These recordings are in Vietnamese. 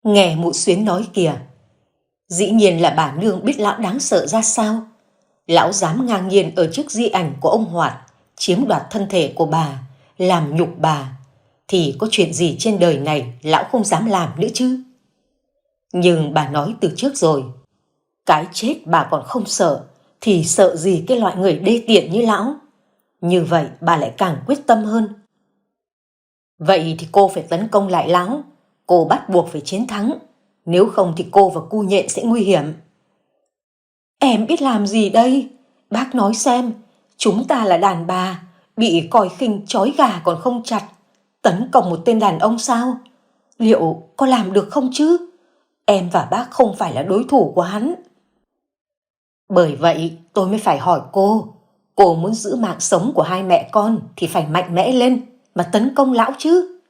Nghe mụ Xuyến nói kìa, dĩ nhiên là bà nương biết lão đáng sợ ra sao. Lão dám ngang nhiên ở trước di ảnh của ông Hoạt, chiếm đoạt thân thể của bà, làm nhục bà, thì có chuyện gì trên đời này lão không dám làm nữa chứ. Nhưng bà nói từ trước rồi, cái chết bà còn không sợ, thì sợ gì cái loại người đê tiện như lão. Như vậy bà lại càng quyết tâm hơn. Vậy thì cô phải tấn công lại lão, cô bắt buộc phải chiến thắng, nếu không thì cô và cu nhện sẽ nguy hiểm. Em biết làm gì đây? Bác nói xem, chúng ta là đàn bà, bị coi khinh trói gà còn không chặt, tấn công một tên đàn ông sao? Liệu có làm được không chứ? Em và bác không phải là đối thủ của hắn. Bởi vậy tôi mới phải hỏi cô muốn giữ mạng sống của hai mẹ con thì phải mạnh mẽ lên mà tấn công lão chứ.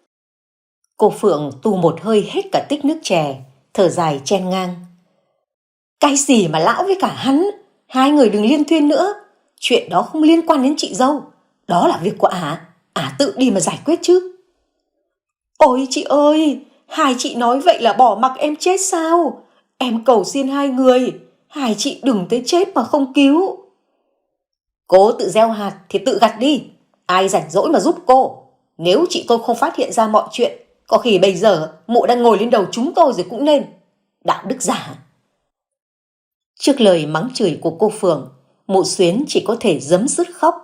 Cô Phượng tu một hơi hết cả tích nước chè, thở dài chen ngang. Cái gì mà lão với cả hắn, hai người đừng liên thuyên nữa. Chuyện đó không liên quan đến chị dâu, đó là việc của ả tự đi mà giải quyết chứ. Ôi chị ơi, hai chị nói vậy là bỏ mặc em chết sao? Em cầu xin hai người, hai chị đừng tới chết mà không cứu. Cô tự gieo hạt thì tự gặt đi, ai rảnh rỗi mà giúp cô. Nếu chị tôi không phát hiện ra mọi chuyện, có khi bây giờ mụ đang ngồi lên đầu chúng tôi rồi cũng nên. Đạo đức giả. Trước lời mắng chửi của cô Phượng, mụ Xuyến chỉ có thể giấm dứt khóc.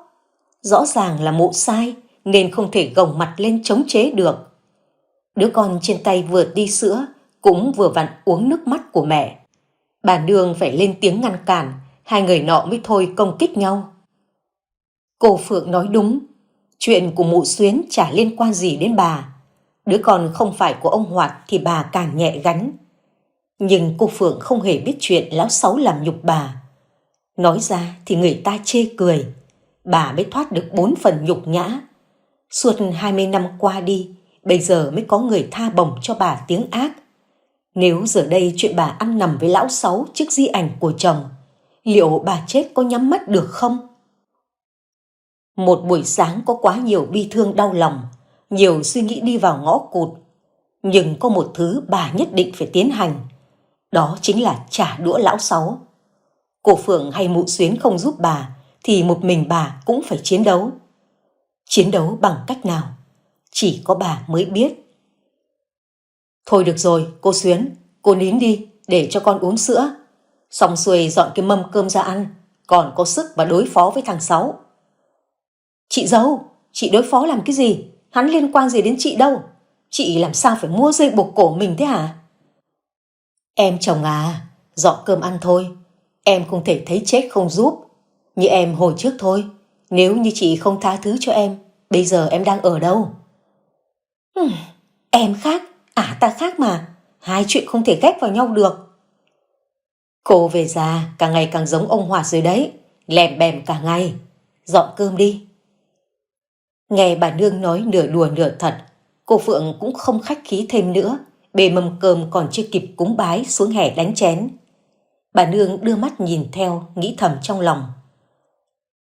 Rõ ràng là mụ sai nên không thể gồng mặt lên chống chế được. Đứa con trên tay vừa đi sữa cũng vừa vặn uống nước mắt của mẹ. Bà nương phải lên tiếng ngăn cản, hai người nọ mới thôi công kích nhau. Cô Phượng nói đúng, chuyện của mụ Xuyến chả liên quan gì đến bà. Đứa con không phải của ông Hoạt thì bà càng nhẹ gánh. Nhưng cô Phượng không hề biết chuyện lão Sáu làm nhục bà. Nói ra thì người ta chê cười, bà mới thoát được 4 phần nhục nhã. Suốt 20 năm qua đi, bây giờ mới có người tha bổng cho bà tiếng ác. Nếu giờ đây chuyện bà ăn nằm với lão Sáu trước di ảnh của chồng, liệu bà chết có nhắm mắt được không? Một buổi sáng có quá nhiều bi thương đau lòng, nhiều suy nghĩ đi vào ngõ cụt. Nhưng có một thứ bà nhất định phải tiến hành, đó chính là trả đũa lão Sáu. Cô Phượng hay mụ Xuyến không giúp bà, thì một mình bà cũng phải chiến đấu. Chiến đấu bằng cách nào? Chỉ có bà mới biết. Thôi được rồi, cô Xuyến, cô nín đi, để cho con uống sữa. Xong xuôi dọn cái mâm cơm ra ăn, còn có sức mà đối phó với thằng Sáu. Chị dâu, chị đối phó làm cái gì? Hắn liên quan gì đến chị đâu? Chị làm sao phải mua dây buộc cổ mình thế hả? Em chồng à, dọn cơm ăn thôi. Em không thể thấy chết không giúp. Như em hồi trước thôi, nếu như chị không tha thứ cho em, bây giờ em đang ở đâu? Em khác, ta khác mà. Hai chuyện không thể ghép vào nhau được. Cô về già càng ngày càng giống ông Hoạt rồi đấy, lèm bèm cả ngày. Dọn cơm đi. Nghe bà nương nói nửa đùa nửa thật, cô Phượng cũng không khách khí thêm nữa, bê mâm cơm còn chưa kịp cúng bái xuống hè đánh chén. Bà nương đưa mắt nhìn theo, nghĩ thầm trong lòng.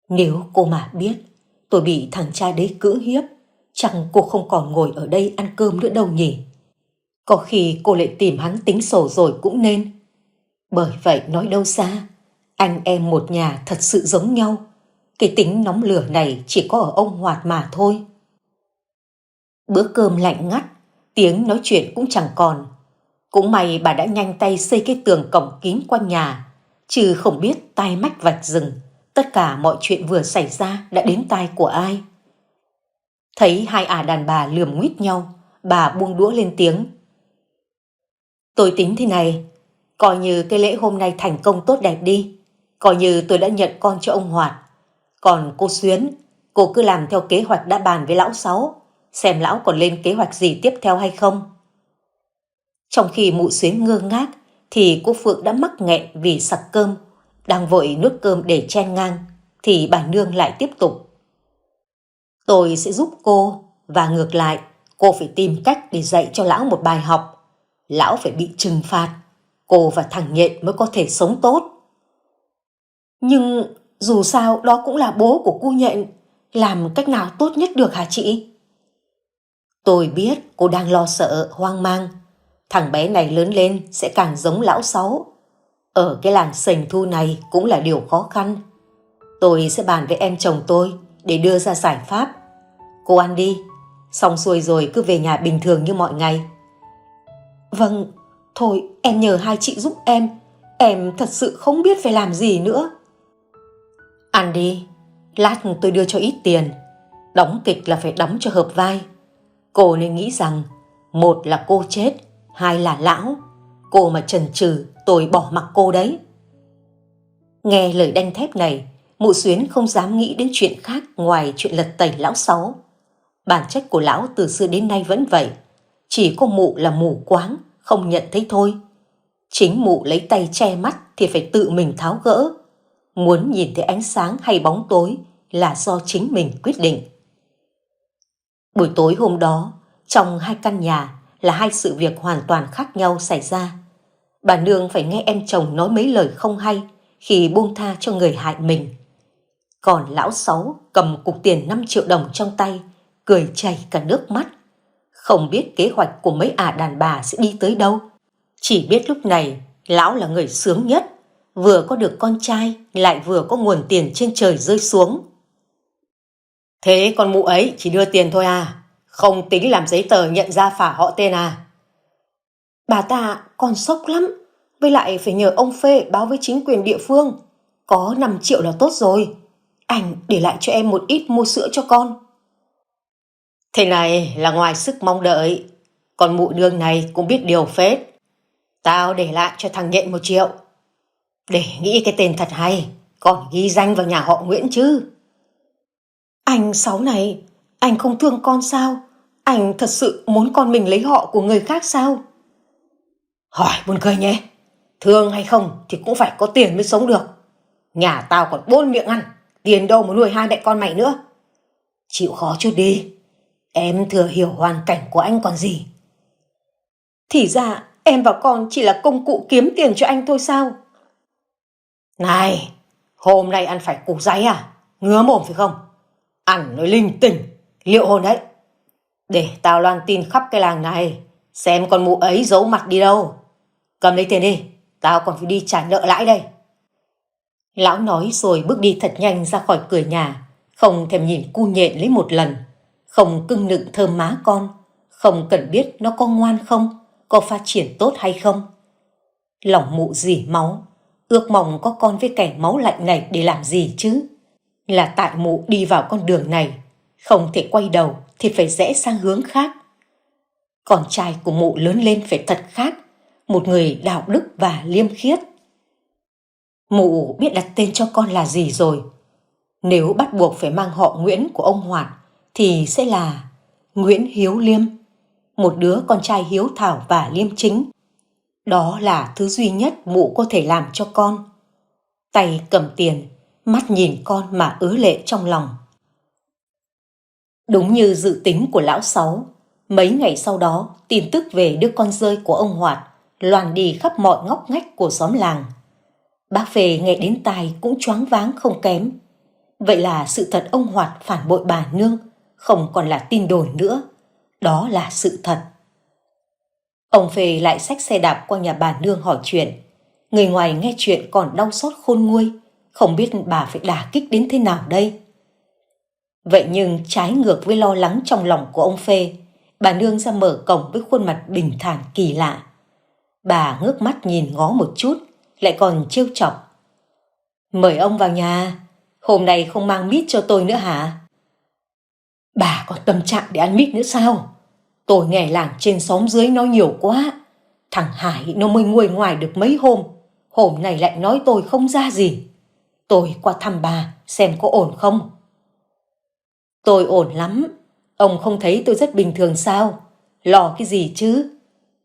Nếu cô mà biết tôi bị thằng cha đấy cưỡng hiếp, chẳng cô không còn ngồi ở đây ăn cơm nữa đâu nhỉ. Có khi cô lại tìm hắn tính sổ rồi cũng nên. Bởi vậy nói đâu xa, anh em một nhà thật sự giống nhau. Cái tính nóng lửa này chỉ có ở ông Hoạt mà thôi. Bữa cơm lạnh ngắt, tiếng nói chuyện cũng chẳng còn. Cũng may bà đã nhanh tay xây cái tường cổng kín quanh nhà, chứ không biết tai mách vạch rừng, tất cả mọi chuyện vừa xảy ra đã đến tai của ai. Thấy hai đàn bà lườm nguýt nhau, bà buông đũa lên tiếng. Tôi tính thế này, coi như cái lễ hôm nay thành công tốt đẹp đi, coi như tôi đã nhận con cho ông Hoạt. Còn cô Xuyến, cô cứ làm theo kế hoạch đã bàn với lão Sáu, xem lão còn lên kế hoạch gì tiếp theo hay không. Trong khi mụ Xuyến ngơ ngác, thì cô Phượng đã mắc nghẹn vì sặc cơm, đang vội nuốt cơm để chen ngang, thì bà nương lại tiếp tục. Tôi sẽ giúp cô, và ngược lại, cô phải tìm cách để dạy cho lão một bài học. Lão phải bị trừng phạt, cô và thằng Nhện mới có thể sống tốt. Nhưng dù sao đó cũng là bố của cô Nhện, làm cách nào tốt nhất được hả chị? Tôi biết cô đang lo sợ, hoang mang. Thằng bé này lớn lên sẽ càng giống lão Sáu. Ở cái làng sành thu này cũng là điều khó khăn. Tôi sẽ bàn với em chồng tôi để đưa ra giải pháp. Cô ăn đi, xong xuôi rồi cứ về nhà bình thường như mọi ngày. Vâng, thôi em nhờ hai chị giúp em thật sự không biết phải làm gì nữa. Ăn đi, lát tôi đưa cho ít tiền. Đóng kịch là phải đóng cho hợp vai. Cô nên nghĩ rằng một là cô chết, hai là lão. Cô mà chần chừ tôi bỏ mặc cô đấy. Nghe lời đanh thép này, mụ Xuyến không dám nghĩ đến chuyện khác ngoài chuyện lật tẩy lão Sáu. Bản chất của lão từ xưa đến nay vẫn vậy, chỉ có mụ là mù quáng, không nhận thấy thôi. Chính mụ lấy tay che mắt thì phải tự mình tháo gỡ. Muốn nhìn thấy ánh sáng hay bóng tối là do chính mình quyết định. Buổi tối hôm đó, trong hai căn nhà là hai sự việc hoàn toàn khác nhau xảy ra. Bà nương phải nghe em chồng nói mấy lời không hay khi buông tha cho người hại mình. Còn lão Sáu cầm cục tiền 5 triệu đồng trong tay, cười chảy cả nước mắt. Không biết kế hoạch của mấy đàn bà sẽ đi tới đâu. Chỉ biết lúc này lão là người sướng nhất, vừa có được con trai lại vừa có nguồn tiền trên trời rơi xuống. Thế con mụ ấy chỉ đưa tiền thôi à? Không tính làm giấy tờ nhận ra phả họ tên à? Bà ta còn sốc lắm, với lại phải nhờ ông Phê báo với chính quyền địa phương. Có 5 triệu là tốt rồi. Anh để lại cho em một ít mua sữa cho con. Thế này là ngoài sức mong đợi. Còn mụ nương này cũng biết điều phết. Tao để lại cho thằng Nhện 1 triệu. Để nghĩ cái tên thật hay, còn ghi danh vào nhà họ Nguyễn chứ. Anh Sáu này, anh không thương con sao? Anh thật sự muốn con mình lấy họ của người khác sao? Hỏi buồn cười nhé. Thương hay không thì cũng phải có tiền mới sống được. Nhà tao còn 4 miệng ăn, tiền đâu mà nuôi hai mẹ con mày nữa. Chịu khó chút đi, em thừa hiểu hoàn cảnh của anh còn gì. Thì ra em và con chỉ là công cụ kiếm tiền cho anh thôi sao? Này, hôm nay ăn phải củ giấy à? Ngứa mồm phải không? Ăn nói linh tinh, liệu hồn đấy. Để tao loan tin khắp cái làng này, xem con mụ ấy giấu mặt đi đâu. Cầm lấy tiền đi, tao còn phải đi trả nợ lãi đây. Lão nói rồi bước đi thật nhanh ra khỏi cửa nhà, không thèm nhìn cu Nhện lấy một lần, không cưng nựng thơm má con, không cần biết nó có ngoan không, có phát triển tốt hay không. Lòng mụ rỉ máu, ước mong có con với kẻ máu lạnh này để làm gì chứ. Là tại mụ đi vào con đường này, không thể quay đầu thì phải rẽ sang hướng khác. Con trai của mụ lớn lên phải thật khác, một người đạo đức và liêm khiết. Mụ biết đặt tên cho con là gì rồi. Nếu bắt buộc phải mang họ Nguyễn của ông Hoạt thì sẽ là Nguyễn Hiếu Liêm, một đứa con trai hiếu thảo và liêm chính. Đó là thứ duy nhất mụ có thể làm cho con. Tay cầm tiền, mắt nhìn con mà ứa lệ trong lòng. Đúng như dự tính của lão Sáu, mấy ngày sau đó tin tức về đứa con rơi của ông Hoạt loàn đi khắp mọi ngóc ngách của xóm làng. Bác Phê nghe đến tai cũng choáng váng không kém. Vậy là sự thật ông Hoạt phản bội bà nương không còn là tin đồn nữa, đó là sự thật. Ông Phê lại xách xe đạp qua nhà bà nương hỏi chuyện. Người ngoài nghe chuyện còn đau xót khôn nguôi, không biết bà phải đả kích đến thế nào đây. Vậy nhưng trái ngược với lo lắng trong lòng của ông Phê, bà nương ra mở cổng với khuôn mặt bình thản kỳ lạ. Bà ngước mắt nhìn ngó một chút, lại còn trêu chọc. Mời ông vào nhà, hôm nay không mang mít cho tôi nữa hả? Bà có tâm trạng để ăn mít nữa sao? Tôi nghe làng trên xóm dưới nói nhiều quá. Thằng Hải nó mới nguôi ngoài được mấy hôm nay lại nói tôi không ra gì. Tôi qua thăm bà xem có ổn không. Tôi ổn lắm, ông không thấy tôi rất bình thường sao? Lo cái gì chứ?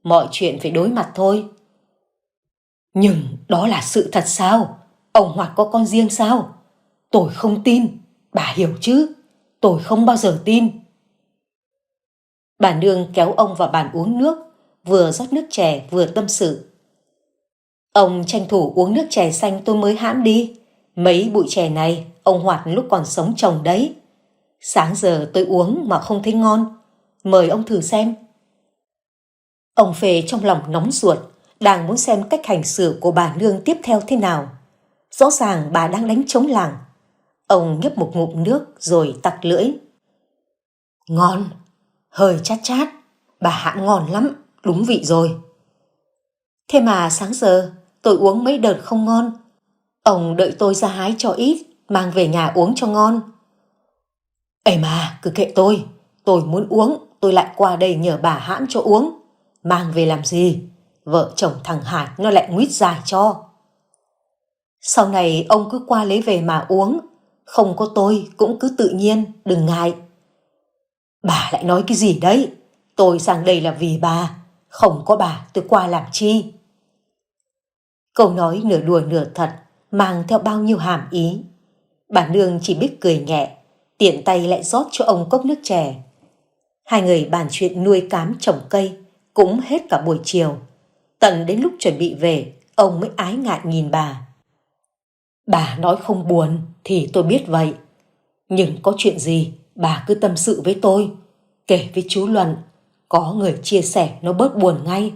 Mọi chuyện phải đối mặt thôi. Nhưng đó là sự thật sao? Ông Hoạt có con riêng sao? Tôi không tin, bà hiểu chứ? Tôi không bao giờ tin. Bà nương kéo ông vào bàn uống nước, vừa rót nước chè vừa tâm sự. Ông tranh thủ uống nước chè xanh tôi mới hãm đi. Mấy bụi chè này ông Hoạt lúc còn sống trồng đấy. Sáng giờ tôi uống mà không thấy ngon. Mời ông thử xem. Ông Phê trong lòng nóng ruột, đang muốn xem cách hành xử của bà nương tiếp theo thế nào. Rõ ràng bà đang đánh trống làng. Ông nhấp một ngụm nước rồi tặc lưỡi. Ngon, hơi chát chát, bà Hãn ngon lắm, đúng vị rồi. Thế mà sáng giờ tôi uống mấy đợt không ngon. Ông đợi tôi ra hái cho ít, mang về nhà uống cho ngon. Ê mà, cứ kệ tôi muốn uống, tôi lại qua đây nhờ bà Hãn cho uống. Mang về làm gì? Vợ chồng thằng Hải nó lại nguyết dài cho. Sau này ông cứ qua lấy về mà uống, không có tôi cũng cứ tự nhiên, đừng ngại. Bà lại nói cái gì đấy? Tôi sang đây là vì bà, không có bà tôi qua làm chi? Câu nói nửa đùa nửa thật, mang theo bao nhiêu hàm ý. Bà nương chỉ biết cười nhẹ, tiện tay lại rót cho ông cốc nước chè. Hai người bàn chuyện nuôi cám trồng cây, cũng hết cả buổi chiều. Tận đến lúc chuẩn bị về, ông mới ái ngại nhìn bà. Bà nói không buồn thì tôi biết vậy. Nhưng có chuyện gì bà cứ tâm sự với tôi, kể với chú Luận, có người chia sẻ nó bớt buồn ngay.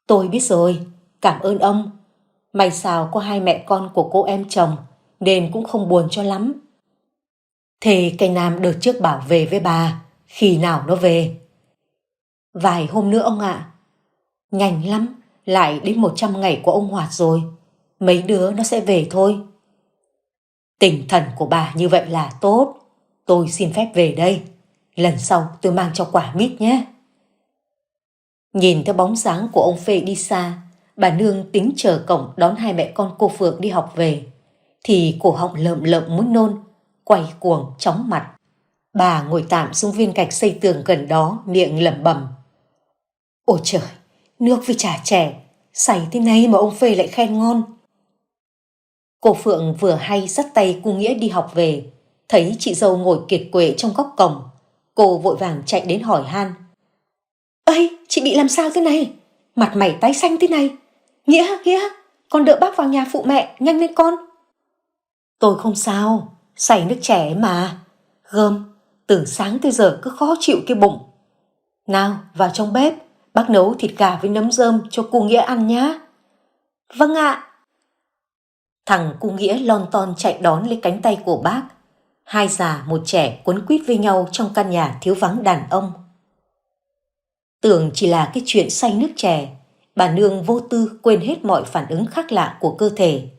Tôi biết rồi, cảm ơn ông. May sao có hai mẹ con của cô em chồng, nên cũng không buồn cho lắm. Thế cây Nam đợt trước bảo về với bà, khi nào nó về? Vài hôm nữa ông ạ. Nhanh lắm, lại đến 100 ngày của ông Hoạt rồi. Mấy đứa nó sẽ về thôi. Tinh thần của bà như vậy là tốt. Tôi xin phép về đây. Lần sau tôi mang cho quả mít nhé. Nhìn theo bóng dáng của ông Phê đi xa, bà nương tính chờ cổng đón hai mẹ con cô Phượng đi học về, thì cổ họng lợm lợm muốn nôn, quay cuồng chóng mặt. Bà ngồi tạm xuống viên gạch xây tường gần đó, miệng lẩm bẩm. Ôi trời, nước với trà chè, say thế này mà ông Phê lại khen ngon. Cô Phượng vừa hay dắt tay cô Nghĩa đi học về, thấy chị dâu ngồi kiệt quệ trong góc cổng. Cô vội vàng chạy đến hỏi han. Ây, chị bị làm sao thế này? Mặt mày tái xanh thế này. Nghĩa, con đỡ bác vào nhà phụ mẹ, nhanh lên con. Tôi không sao, say nước chè mà. Gơm, từ sáng tới giờ cứ khó chịu cái bụng. Nào, vào trong bếp, bác nấu thịt gà với nấm rơm cho cô Nghĩa ăn nhá. Vâng ạ. Thằng cô Nghĩa lon ton chạy đón lấy cánh tay của bác. Hai già một trẻ quấn quýt với nhau trong căn nhà thiếu vắng đàn ông. Tưởng chỉ là cái chuyện say nước chè, bà nương vô tư quên hết mọi phản ứng khác lạ của cơ thể.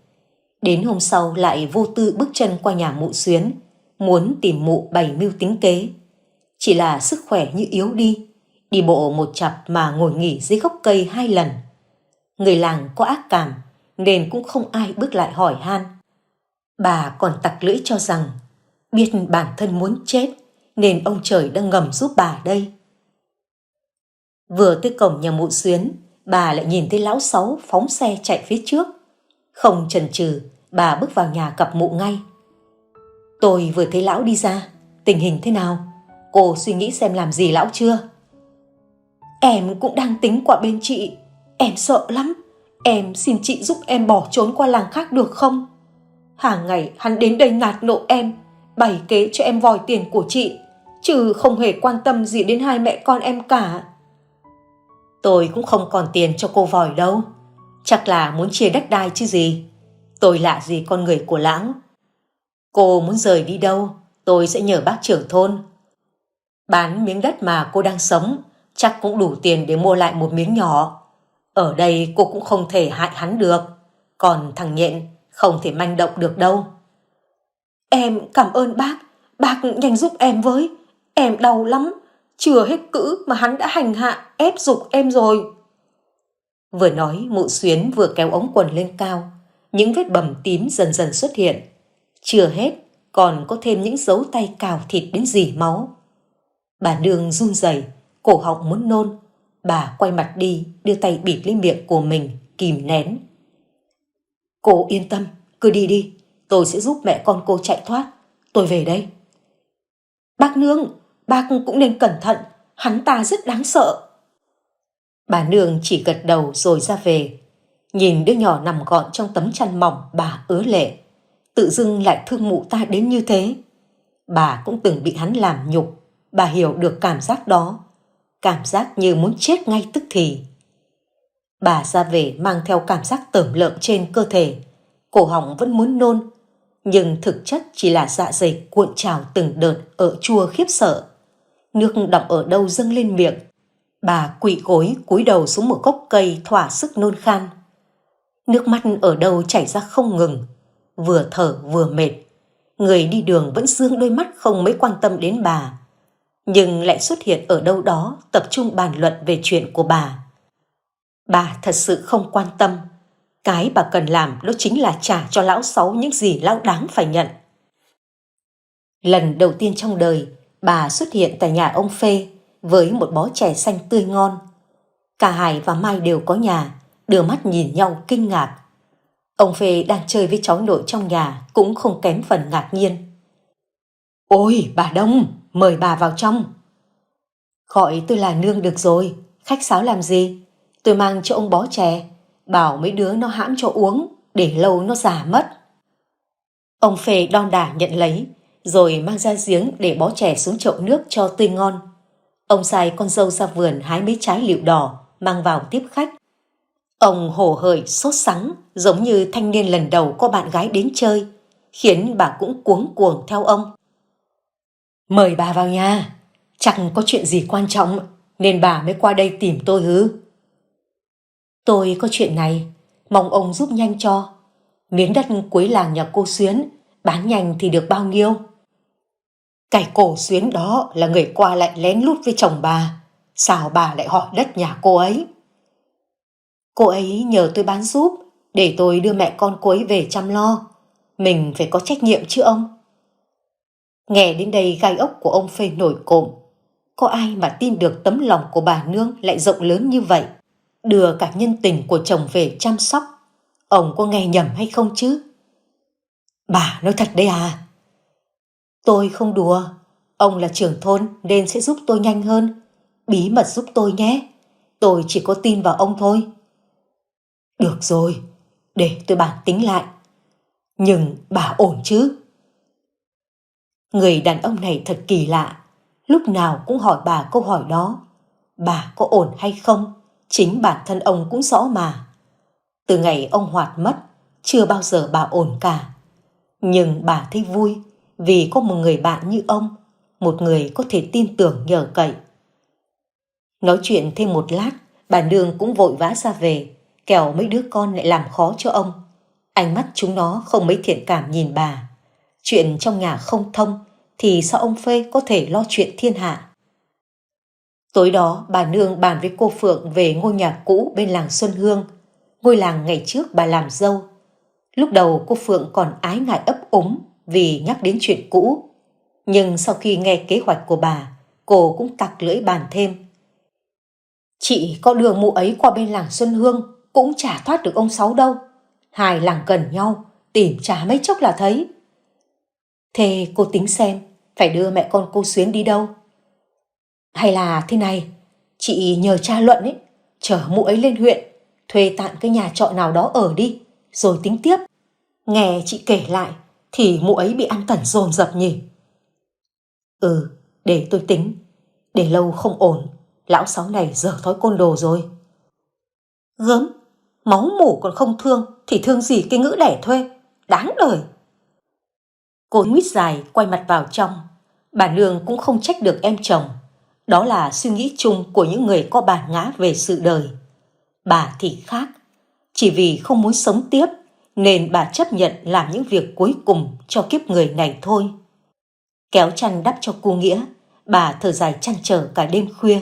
Đến hôm sau lại vô tư bước chân qua nhà mụ Xuyến, muốn tìm mụ bày mưu tính kế. Chỉ là sức khỏe như yếu đi bộ một chặp mà ngồi nghỉ dưới gốc cây 2 lần. Người làng có ác cảm nên cũng không ai bước lại hỏi han. Bà còn tặc lưỡi cho rằng biết bản thân muốn chết nên ông trời đang ngầm giúp bà đây. Vừa tới cổng nhà mụ Xuyến, bà lại nhìn thấy lão Sáu phóng xe chạy phía trước. Không chần chừ, bà bước vào nhà gặp mụ ngay. Tôi vừa thấy lão đi ra, tình hình thế nào? Cô suy nghĩ xem làm gì lão chưa? Em cũng đang tính qua bên chị, em sợ lắm. Em xin chị giúp em bỏ trốn qua làng khác được không? Hàng ngày hắn đến đây nạt nộ em, bày kế cho em vòi tiền của chị, chứ không hề quan tâm gì đến hai mẹ con em cả. Tôi cũng không còn tiền cho cô vòi đâu, chắc là muốn chia đất đai chứ gì. Tôi lạ gì con người của lão. Cô muốn rời đi đâu, tôi sẽ nhờ bác trưởng thôn. Bán miếng đất mà cô đang sống, chắc cũng đủ tiền để mua lại một miếng nhỏ. Ở đây cô cũng không thể hại hắn được, còn thằng Nhện không thể manh động được đâu. Em cảm ơn bác nhanh giúp em với. Em đau lắm, chưa hết cữ mà hắn đã hành hạ, ép giục em rồi. Vừa nói mụ Xuyến vừa kéo ống quần lên cao, những vết bầm tím dần dần xuất hiện. Chưa hết, còn có thêm những dấu tay cào thịt đến rỉ máu. Bà nương run rẩy, cổ họng muốn nôn. Bà quay mặt đi, đưa tay bịt lên miệng của mình, kìm nén. Cô yên tâm, cứ đi đi, tôi sẽ giúp mẹ con cô chạy thoát. Tôi về đây. Bác nương, bác cũng nên cẩn thận, hắn ta rất đáng sợ. Bà nương chỉ gật đầu rồi ra về. Nhìn đứa nhỏ nằm gọn trong tấm chăn mỏng, bà ứa lệ. Tự dưng lại thương mụ ta đến như thế. Bà cũng từng bị hắn làm nhục, bà hiểu được cảm giác đó. cảm giác như muốn chết ngay tức thì. Bà ra về mang theo cảm giác tởm lợm trên cơ thể, cổ họng vẫn muốn nôn, nhưng thực chất chỉ là dạ dày cuộn trào từng đợt ở chua khiếp sợ. Nước đọng ở đâu dâng lên miệng. Bà quỵ gối cúi đầu xuống một gốc cây thỏa sức nôn khan. Nước mắt ở đâu chảy ra không ngừng, vừa thở vừa mệt. Người đi đường vẫn dương đôi mắt không mấy quan tâm đến bà, nhưng lại xuất hiện ở đâu đó tập trung bàn luận về chuyện của bà. Bà thật sự không quan tâm. Cái bà cần làm đó chính là trả cho lão Sáu những gì lão đáng phải nhận. Lần đầu tiên trong đời, bà xuất hiện tại nhà ông Phê với một bó chè xanh tươi ngon. Cả Hải và Mai đều có nhà, đưa mắt nhìn nhau kinh ngạc. Ông Phê đang chơi với cháu nội trong nhà cũng không kém phần ngạc nhiên. Ôi, bà Đông, mời bà vào trong. Gọi tôi là nương được rồi, khách sáo làm gì? Tôi mang cho ông bó chè, bảo mấy đứa nó hãm cho uống, để lâu nó già mất. Ông Phê đon đả nhận lấy, rồi mang ra giếng để bó chè xuống chậu nước cho tươi ngon. Ông sai con dâu ra vườn hái mấy trái lựu đỏ, mang vào tiếp khách. Ông hổ hởi sốt sắng, giống như thanh niên lần đầu có bạn gái đến chơi, khiến bà cũng cuống cuồng theo ông. Mời bà vào nhà, chẳng có chuyện gì quan trọng, nên bà mới qua đây tìm tôi hứ. Tôi có chuyện này, mong ông giúp nhanh cho. Miếng đất cuối làng nhà cô Xuyến, bán nhanh thì được bao nhiêu? Cái cô Xuyến đó là người qua lại lén lút với chồng bà. Sao bà lại hỏi đất nhà cô ấy? Cô ấy nhờ tôi bán giúp, để tôi đưa mẹ con cô ấy về chăm lo. Mình phải có trách nhiệm chứ ông. Nghe đến đây gai ốc của ông Phê nổi cộm. Có ai mà tin được tấm lòng của bà nương lại rộng lớn như vậy, đưa cả nhân tình của chồng về chăm sóc. Ông có nghe nhầm hay không chứ? Bà nói thật đấy à? Tôi không đùa. Ông là trưởng thôn nên sẽ giúp tôi nhanh hơn. Bí mật giúp tôi nhé. Tôi chỉ có tin vào ông thôi. Được rồi, để tôi bàn tính lại. Nhưng bà ổn chứ? Người đàn ông này thật kỳ lạ, lúc nào cũng hỏi bà câu hỏi đó. Bà có ổn hay không, chính bản thân ông cũng rõ mà. Từ ngày ông Hoạt mất, chưa bao giờ bà ổn cả. Nhưng bà thấy vui vì có một người bạn như ông, một người có thể tin tưởng nhờ cậy. Nói chuyện thêm một lát, bà nương cũng vội vã ra về, kẻo mấy đứa con lại làm khó cho ông. Ánh mắt chúng nó không mấy thiện cảm nhìn bà. Chuyện trong nhà không thông thì sao ông Phê có thể lo chuyện thiên hạ? Tối đó bà nương bàn với cô Phượng về ngôi nhà cũ bên làng Xuân Hương, ngôi làng ngày trước bà làm dâu. Lúc đầu cô Phượng còn ái ngại ấp úng vì nhắc đến chuyện cũ, nhưng sau khi nghe kế hoạch của bà, cô cũng tặc lưỡi bàn thêm. Chị có đưa mụ ấy qua bên làng Xuân Hương cũng chả thoát được ông Sáu đâu. Hai làng gần nhau, tìm chả mấy chốc là thấy. Thế cô tính xem phải đưa mẹ con cô Xuyến đi đâu? Hay là thế này, chị nhờ cha Luận ấy, chở mụ ấy lên huyện, thuê tạm cái nhà trọ nào đó ở đi, rồi tính tiếp. Nghe chị kể lại thì mụ ấy bị ăn tẩn dồn dập nhỉ? Ừ, để tôi tính. Để lâu không ổn, lão Sáu này dở thói côn đồ rồi. Gớm, máu mủ còn không thương thì thương gì cái ngữ đẻ thuê, đáng đời. Cô nguyết dài quay mặt vào trong. Bà nương cũng không trách được em chồng. Đó là suy nghĩ chung của những người có bản ngã về sự đời. Bà thì khác. Chỉ vì không muốn sống tiếp nên bà chấp nhận làm những việc cuối cùng cho kiếp người này thôi. Kéo chăn đắp cho cô Nghĩa, bà thở dài trăn trở cả đêm khuya.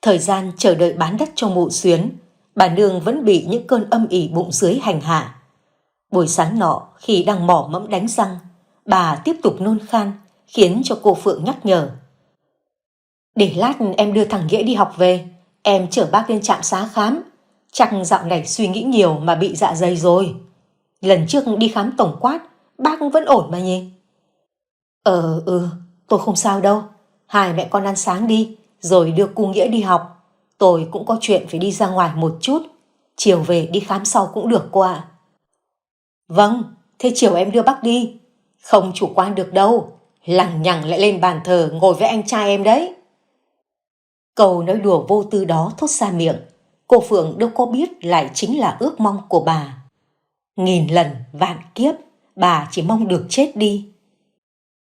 Thời gian chờ đợi bán đất cho mụ Xuyến, bà nương vẫn bị những cơn âm ỉ bụng dưới hành hạ. Buổi sáng nọ, khi đang mỏ mẫm đánh răng, bà tiếp tục nôn khan, khiến cho cô Phượng nhắc nhở. Để lát em đưa thằng Nghĩa đi học về, em chở bác lên trạm xá khám. Chắc dạo này suy nghĩ nhiều mà bị dạ dày rồi. Lần trước đi khám tổng quát, bác vẫn ổn mà nhỉ? Tôi không sao đâu. Hai mẹ con ăn sáng đi, rồi đưa cô Nghĩa đi học. Tôi cũng có chuyện phải đi ra ngoài một chút. Chiều về đi khám sau cũng được cô ạ. Vâng, thế chiều em đưa bác đi. Không chủ quan được đâu. Lằng nhằng lại lên bàn thờ ngồi với anh trai em đấy. Câu nói đùa vô tư đó thốt ra miệng, cô Phượng đâu có biết lại chính là ước mong của bà. Nghìn lần vạn kiếp, bà chỉ mong được chết đi.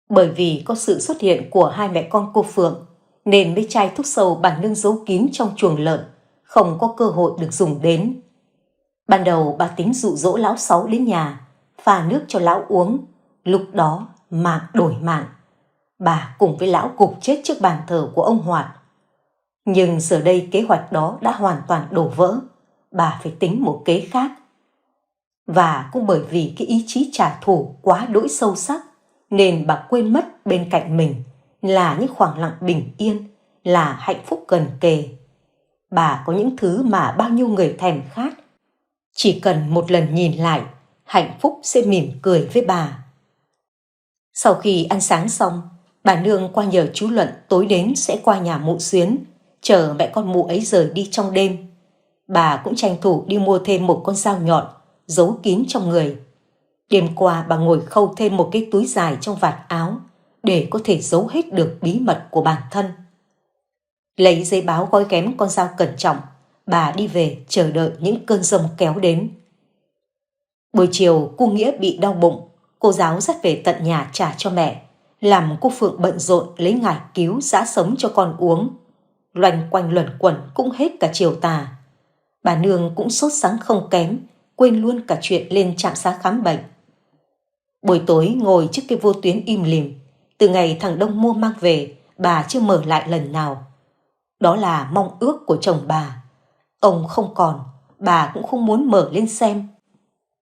Bởi vì có sự xuất hiện của hai mẹ con cô Phượng, nên mấy chai thuốc sâu bà Nương giấu kín trong chuồng lợn, không có cơ hội được dùng đến. Ban đầu bà tính dụ dỗ lão Sáu đến nhà, pha nước cho lão uống, lúc đó mạng đổi mạng. Bà cùng với lão gục chết trước bàn thờ của ông Hoạt. Nhưng giờ đây kế hoạch đó đã hoàn toàn đổ vỡ, bà phải tính một kế khác. Và cũng bởi vì cái ý chí trả thù quá đỗi sâu sắc, nên bà quên mất bên cạnh mình là những khoảng lặng bình yên, là hạnh phúc gần kề. Bà có những thứ mà bao nhiêu người thèm khát. Chỉ cần một lần nhìn lại, hạnh phúc sẽ mỉm cười với bà. Sau khi ăn sáng xong, bà Nương qua nhờ chú Luận tối đến sẽ qua nhà mụ Xuyến, chờ mẹ con mụ ấy rời đi trong đêm. Bà cũng tranh thủ đi mua thêm một con dao nhọn, giấu kín trong người. Đêm qua bà ngồi khâu thêm một cái túi dài trong vạt áo, để có thể giấu hết được bí mật của bản thân. Lấy giấy báo gói ghém con dao cẩn trọng, bà đi về chờ đợi những cơn giông kéo đến. Buổi chiều cô Nghĩa bị đau bụng, cô giáo dắt về tận nhà trả cho mẹ, làm cô Phượng bận rộn lấy ngải cứu giã sống cho con uống. Loanh quanh luẩn quẩn cũng hết cả chiều tà. Bà Nương cũng sốt sắng không kém, quên luôn cả chuyện lên trạm xá khám bệnh. Buổi tối ngồi trước cái vô tuyến im lìm, từ ngày thằng Đông mua mang về, bà chưa mở lại lần nào. Đó là mong ước của chồng bà. Ông không còn, bà cũng không muốn mở lên xem.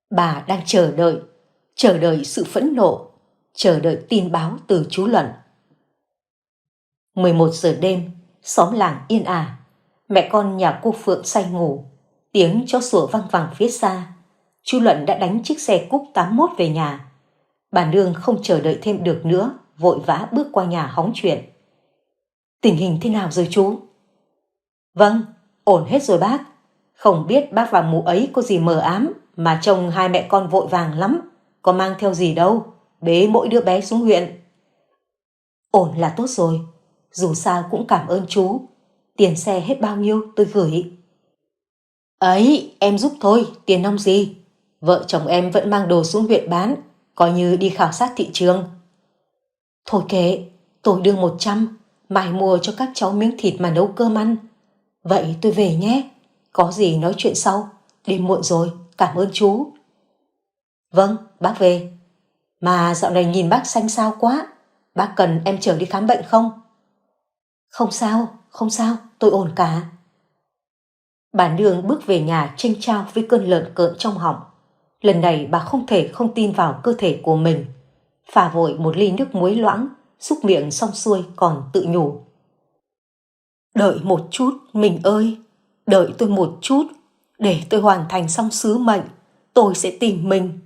Bà đang chờ đợi sự phẫn nộ, chờ đợi tin báo từ chú Luận. 11 giờ đêm, xóm làng yên ả. Mẹ con nhà cô Phượng say ngủ, tiếng chó sủa văng vẳng phía xa. Chú Luận đã đánh chiếc xe Cúc 81 về nhà. Bà Nương không chờ đợi thêm được nữa, vội vã bước qua nhà hóng chuyện. Tình hình thế nào rồi chú? Vâng, ổn hết rồi bác. Không biết bác và mụ ấy có gì mờ ám mà trông hai mẹ con vội vàng lắm. Có mang theo gì đâu, bế mỗi đứa bé xuống huyện. Ổn là tốt rồi, dù sao cũng cảm ơn chú. Tiền xe hết bao nhiêu tôi gửi. Ấy, em giúp thôi, tiền nong gì. Vợ chồng em vẫn mang đồ xuống huyện bán, coi như đi khảo sát thị trường. Thôi kệ, tôi đưa 100, mai mua cho các cháu miếng thịt mà nấu cơm ăn. Vậy tôi về nhé, có gì nói chuyện sau, đêm muộn rồi, cảm ơn chú. Vâng, bác về. Mà dạo này nhìn bác xanh xao quá, bác cần em chở đi khám bệnh không? Không sao, tôi ổn cả. Bà Nương bước về nhà chênh chao với cơn lợn cợn trong họng. Lần này bà không thể không tin vào cơ thể của mình. Pha vội một ly nước muối loãng, xúc miệng xong xuôi còn tự nhủ. Đợi một chút, mình ơi, đợi tôi một chút, để tôi hoàn thành xong sứ mệnh, tôi sẽ tìm mình.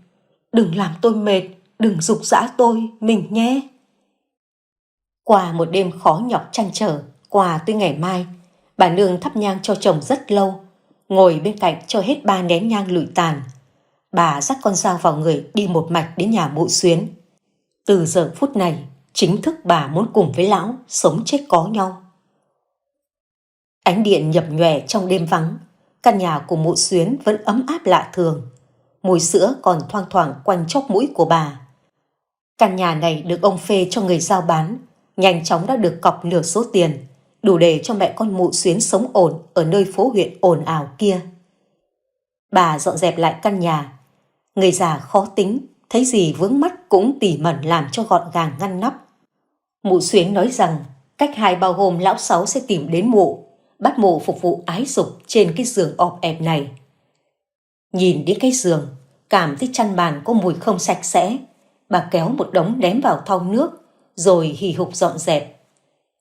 Đừng làm tôi mệt, đừng giục giã tôi, mình nhé. Qua một đêm khó nhọc trăn trở, qua tới ngày mai, bà Nương thắp nhang cho chồng rất lâu, ngồi bên cạnh cho hết 3 nén nhang lụi tàn. Bà dắt con dao vào người đi một mạch đến nhà mụ Xuyến. Từ giờ phút này, chính thức bà muốn cùng với lão sống chết có nhau. Ánh điện nhập nhòe trong đêm vắng, căn nhà của mụ Xuyến vẫn ấm áp lạ thường. Mùi sữa còn thoang thoảng quanh chóp mũi của bà. Căn nhà này được ông phê cho người giao bán, nhanh chóng đã được cọc nửa số tiền, đủ để cho mẹ con mụ Xuyến sống ổn ở nơi phố huyện ồn ào kia. Bà dọn dẹp lại căn nhà. Người già khó tính, thấy gì vướng mắt cũng tỉ mẩn làm cho gọn gàng ngăn nắp. Mụ Xuyến nói rằng cách 2-3 hôm lão Sáu sẽ tìm đến mụ, bắt mụ phục vụ ái dục trên cái giường ọp ẹp này. Nhìn đến cái giường, cảm thấy chăn màn có mùi không sạch sẽ, bà kéo một đống ném vào thau nước, rồi hì hục dọn dẹp.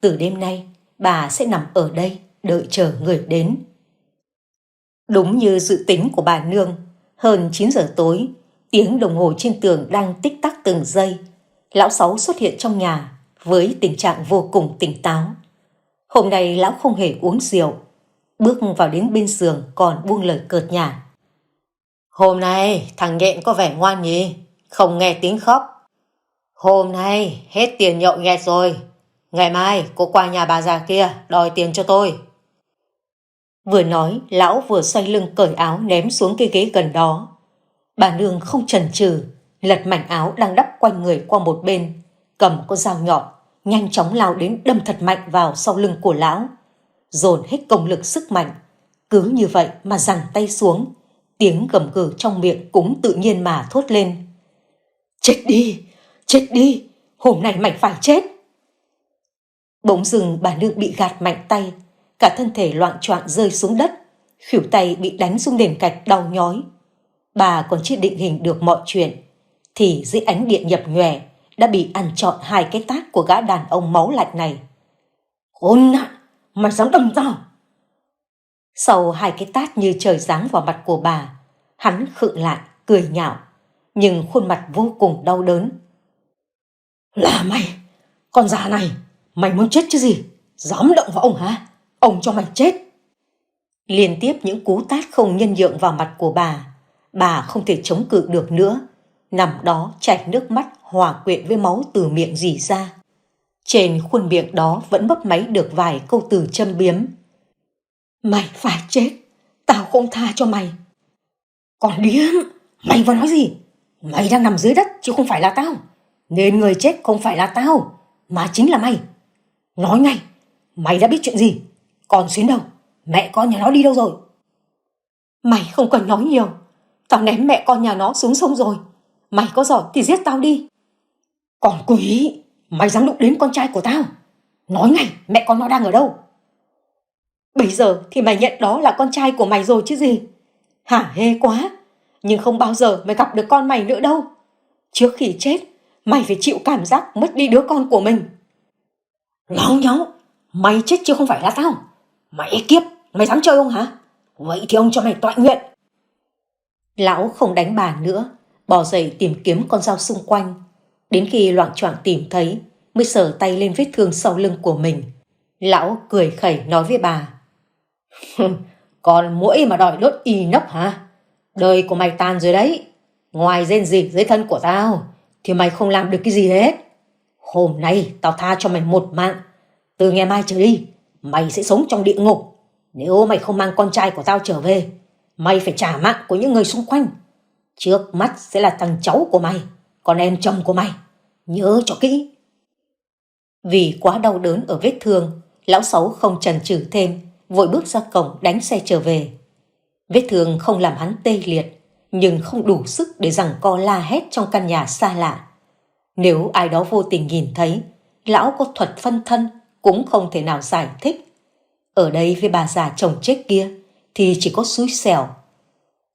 Từ đêm nay, bà sẽ nằm ở đây, đợi chờ người đến. Đúng như dự tính của bà Nương, hơn 9 giờ tối, tiếng đồng hồ trên tường đang tích tắc từng giây. Lão Sáu xuất hiện trong nhà với tình trạng vô cùng tỉnh táo. Hôm nay lão không hề uống rượu, bước vào đến bên giường còn buông lời cợt nhả. Hôm nay thằng nhện có vẻ ngoan nhỉ, không nghe tiếng khóc. Hôm nay hết tiền nhậu nhẹt rồi, Ngày mai cô qua nhà bà già kia đòi tiền cho tôi. Vừa nói, lão vừa xoay lưng cởi áo ném xuống cái ghế gần đó. Bà nương không chần chừ, lật mảnh áo đang đắp quanh người qua một bên, cầm con dao nhọn, nhanh chóng lao đến đâm thật mạnh vào sau lưng của lão, dồn hết công lực sức mạnh. Cứ như vậy mà giằng tay xuống, tiếng gầm gừ trong miệng cũng tự nhiên mà thốt lên. Chết đi, hôm nay mày phải chết. Bỗng dưng bà nương bị gạt mạnh tay, cả thân thể loạng choạng rơi xuống đất, khuỷu tay bị đánh xuống nền gạch đau nhói. Bà còn chưa định hình được mọi chuyện, thì dưới ánh điện nhập nhòe đã bị ăn trọn 2 cái tát của gã đàn ông máu lạnh này. Khốn nạn, mày dám đâm tao! Sau 2 cái tát như trời giáng vào mặt của bà, hắn khựng lại, cười nhạo, nhưng khuôn mặt vô cùng đau đớn. Là mày, con già này, mày muốn chết chứ gì? Dám động vào ông hả? Ông cho mày chết! Liên tiếp những cú tát không nhân nhượng vào mặt của bà không thể chống cự được nữa, nằm đó chảy nước mắt hòa quyện với máu từ miệng rỉ ra. Trên khuôn miệng đó vẫn mấp máy được vài câu từ châm biếm. Mày phải chết, tao không tha cho mày. Còn điếm, mày vừa nói gì? Mày đang nằm dưới đất chứ không phải là tao, nên người chết không phải là tao, mà chính là mày. Nói ngay, mày đã biết chuyện gì? Còn Xuyến đâu? Mẹ con nhà nó đi đâu rồi? Mày không cần nói nhiều, tao ném mẹ con nhà nó xuống sông rồi. Mày có giỏi thì giết tao đi. Còn quỷ, mày dám đụng đến con trai của tao? Nói ngay, mẹ con nó đang ở đâu? Bây giờ thì mày nhận đó là con trai của mày rồi chứ gì. Hả hê quá, nhưng không bao giờ mày gặp được con mày nữa đâu. Trước khi chết, mày phải chịu cảm giác mất đi đứa con của mình. Láo nháo, mày chết chứ không phải là tao. Mày kiếp, mày dám chơi ông hả? Vậy thì ông cho mày tọa nguyện. Lão không đánh bà nữa, bò dậy tìm kiếm con dao xung quanh. Đến khi loạng choạng tìm thấy, mới sờ tay lên vết thương sau lưng của mình. Lão cười khẩy nói với bà. Còn muỗi mà đòi đốt y nốc hả? Đời của mày tàn rồi đấy. Ngoài rên rỉ dưới thân của tao thì mày không làm được cái gì hết. Hôm nay tao tha cho mày một mạng. Từ ngày mai trở đi, mày sẽ sống trong địa ngục. Nếu mày không mang con trai của tao trở về, mày phải trả mạng của những người xung quanh. Trước mắt sẽ là thằng cháu của mày, còn em chồng của mày. Nhớ cho kỹ. Vì quá đau đớn ở vết thương, lão Sáu không chần chừ thêm, vội bước ra cổng đánh xe trở về. Vết thương không làm hắn tê liệt, nhưng không đủ sức để giằng co la hét trong căn nhà xa lạ. Nếu ai đó vô tình nhìn thấy, lão có thuật phân thân cũng không thể nào giải thích. Ở đây với bà già chồng chết kia thì chỉ có xui xẻo.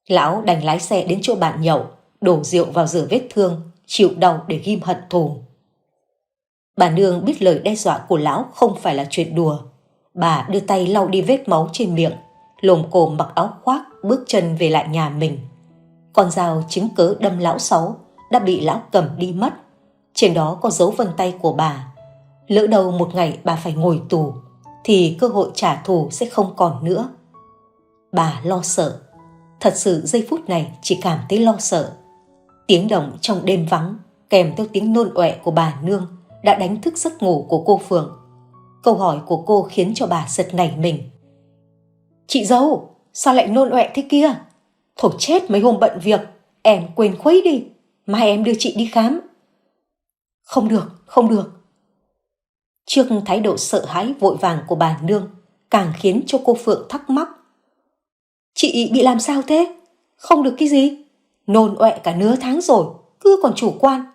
Lão đành lái xe đến chỗ bạn nhậu, đổ rượu vào rửa vết thương, chịu đau để ghim hận thù. Bà nương biết lời đe dọa của lão không phải là chuyện đùa. Bà đưa tay lau đi vết máu trên miệng, lồm cồm mặc áo khoác bước chân về lại nhà mình. Con dao chứng cớ đâm lão Sáu đã bị lão cầm đi mất. Trên đó có dấu vân tay của bà. Lỡ đâu một ngày bà phải ngồi tù thì cơ hội trả thù sẽ không còn nữa. Bà lo sợ. Thật sự giây phút này chỉ cảm thấy lo sợ. Tiếng động trong đêm vắng kèm theo tiếng nôn ọe của bà nương đã đánh thức giấc ngủ của cô Phượng. Câu hỏi của cô khiến cho bà giật nảy mình. Chị dâu, sao lại nôn ọe thế kia? Thôi chết, mấy hôm bận việc, em quên khuấy đi. Mai em đưa chị đi khám. Không được. Trước thái độ sợ hãi vội vàng của bà nương, càng khiến cho cô Phượng thắc mắc. Chị bị làm sao thế? Không được cái gì? Nôn ọe cả nửa tháng rồi, cứ còn chủ quan.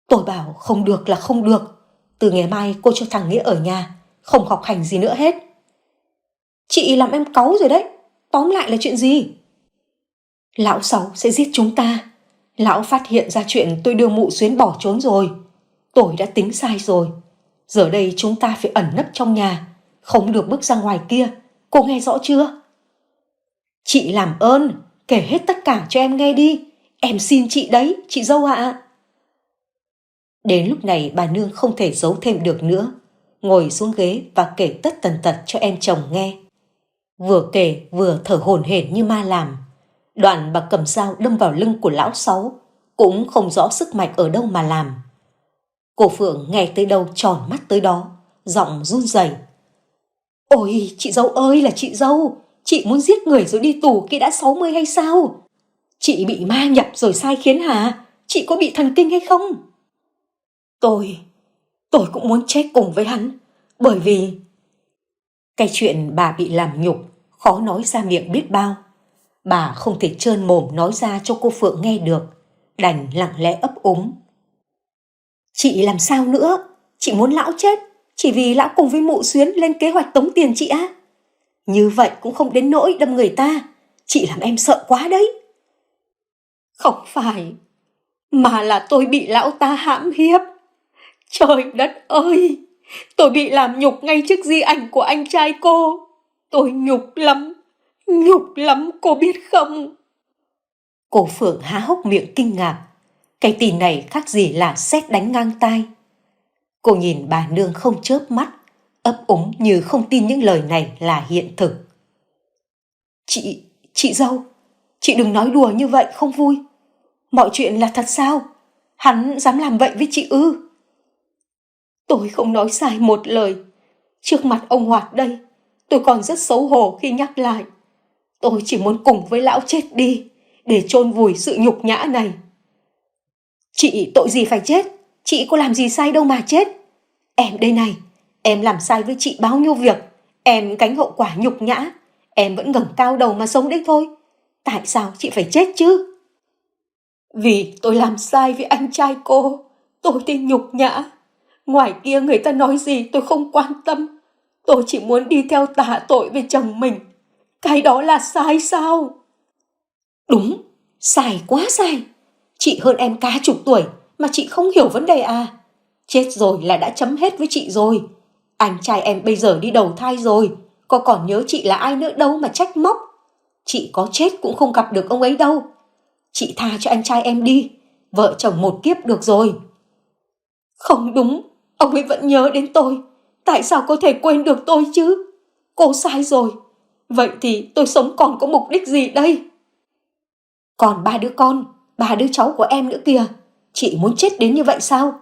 Tôi bảo không được là không được. Từ ngày mai cô cho thằng Nghĩa ở nhà, không học hành gì nữa hết. Chị làm em cáu rồi đấy. Tóm lại là chuyện gì? Lão Sáu sẽ giết chúng ta. Lão phát hiện ra chuyện tôi đưa Mụ Xuyến bỏ trốn rồi. Tôi đã tính sai rồi. Giờ đây chúng ta phải ẩn nấp trong nhà, không được bước ra ngoài kia. Cô nghe rõ chưa? Chị làm ơn, kể hết tất cả cho em nghe đi. Em xin chị đấy, chị dâu ạ. Đến lúc này bà nương không thể giấu thêm được nữa, ngồi xuống ghế và kể tất tần tật cho em chồng nghe. Vừa kể vừa thở hổn hển như ma làm. Đoạn bà cầm dao đâm vào lưng của lão Sáu, cũng không rõ sức mạnh ở đâu mà làm. Cô Phượng nghe tới đâu tròn mắt tới đó, giọng run rẩy. Ôi, chị dâu ơi là chị dâu, chị muốn giết người rồi đi tù khi đã 60 hay sao? Chị bị ma nhập rồi sai khiến hả? Chị có bị thần kinh hay không? Tôi cũng muốn chết cùng với hắn, bởi vì cái chuyện bà bị làm nhục khó nói ra miệng biết bao. Bà không thể trơn mồm nói ra cho cô Phượng nghe được, đành lặng lẽ ấp úng. Chị làm sao nữa? Chị muốn lão chết, chỉ vì lão cùng với mụ Xuyến lên kế hoạch tống tiền chị á? Như vậy cũng không đến nỗi đâm người ta, chị làm em sợ quá đấy. Không phải, mà là tôi bị lão ta hãm hiếp. Trời đất ơi, tôi bị làm nhục ngay trước di ảnh của anh trai cô. Tôi nhục lắm cô biết không? Cô Phượng há hốc miệng kinh ngạc. Cái tin này khác gì là sét đánh ngang tai. Cô nhìn bà nương không chớp mắt, ấp úng như không tin những lời này là hiện thực. Chị dâu, chị đừng nói đùa như vậy không vui. Mọi chuyện là thật sao? Hắn dám làm vậy với chị ư? Tôi không nói sai một lời. Trước mặt ông Hoạt đây, tôi còn rất xấu hổ khi nhắc lại. Tôi chỉ muốn cùng với lão chết đi, để chôn vùi sự nhục nhã này. Chị tội gì phải chết? Chị có làm gì sai đâu mà chết. Em đây này, em làm sai với chị bao nhiêu việc, em gánh hậu quả nhục nhã, em vẫn ngẩng cao đầu mà sống đấy thôi. Tại sao chị phải chết chứ? Vì tôi làm sai với anh trai cô, tôi thì nhục nhã. Ngoài kia người ta nói gì tôi không quan tâm. Tôi chỉ muốn đi theo tạ tội với chồng mình. Cái đó là sai sao? Đúng, sai quá sai. Chị hơn em cả chục tuổi mà chị không hiểu vấn đề à? Chết rồi là đã chấm hết với chị rồi. Anh trai em bây giờ đi đầu thai rồi, có còn nhớ chị là ai nữa đâu mà trách móc. Chị có chết cũng không gặp được ông ấy đâu. Chị tha cho anh trai em đi, vợ chồng một kiếp được rồi. Không đúng, ông ấy vẫn nhớ đến tôi. Tại sao có thể quên được tôi chứ? Cô sai rồi. Vậy thì tôi sống còn có mục đích gì đây? Còn ba đứa con, ba đứa cháu của em nữa kìa. Chị muốn chết đến như vậy sao?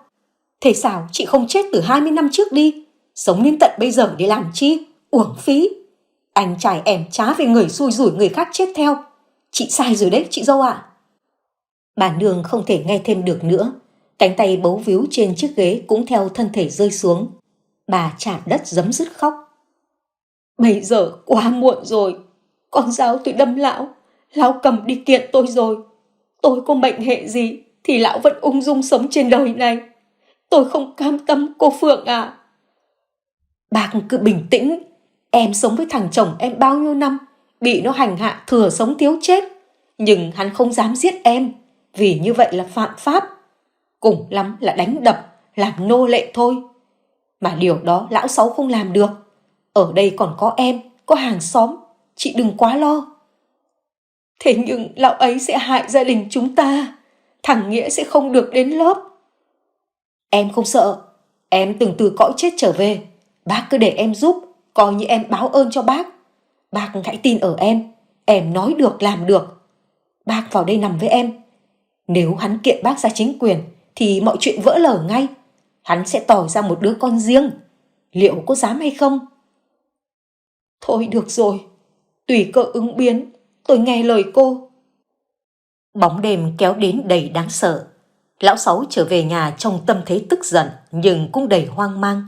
Thế sao chị không chết từ 20 năm trước đi? Sống đến tận bây giờ để làm chi? Uổng phí. Anh trai em trá về người xui rủi người khác chết theo. Chị sai rồi đấy chị dâu ạ. Bà nương không thể nghe thêm được nữa. Cánh tay bấu víu trên chiếc ghế cũng theo thân thể rơi xuống. Bà chạm đất giấm dứt khóc. Bây giờ quá muộn rồi. Con dao tôi đâm lão. Lão cầm đi kiện tôi rồi. Tôi có mệnh hệ gì thì lão vẫn ung dung sống trên đời này. Tôi không cam tâm cô Phượng à. Bác cứ bình tĩnh. Em sống với thằng chồng em bao nhiêu năm, bị nó hành hạ thừa sống thiếu chết. Nhưng hắn không dám giết em, vì như vậy là phạm pháp. Cùng lắm là đánh đập, làm nô lệ thôi. Mà điều đó lão Sáu không làm được. Ở đây còn có em, có hàng xóm. Chị đừng quá lo. Thế nhưng lão ấy sẽ hại gia đình chúng ta. Thằng Nghĩa sẽ không được đến lớp. Em không sợ. Em từng từ cõi chết trở về. Bác cứ để em giúp, coi như em báo ơn cho bác. Bác hãy tin ở em. Em nói được làm được. Bác vào đây nằm với em. Nếu hắn kiện bác ra chính quyền thì mọi chuyện vỡ lở ngay. Hắn sẽ tỏ ra một đứa con riêng. Liệu có dám hay không? Thôi được rồi. Tùy cơ ứng biến. Tôi nghe lời cô. Bóng đêm kéo đến đầy đáng sợ. Lão Sáu trở về nhà trong tâm thế tức giận nhưng cũng đầy hoang mang.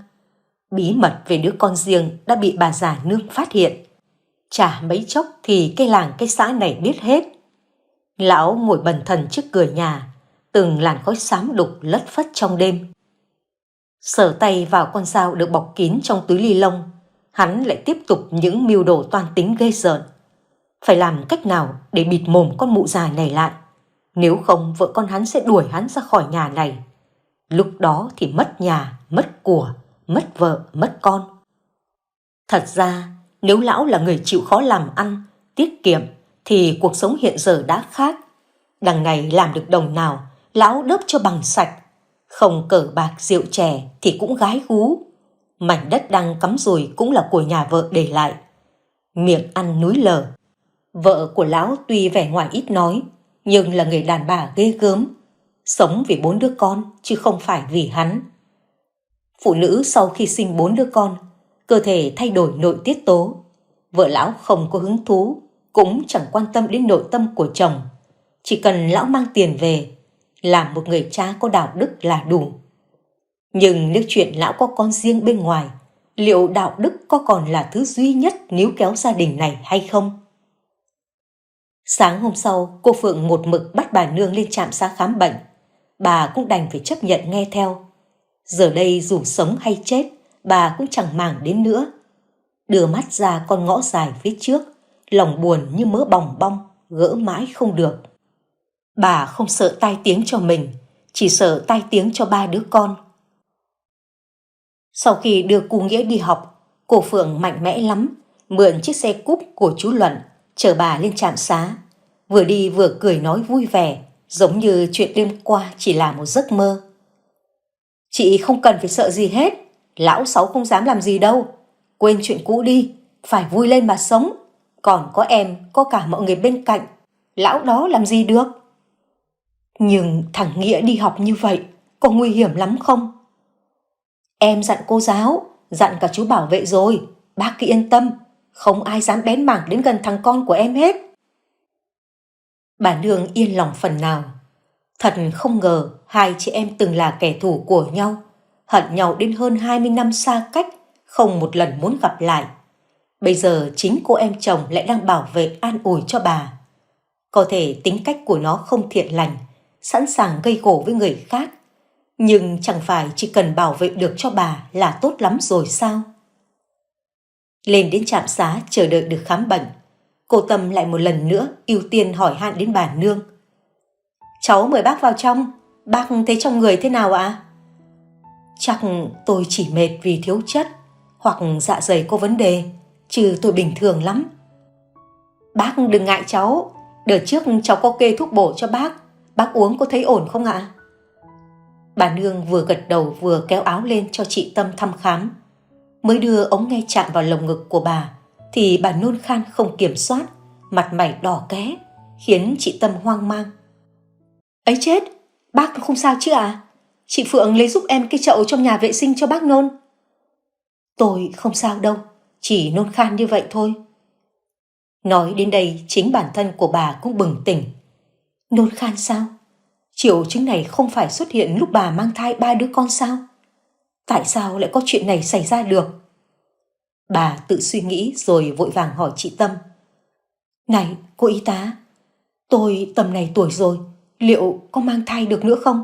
Bí mật về đứa con riêng đã bị bà già nương phát hiện. Chả mấy chốc thì cái làng cái xã này biết hết. Lão ngồi bần thần trước cửa nhà, từng làn khói xám đục lất phất trong đêm. Sờ tay vào con dao được bọc kín trong túi ni lông, hắn lại tiếp tục những mưu đồ toan tính ghê rợn. Phải làm cách nào để bịt mồm con mụ già này lại, nếu không vợ con hắn sẽ đuổi hắn ra khỏi nhà này. Lúc đó thì mất nhà, mất của, mất vợ, mất con. Thật ra, nếu lão là người chịu khó làm ăn, tiết kiệm, thì cuộc sống hiện giờ đã khác. Đằng này làm được đồng nào, lão đớp cho bằng sạch. Không cờ bạc rượu chè thì cũng gái gú. Mảnh đất đang cắm rùi cũng là của nhà vợ để lại. Miệng ăn núi lở. Vợ của lão tuy vẻ ngoài ít nói, nhưng là người đàn bà ghê gớm. Sống vì 4 đứa con chứ không phải vì hắn. Phụ nữ sau khi sinh 4 đứa con, cơ thể thay đổi nội tiết tố. Vợ lão không có hứng thú, cũng chẳng quan tâm đến nội tâm của chồng. Chỉ cần lão mang tiền về, làm một người cha có đạo đức là đủ. Nhưng nếu chuyện lão có con riêng bên ngoài, liệu đạo đức có còn là thứ duy nhất níu kéo gia đình này hay không? Sáng hôm sau, cô Phượng một mực bắt bà nương lên trạm xá khám bệnh. Bà cũng đành phải chấp nhận nghe theo. Giờ đây dù sống hay chết, bà cũng chẳng màng đến nữa. Đưa mắt ra con ngõ dài phía trước, lòng buồn như mớ bòng bong, gỡ mãi không được. Bà không sợ tai tiếng cho mình, chỉ sợ tai tiếng cho 3 đứa con. Sau khi đưa cu Nghĩa đi học, cô Phượng mạnh mẽ lắm, mượn chiếc xe cúp của chú Luận, chở bà lên trạm xá. Vừa đi vừa cười nói vui vẻ, giống như chuyện đêm qua chỉ là một giấc mơ. Chị không cần phải sợ gì hết, lão Sáu không dám làm gì đâu. Quên chuyện cũ đi, phải vui lên mà sống. Còn có em, có cả mọi người bên cạnh, lão đó làm gì được. Nhưng thằng Nghĩa đi học như vậy, có nguy hiểm lắm không? Em dặn cô giáo, dặn cả chú bảo vệ rồi, bác cứ yên tâm, không ai dám bén mảng đến gần thằng con của em hết. Bà nương yên lòng phần nào. Thật không ngờ hai chị em từng là kẻ thù của nhau, hận nhau đến hơn 20 năm xa cách, không một lần muốn gặp lại. Bây giờ chính cô em chồng lại đang bảo vệ an ủi cho bà. Có thể tính cách của nó không thiện lành, sẵn sàng gây gổ với người khác, nhưng chẳng phải chỉ cần bảo vệ được cho bà là tốt lắm rồi sao? Lên đến trạm xá chờ đợi được khám bệnh, cô Tâm lại một lần nữa ưu tiên hỏi han đến bà nương. Cháu mời bác vào trong, bác thấy trong người thế nào ạ? Chắc tôi chỉ mệt vì thiếu chất, hoặc dạ dày có vấn đề, chứ tôi bình thường lắm. Bác đừng ngại cháu, đợt trước cháu có kê thuốc bổ cho bác uống có thấy ổn không ạ? Bà nương vừa gật đầu vừa kéo áo lên cho chị Tâm thăm khám. Mới đưa ống nghe chạm vào lồng ngực của bà, thì bà nôn khan không kiểm soát, mặt mày đỏ ké, khiến chị Tâm hoang mang. Ấy chết, bác không sao chứ ạ? Chị Phượng lấy giúp em cái chậu trong nhà vệ sinh cho bác nôn. Tôi không sao đâu, chỉ nôn khan như vậy thôi. Nói đến đây chính bản thân của bà cũng bừng tỉnh. Nôn khan sao? Triệu chứng này không phải xuất hiện lúc bà mang thai 3 đứa con sao? Tại sao lại có chuyện này xảy ra được? Bà tự suy nghĩ rồi vội vàng hỏi chị Tâm. Này cô y tá, tôi tầm này tuổi rồi, liệu có mang thai được nữa không?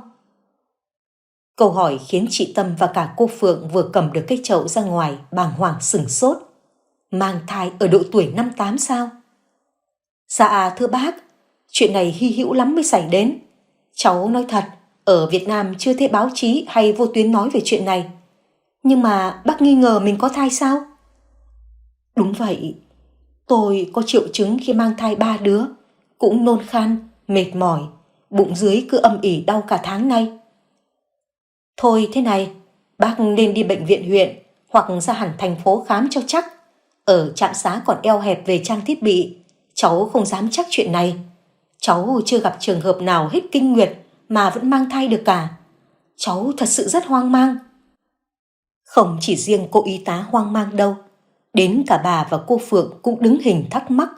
Câu hỏi khiến chị Tâm và cả cô Phượng vừa cầm được cái chậu ra ngoài bàng hoàng sửng sốt. Mang thai ở độ tuổi 58 sao? Dạ thưa bác, chuyện này hy hữu lắm mới xảy đến. Cháu nói thật, ở Việt Nam chưa thấy báo chí hay vô tuyến nói về chuyện này. Nhưng mà bác nghi ngờ mình có thai sao? Đúng vậy, tôi có triệu chứng khi mang thai 3 đứa, cũng nôn khan, mệt mỏi, bụng dưới cứ âm ỉ đau cả tháng nay. Thôi thế này, bác nên đi bệnh viện huyện hoặc ra hẳn thành phố khám cho chắc. Ở trạm xá còn eo hẹp về trang thiết bị, cháu không dám chắc chuyện này. Cháu chưa gặp trường hợp nào hết kinh nguyệt mà vẫn mang thai được cả. Cháu thật sự rất hoang mang. Không chỉ riêng cô y tá hoang mang đâu, đến cả bà và cô Phượng cũng đứng hình thắc mắc.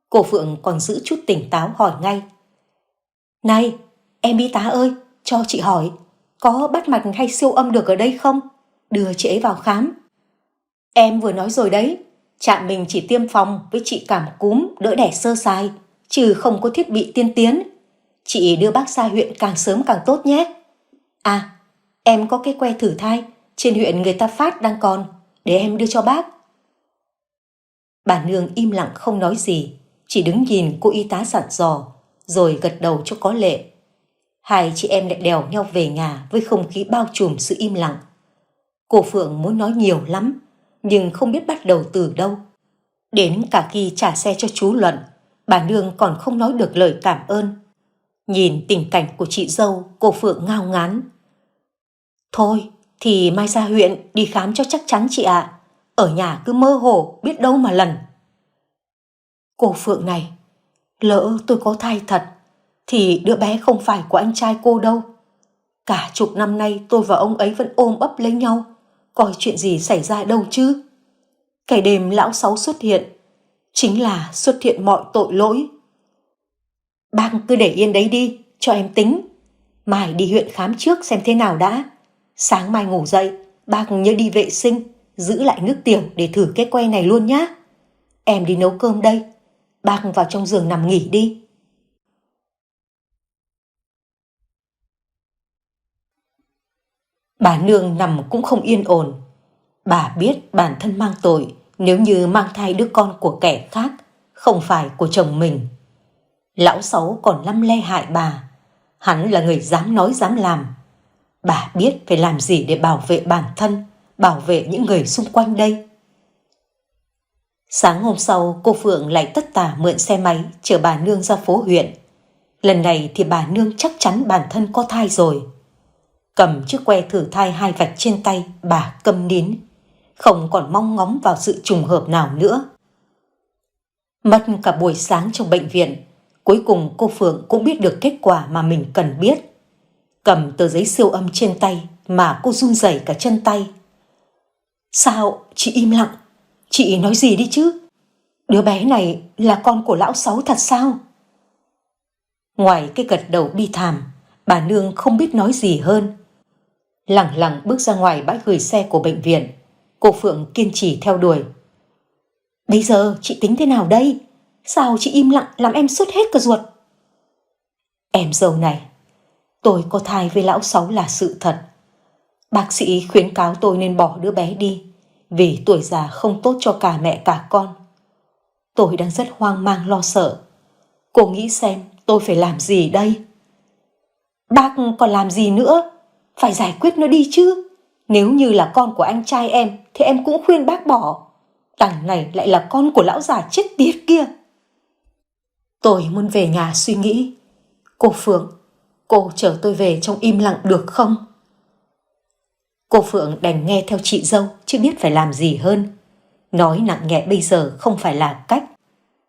Cô Phượng còn giữ chút tỉnh táo hỏi ngay. Này, em y tá ơi, cho chị hỏi, có bắt mạch hay siêu âm được ở đây không? Đưa chị ấy vào khám. Em vừa nói rồi đấy, trạm mình chỉ tiêm phòng với trị cảm cúm đỡ đẻ sơ sài, chứ không có thiết bị tiên tiến. Chị đưa bác ra huyện càng sớm càng tốt nhé. À, em có cái que thử thai, trên huyện người ta phát đang còn, để em đưa cho bác. Bà nương im lặng không nói gì, chỉ đứng nhìn cô y tá dặn dò, rồi gật đầu cho có lệ. Hai chị em lại đèo nhau về nhà với không khí bao trùm sự im lặng. Cô Phượng muốn nói nhiều lắm, nhưng không biết bắt đầu từ đâu. Đến cả khi trả xe cho chú Luận, bà nương còn không nói được lời cảm ơn. Nhìn tình cảnh của chị dâu, cô Phượng ngao ngán. Thôi, thì mai ra huyện đi khám cho chắc chắn chị ạ. Ở nhà cứ mơ hồ, biết đâu mà lần. Cô Phượng này, lỡ tôi có thai thật, thì đứa bé không phải của anh trai cô đâu. Cả chục năm nay tôi và ông ấy vẫn ôm ấp lấy nhau, coi chuyện gì xảy ra đâu chứ. Cái đêm lão Sáu xuất hiện, chính là xuất hiện mọi tội lỗi. Bác cứ để yên đấy đi, cho em tính. Mai đi huyện khám trước xem thế nào đã. Sáng mai ngủ dậy, bác nhớ đi vệ sinh, giữ lại nước tiểu để thử cái que này luôn nhá. Em đi nấu cơm đây, bác vào trong giường nằm nghỉ đi. Bà nương nằm cũng không yên ổn. Bà biết bản thân mang tội nếu như mang thai đứa con của kẻ khác, không phải của chồng mình. Lão Sáu còn lăm le hại bà. Hắn là người dám nói dám làm. Bà biết phải làm gì để bảo vệ bản thân, bảo vệ những người xung quanh đây. Sáng hôm sau, cô Phượng lại tất tả mượn xe máy chở bà nương ra phố huyện. Lần này thì bà nương chắc chắn bản thân có thai rồi. Cầm chiếc que thử thai 2 vạch trên tay, bà câm nín, không còn mong ngóng vào sự trùng hợp nào nữa. Mất cả buổi sáng trong bệnh viện, cuối cùng cô Phượng cũng biết được kết quả mà mình cần biết. Cầm tờ giấy siêu âm trên tay mà cô run rẩy cả chân tay. Sao chị im lặng? Chị nói gì đi chứ? Đứa bé này là con của lão Sáu thật sao? Ngoài cái gật đầu bi thảm, bà nương không biết nói gì hơn. Lẳng lặng bước ra ngoài bãi gửi xe của bệnh viện, cô Phượng kiên trì theo đuổi. Bây giờ chị tính thế nào đây? Sao chị im lặng làm em sốt hết cả ruột? Em dâu này, tôi có thai với lão Sáu là sự thật. Bác sĩ khuyến cáo tôi nên bỏ đứa bé đi, vì tuổi già không tốt cho cả mẹ cả con. Tôi đang rất hoang mang lo sợ. Cô nghĩ xem tôi phải làm gì đây? Bác còn làm gì nữa? Phải giải quyết nó đi chứ. Nếu như là con của anh trai em thì em cũng khuyên bác bỏ. Đằng này lại là con của lão già chết tiệt kia. Tôi muốn về nhà suy nghĩ. Cô Phượng, cô chở tôi về trong im lặng được không? Cô Phượng đành nghe theo chị dâu chứ biết phải làm gì hơn. Nói nặng nhẹ bây giờ không phải là cách.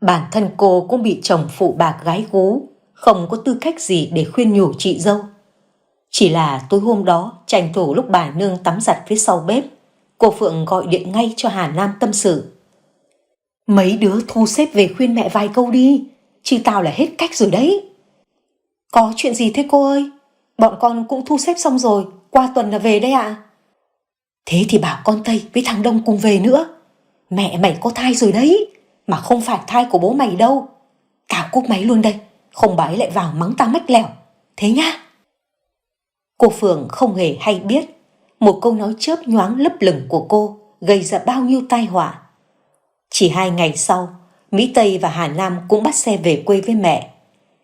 Bản thân cô cũng bị chồng phụ bạc gái gú, không có tư cách gì để khuyên nhủ chị dâu. Chỉ là tối hôm đó, tranh thủ lúc bà nương tắm giặt phía sau bếp, cô Phượng gọi điện ngay cho Hà Nam tâm sự. Mấy đứa thu xếp về khuyên mẹ vài câu đi, chứ tao là hết cách rồi đấy. Có chuyện gì thế cô ơi? Bọn con cũng thu xếp xong rồi, qua tuần là về đây ạ. Thế thì bảo con Tây với thằng Đông cùng về nữa. Mẹ mày có thai rồi đấy, mà không phải thai của bố mày đâu. Tao cúp máy luôn đây, không bà ấy lại vào mắng tao mách lẻo. Thế nhá. Cô Phượng không hề hay biết, một câu nói chớp nhoáng lấp lửng của cô gây ra bao nhiêu tai họa. Chỉ 2 ngày sau, Mỹ Tây và Hà Nam cũng bắt xe về quê với mẹ.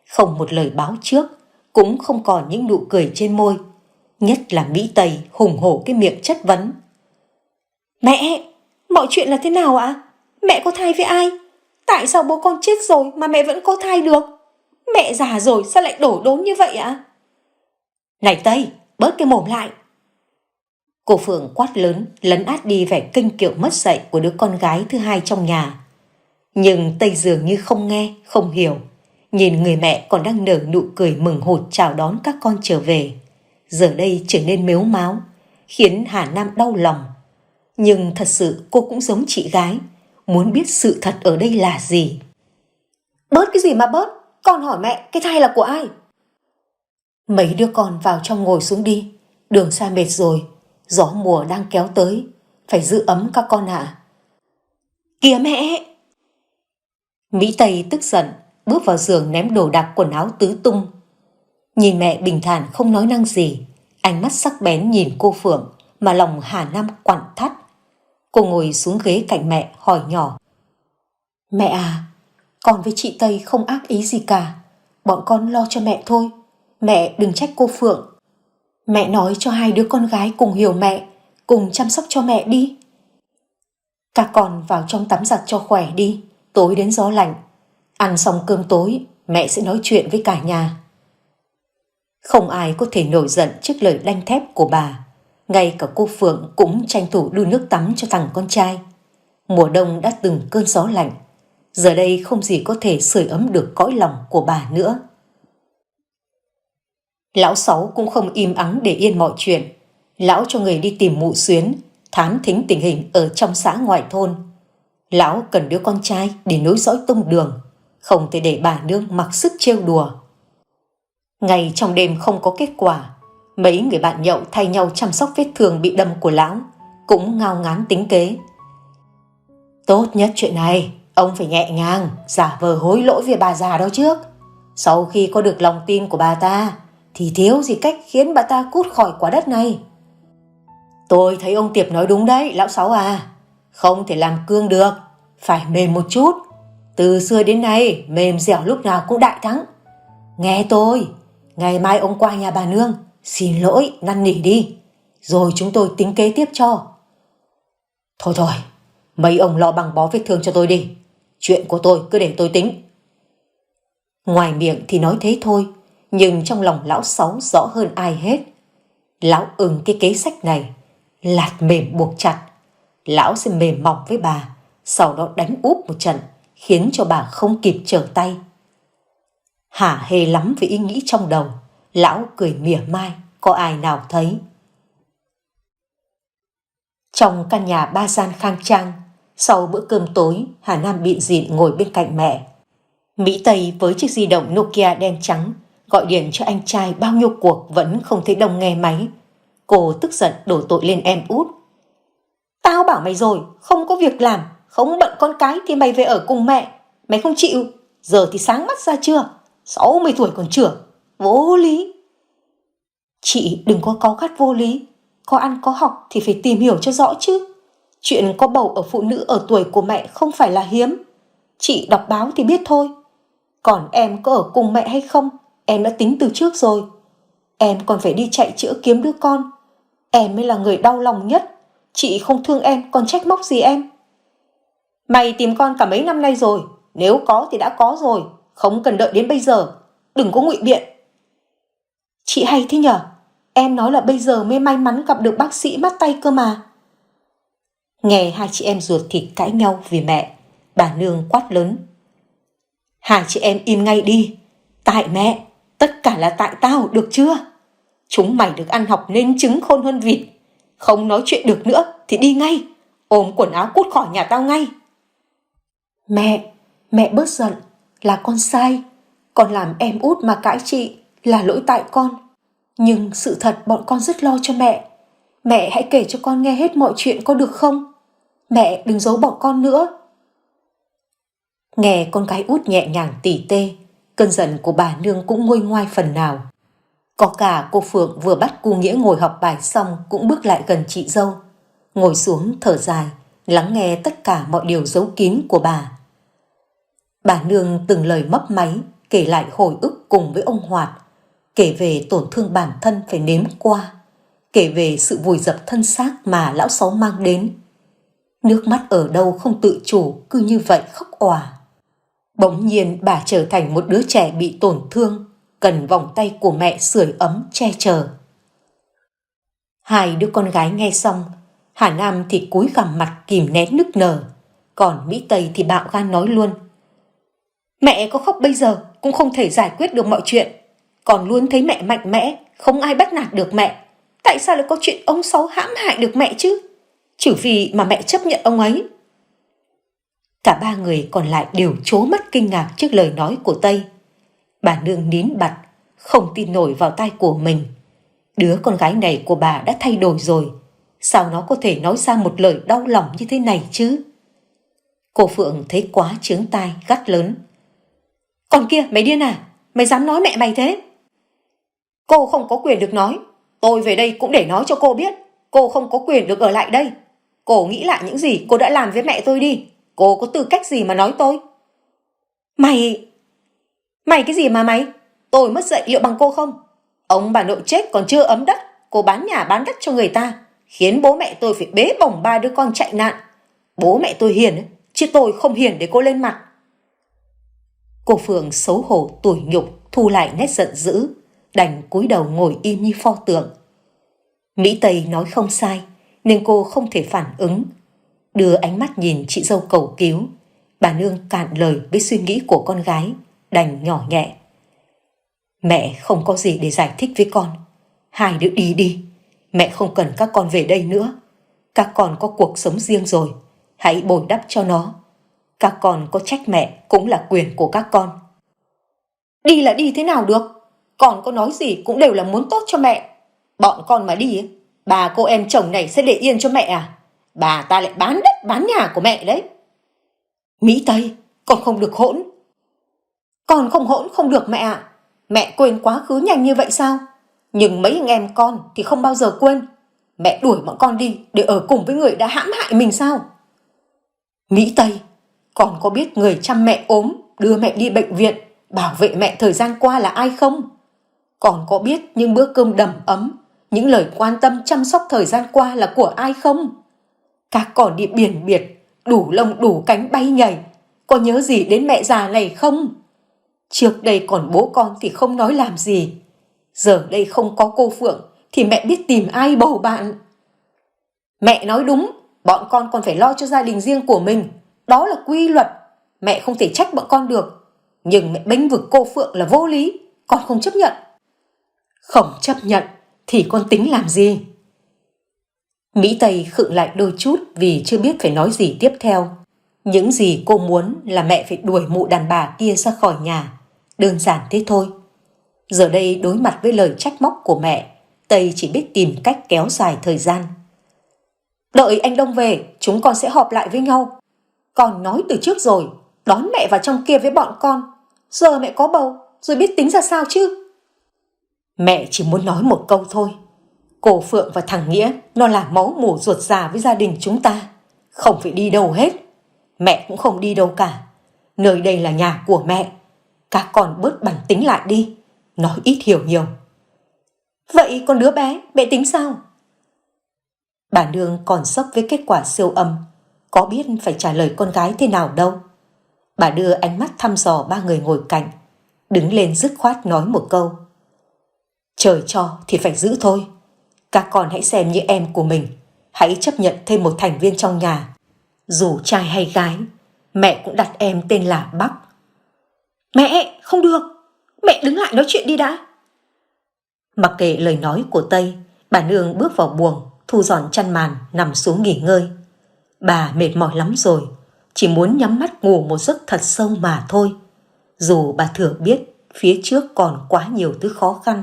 Không một lời báo trước, cũng không còn những nụ cười trên môi. Nhất là Mỹ Tây hùng hổ cái miệng chất vấn. Mẹ, mọi chuyện là thế nào ạ? Mẹ có thai với ai? Tại sao bố con chết rồi mà mẹ vẫn có thai được? Mẹ già rồi sao lại đổ đốn như vậy ạ? Này Tây, bớt cái mồm lại. Cô Phượng quát lớn, lấn át đi vẻ kinh kiệu mất dạy của đứa con gái thứ hai trong nhà. Nhưng Tây dường như không nghe, không hiểu. Nhìn người mẹ còn đang nở nụ cười mừng hụt chào đón các con trở về, giờ đây trở nên mếu máo, khiến Hà Nam đau lòng. Nhưng thật sự cô cũng giống chị gái, muốn biết sự thật ở đây là gì. Bớt cái gì mà bớt? Con hỏi mẹ, cái thai là của ai? Mấy đứa con vào trong ngồi xuống đi, đường xa mệt rồi, gió mùa đang kéo tới, phải giữ ấm các con ạ. Kìa mẹ! Mỹ Tây tức giận, bước vào giường ném đồ đạc quần áo tứ tung. Nhìn mẹ bình thản không nói năng gì, ánh mắt sắc bén nhìn cô Phượng mà lòng Hà Nam quặn thắt. Cô ngồi xuống ghế cạnh mẹ hỏi nhỏ. Mẹ à, con với chị Tây không ác ý gì cả, bọn con lo cho mẹ thôi, mẹ đừng trách cô Phượng. Mẹ nói cho 2 đứa con gái cùng hiểu mẹ, cùng chăm sóc cho mẹ đi. Các con vào trong tắm giặt cho khỏe đi, tối đến gió lạnh. Ăn xong cơm tối, mẹ sẽ nói chuyện với cả nhà. Không ai có thể nổi giận trước lời đanh thép của bà. Ngay cả cô Phượng cũng tranh thủ đun nước tắm cho thằng con trai. Mùa đông đã từng cơn gió lạnh, giờ đây không gì có thể sưởi ấm được cõi lòng của bà nữa. Lão Sáu cũng không im ắng để yên mọi chuyện. Lão cho người đi tìm mụ Xuyến, thám thính tình hình ở trong xã ngoại thôn. Lão cần đứa con trai để nối dõi tông đường, không thể để bà nương mặc sức trêu đùa. Ngày trong đêm không có kết quả, mấy người bạn nhậu thay nhau chăm sóc vết thương bị đâm của lão, cũng ngao ngán tính kế. Tốt nhất chuyện này, ông phải nhẹ nhàng, giả vờ hối lỗi về bà già đó trước. Sau khi có được lòng tin của bà ta, thì thiếu gì cách khiến bà ta cút khỏi quả đất này. Tôi thấy ông Tiệp nói đúng đấy, lão Sáu à. Không thể làm cương được, phải mềm một chút. Từ xưa đến nay, mềm dẻo lúc nào cũng đại thắng. Nghe tôi, ngày mai ông qua nhà bà nương, xin lỗi, năn nỉ đi. Rồi chúng tôi tính kế tiếp cho. Thôi thôi, mấy ông lo băng bó vết thương cho tôi đi. Chuyện của tôi cứ để tôi tính. Ngoài miệng thì nói thế thôi, nhưng trong lòng lão Sáu rõ hơn ai hết. Lão ưng cái kế sách này, lạt mềm buộc chặt. Lão sẽ mềm mỏng với bà, sau đó đánh úp một trận, khiến cho bà không kịp trở tay. Hả hê lắm với ý nghĩ trong đầu, lão cười mỉa mai, có ai nào thấy. Trong căn nhà 3 gian khang trang, sau bữa cơm tối, Hà Nam bịn rịn ngồi bên cạnh mẹ. Mỹ Tây với chiếc di động Nokia đen trắng, gọi điện cho anh trai bao nhiêu cuộc vẫn không thấy Đông nghe máy. Cô tức giận đổ tội lên em út. Tao bảo mày rồi, không có việc làm, không bận con cái thì mày về ở cùng mẹ. Mày không chịu, giờ thì sáng mắt ra chưa? 60 tuổi còn chửa, vô lý. Chị đừng có cáu gắt vô lý, có ăn có học thì phải tìm hiểu cho rõ chứ. Chuyện có bầu ở phụ nữ ở tuổi của mẹ không phải là hiếm. Chị đọc báo thì biết thôi. Còn em có ở cùng mẹ hay không, em đã tính từ trước rồi. Em còn phải đi chạy chữa kiếm đứa con. Em mới là người đau lòng nhất. Chị không thương em còn trách móc gì em. Mày tìm con cả mấy năm nay rồi, nếu có thì đã có rồi, không cần đợi đến bây giờ. Đừng có ngụy biện. Chị hay thế nhở, em nói là bây giờ mới may mắn gặp được bác sĩ mắt tay cơ mà. Nghe hai chị em ruột thịt cãi nhau vì mẹ, bà nương quát lớn. Hai chị em im ngay đi. Tại mẹ, tất cả là tại tao, được chưa? Chúng mày được ăn học nên trứng khôn hơn vịt. Không nói chuyện được nữa thì đi ngay, ôm quần áo cút khỏi nhà tao ngay. Mẹ bớt giận, là con sai. Con làm em út mà cãi chị là lỗi tại con. Nhưng sự thật bọn con rất lo cho mẹ. Mẹ hãy kể cho con nghe hết mọi chuyện có được không? Mẹ đừng giấu bọn con nữa. Nghe con gái út nhẹ nhàng tỉ tê, cơn giận của bà nương cũng nguôi ngoai phần nào. Có cả cô Phượng vừa bắt cô Nghĩa ngồi học bài xong cũng bước lại gần chị dâu, ngồi xuống thở dài, lắng nghe tất cả mọi điều giấu kín của bà. Bà nương từng lời mấp máy kể lại hồi ức cùng với ông Hoạt, kể về tổn thương bản thân phải nếm qua, kể về sự vùi dập thân xác mà lão Sáu mang đến. Nước mắt ở đâu không tự chủ cứ như vậy khóc òa. Bỗng nhiên bà trở thành một đứa trẻ bị tổn thương, cần vòng tay của mẹ sưởi ấm che chở. Hai đứa con gái nghe xong, Hà Nam thì cúi gằm mặt kìm nén nức nở, còn Mỹ Tây thì bạo gan nói luôn. Mẹ có khóc bây giờ cũng không thể giải quyết được mọi chuyện. Còn luôn thấy mẹ mạnh mẽ, không ai bắt nạt được mẹ. Tại sao lại có chuyện ông Sáu hãm hại được mẹ chứ? Trừ vì mà mẹ chấp nhận ông ấy. Cả ba người còn lại đều trố mắt kinh ngạc trước lời nói của Tây. Bà nương nín bặt, không tin nổi vào tai của mình. Đứa con gái này của bà đã thay đổi rồi. Sao nó có thể nói ra một lời đau lòng như thế này chứ? Cô Phượng thấy quá chướng tai, gắt lớn. Còn kia, mày điên à? Mày dám nói mẹ mày thế? Cô không có quyền được nói. Tôi về đây cũng để nói cho cô biết. Cô không có quyền được ở lại đây. Cô nghĩ lại những gì cô đã làm với mẹ tôi đi. Cô có tư cách gì mà nói tôi? Mày cái gì mà mày? Tôi mất dạy liệu bằng cô không? Ông bà nội chết còn chưa ấm đất, cô bán nhà bán đất cho người ta, khiến bố mẹ tôi phải bế bổng ba đứa con chạy nạn. Bố mẹ tôi hiền, chứ tôi không hiền để cô lên mặt. Cô Phượng xấu hổ tủi nhục, thu lại nét giận dữ, đành cúi đầu ngồi im như pho tượng. Mỹ Tây nói không sai, nên cô không thể phản ứng. Đưa ánh mắt nhìn chị dâu cầu cứu, bà nương cạn lời với suy nghĩ của con gái, đành nhỏ nhẹ. Mẹ không có gì để giải thích với con. Hai đứa đi đi. Mẹ không cần các con về đây nữa. Các con có cuộc sống riêng rồi. Hãy bồi đắp cho nó. Các con có trách mẹ cũng là quyền của các con. Đi là đi thế nào được? Con có nói gì cũng đều là muốn tốt cho mẹ. Bọn con mà đi, bà cô em chồng này sẽ để yên cho mẹ à? Bà ta lại bán đất bán nhà của mẹ đấy. Mỹ Tây, con không được hỗn. Con không hỗn không được mẹ ạ. Mẹ quên quá khứ nhanh như vậy sao? Nhưng mấy anh em con thì không bao giờ quên. Mẹ đuổi bọn con đi để ở cùng với người đã hãm hại mình sao? Mỹ Tây, con có biết người chăm mẹ ốm, đưa mẹ đi bệnh viện, bảo vệ mẹ thời gian qua là ai không? Con có biết những bữa cơm đầm ấm, những lời quan tâm chăm sóc thời gian qua là của ai không? Các con đi biển biệt, đủ lông đủ cánh bay nhảy, có nhớ gì đến mẹ già này không? Trước đây còn bố con thì không nói làm gì. Giờ đây không có cô Phượng thì mẹ biết tìm ai bầu bạn. Mẹ nói đúng, bọn con còn phải lo cho gia đình riêng của mình. Đó là quy luật, mẹ không thể trách bọn con được. Nhưng mẹ bênh vực cô Phượng là vô lý, con không chấp nhận. Không chấp nhận thì con tính làm gì? Mỹ Tây khựng lại đôi chút vì chưa biết phải nói gì tiếp theo. Những gì cô muốn là mẹ phải đuổi mụ đàn bà kia ra khỏi nhà. Đơn giản thế thôi. Giờ đây đối mặt với lời trách móc của mẹ, Tây chỉ biết tìm cách kéo dài thời gian. Đợi anh Đông về, chúng con sẽ họp lại với nhau. Con nói từ trước rồi, đón mẹ vào trong kia với bọn con. Giờ mẹ có bầu, rồi biết tính ra sao chứ? Mẹ chỉ muốn nói một câu thôi. Cô Phượng và thằng Nghĩa, nó là máu mủ ruột già với gia đình chúng ta. Không phải đi đâu hết. Mẹ cũng không đi đâu cả. Nơi đây là nhà của mẹ. Các con bớt bản tính lại đi. Nói ít hiểu nhiều. Vậy con đứa bé, mẹ tính sao? Bà nương còn sốc với kết quả siêu âm. Có biết phải trả lời con gái thế nào đâu. Bà đưa ánh mắt thăm dò ba người ngồi cạnh. Đứng lên dứt khoát nói một câu. Trời cho thì phải giữ thôi. Các con hãy xem như em của mình. Hãy chấp nhận thêm một thành viên trong nhà. Dù trai hay gái, mẹ cũng đặt em tên là Bắc. Mẹ, không được. Mẹ đứng lại nói chuyện đi đã. Mặc kệ lời nói của Tây, bà nương bước vào buồng, thu dọn chăn màn, nằm xuống nghỉ ngơi. Bà mệt mỏi lắm rồi, chỉ muốn nhắm mắt ngủ một giấc thật sâu mà thôi. Dù bà thừa biết phía trước còn quá nhiều thứ khó khăn.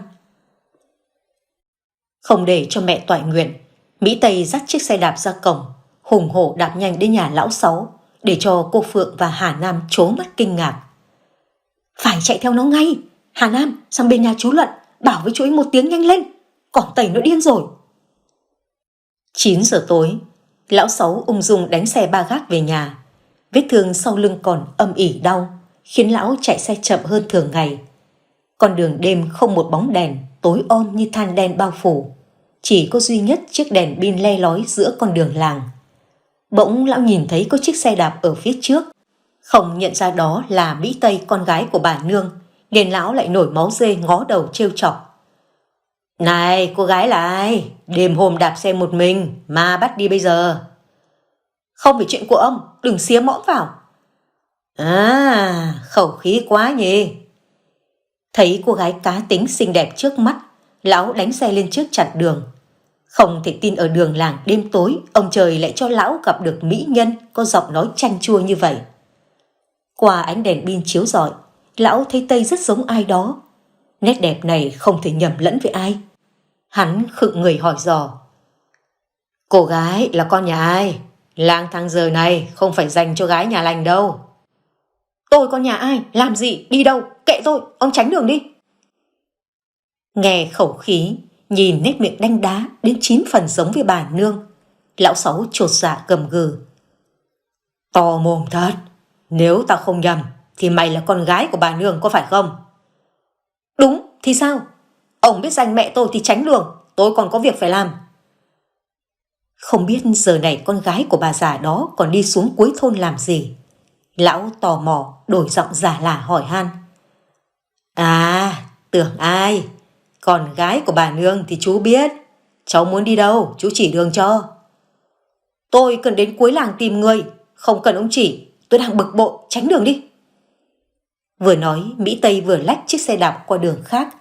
Không để cho mẹ toại nguyện, Mỹ Tây dắt chiếc xe đạp ra cổng, hùng hổ đạp nhanh đến nhà lão Sáu, để cho cô Phượng và Hà Nam trố mắt kinh ngạc. Phải chạy theo nó ngay. Hà Nam, sang bên nhà chú Luận, bảo với chú ấy một tiếng nhanh lên. Còn Tẩy nó điên rồi. 9 giờ tối, lão Sáu ung dung đánh xe ba gác về nhà. Vết thương sau lưng còn âm ỉ đau, khiến lão chạy xe chậm hơn thường ngày. Con đường đêm không một bóng đèn, tối om như than đen bao phủ. Chỉ có duy nhất chiếc đèn pin le lói giữa con đường làng. Bỗng lão nhìn thấy có chiếc xe đạp ở phía trước. Không nhận ra đó là Mỹ Tây, con gái của bà nương, nên lão lại nổi máu dê ngó đầu trêu chọc. Này, cô gái là ai? Đêm hôm đạp xe một mình mà bắt đi bây giờ? Không phải chuyện của ông, đừng xía mõm vào. À, khẩu khí quá nhỉ. Thấy cô gái cá tính xinh đẹp trước mắt, lão đánh xe lên trước chặn đường. Không thể tin ở đường làng đêm tối, ông trời lại cho lão gặp được mỹ nhân có giọng nói chanh chua như vậy. Qua ánh đèn pin chiếu rọi, lão thấy Tây rất giống ai đó. Nét đẹp này không thể nhầm lẫn với ai. Hắn khựng người hỏi dò. Cô gái là con nhà ai? Lang thang giờ này không phải dành cho gái nhà lành đâu. Tôi con nhà ai? Làm gì? Đi đâu? Kệ tôi, ông tránh đường đi. Nghe khẩu khí, nhìn nét miệng đanh đá đến 9 phần giống với bà nương, lão Sáu chột dạ gầm gừ. To mồm thật, nếu tao không nhầm thì mày là con gái của bà nương có phải không? Đúng, thì sao? Ông biết danh mẹ tôi thì tránh đường, tôi còn có việc phải làm. Không biết giờ này con gái của bà già đó còn đi xuống cuối thôn làm gì. Lão tò mò đổi giọng giả lả hỏi han. À, tưởng ai? Con gái của bà nương thì chú biết. Cháu muốn đi đâu, chú chỉ đường cho. Tôi cần đến cuối làng tìm người, không cần ông chỉ, tôi đang bực bội, tránh đường đi. Vừa nói, Mỹ Tây vừa lách chiếc xe đạp qua đường khác.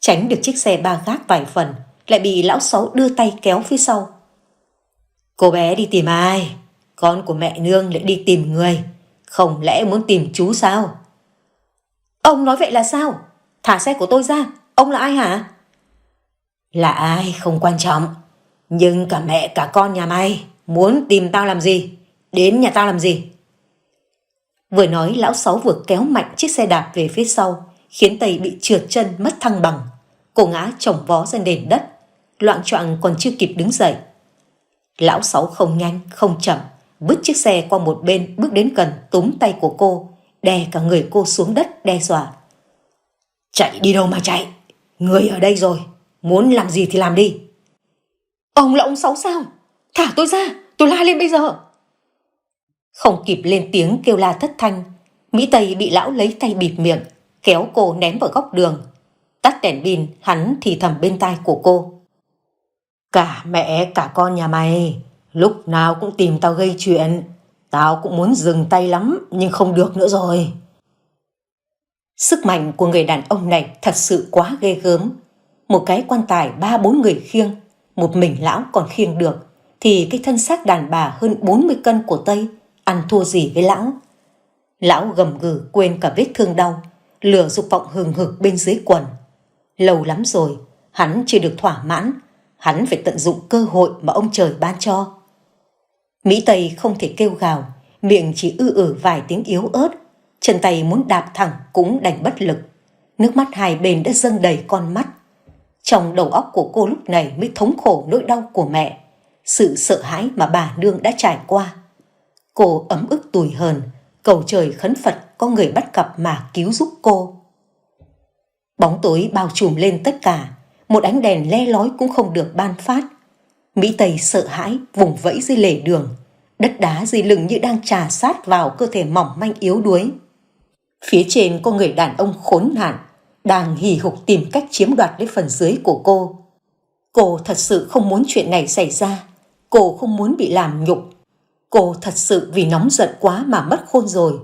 Tránh được chiếc xe ba gác vài phần, lại bị lão Sáu đưa tay kéo phía sau. Cô bé đi tìm ai? Con của mẹ nương lại đi tìm người. Không lẽ muốn tìm chú sao? Ông nói vậy là sao? Thả xe của tôi ra. Ông là ai hả? Là ai không quan trọng. Nhưng cả mẹ cả con nhà mày muốn tìm tao làm gì? Đến nhà tao làm gì? Vừa nói, lão Sáu vừa kéo mạnh chiếc xe đạp về phía sau, khiến Tây bị trượt chân mất thăng bằng. Cô ngã chồng vó ra nền đất, loạng choạng còn chưa kịp đứng dậy. Lão Sáu không nhanh không chậm, vứt chiếc xe qua một bên, bước đến gần túm tay của cô, đè cả người cô xuống đất đe dọa. Chạy đi đâu mà chạy? Người ở đây rồi, muốn làm gì thì làm đi. Ông là ông Sáu sao? Thả tôi ra, tôi la lên bây giờ. Không kịp lên tiếng kêu la thất thanh, Mỹ Tây bị lão lấy tay bịt miệng, kéo cô ném vào góc đường. Tắt đèn pin, hắn thì thầm bên tai của cô. Cả mẹ cả con nhà mày lúc nào cũng tìm tao gây chuyện. Tao cũng muốn dừng tay lắm, nhưng không được nữa rồi. Sức mạnh của người đàn ông này thật sự quá ghê gớm. Một cái quan tài 3-4 người khiêng, một mình lão còn khiêng được, thì cái thân xác đàn bà hơn 40 cân của Tây ăn thua gì với lão. Lão gầm gừ quên cả vết thương đau, lửa dục vọng hừng hực bên dưới quần. Lâu lắm rồi, hắn chưa được thỏa mãn, hắn phải tận dụng cơ hội mà ông trời ban cho. Mỹ Tây không thể kêu gào, miệng chỉ vài tiếng yếu ớt, chân tay muốn đạp thẳng cũng đành bất lực. Nước mắt hai bên đã dâng đầy con mắt. Trong đầu óc của cô lúc này mới thống khổ nỗi đau của mẹ, sự sợ hãi mà bà nương đã trải qua. Cô ấm ức tủi hờn, cầu trời khấn Phật có người bắt gặp mà cứu giúp cô. Bóng tối bao trùm lên tất cả, một ánh đèn le lói cũng không được ban phát. Mỹ Tây sợ hãi vùng vẫy dưới lề đường, đất đá dưới lưng như đang trà sát vào cơ thể mỏng manh yếu đuối. Phía trên có người đàn ông khốn nạn đang hì hục tìm cách chiếm đoạt lấy phần dưới của cô. Cô thật sự không muốn chuyện này xảy ra, cô không muốn bị làm nhục. Cô thật sự vì nóng giận quá mà mất khôn rồi.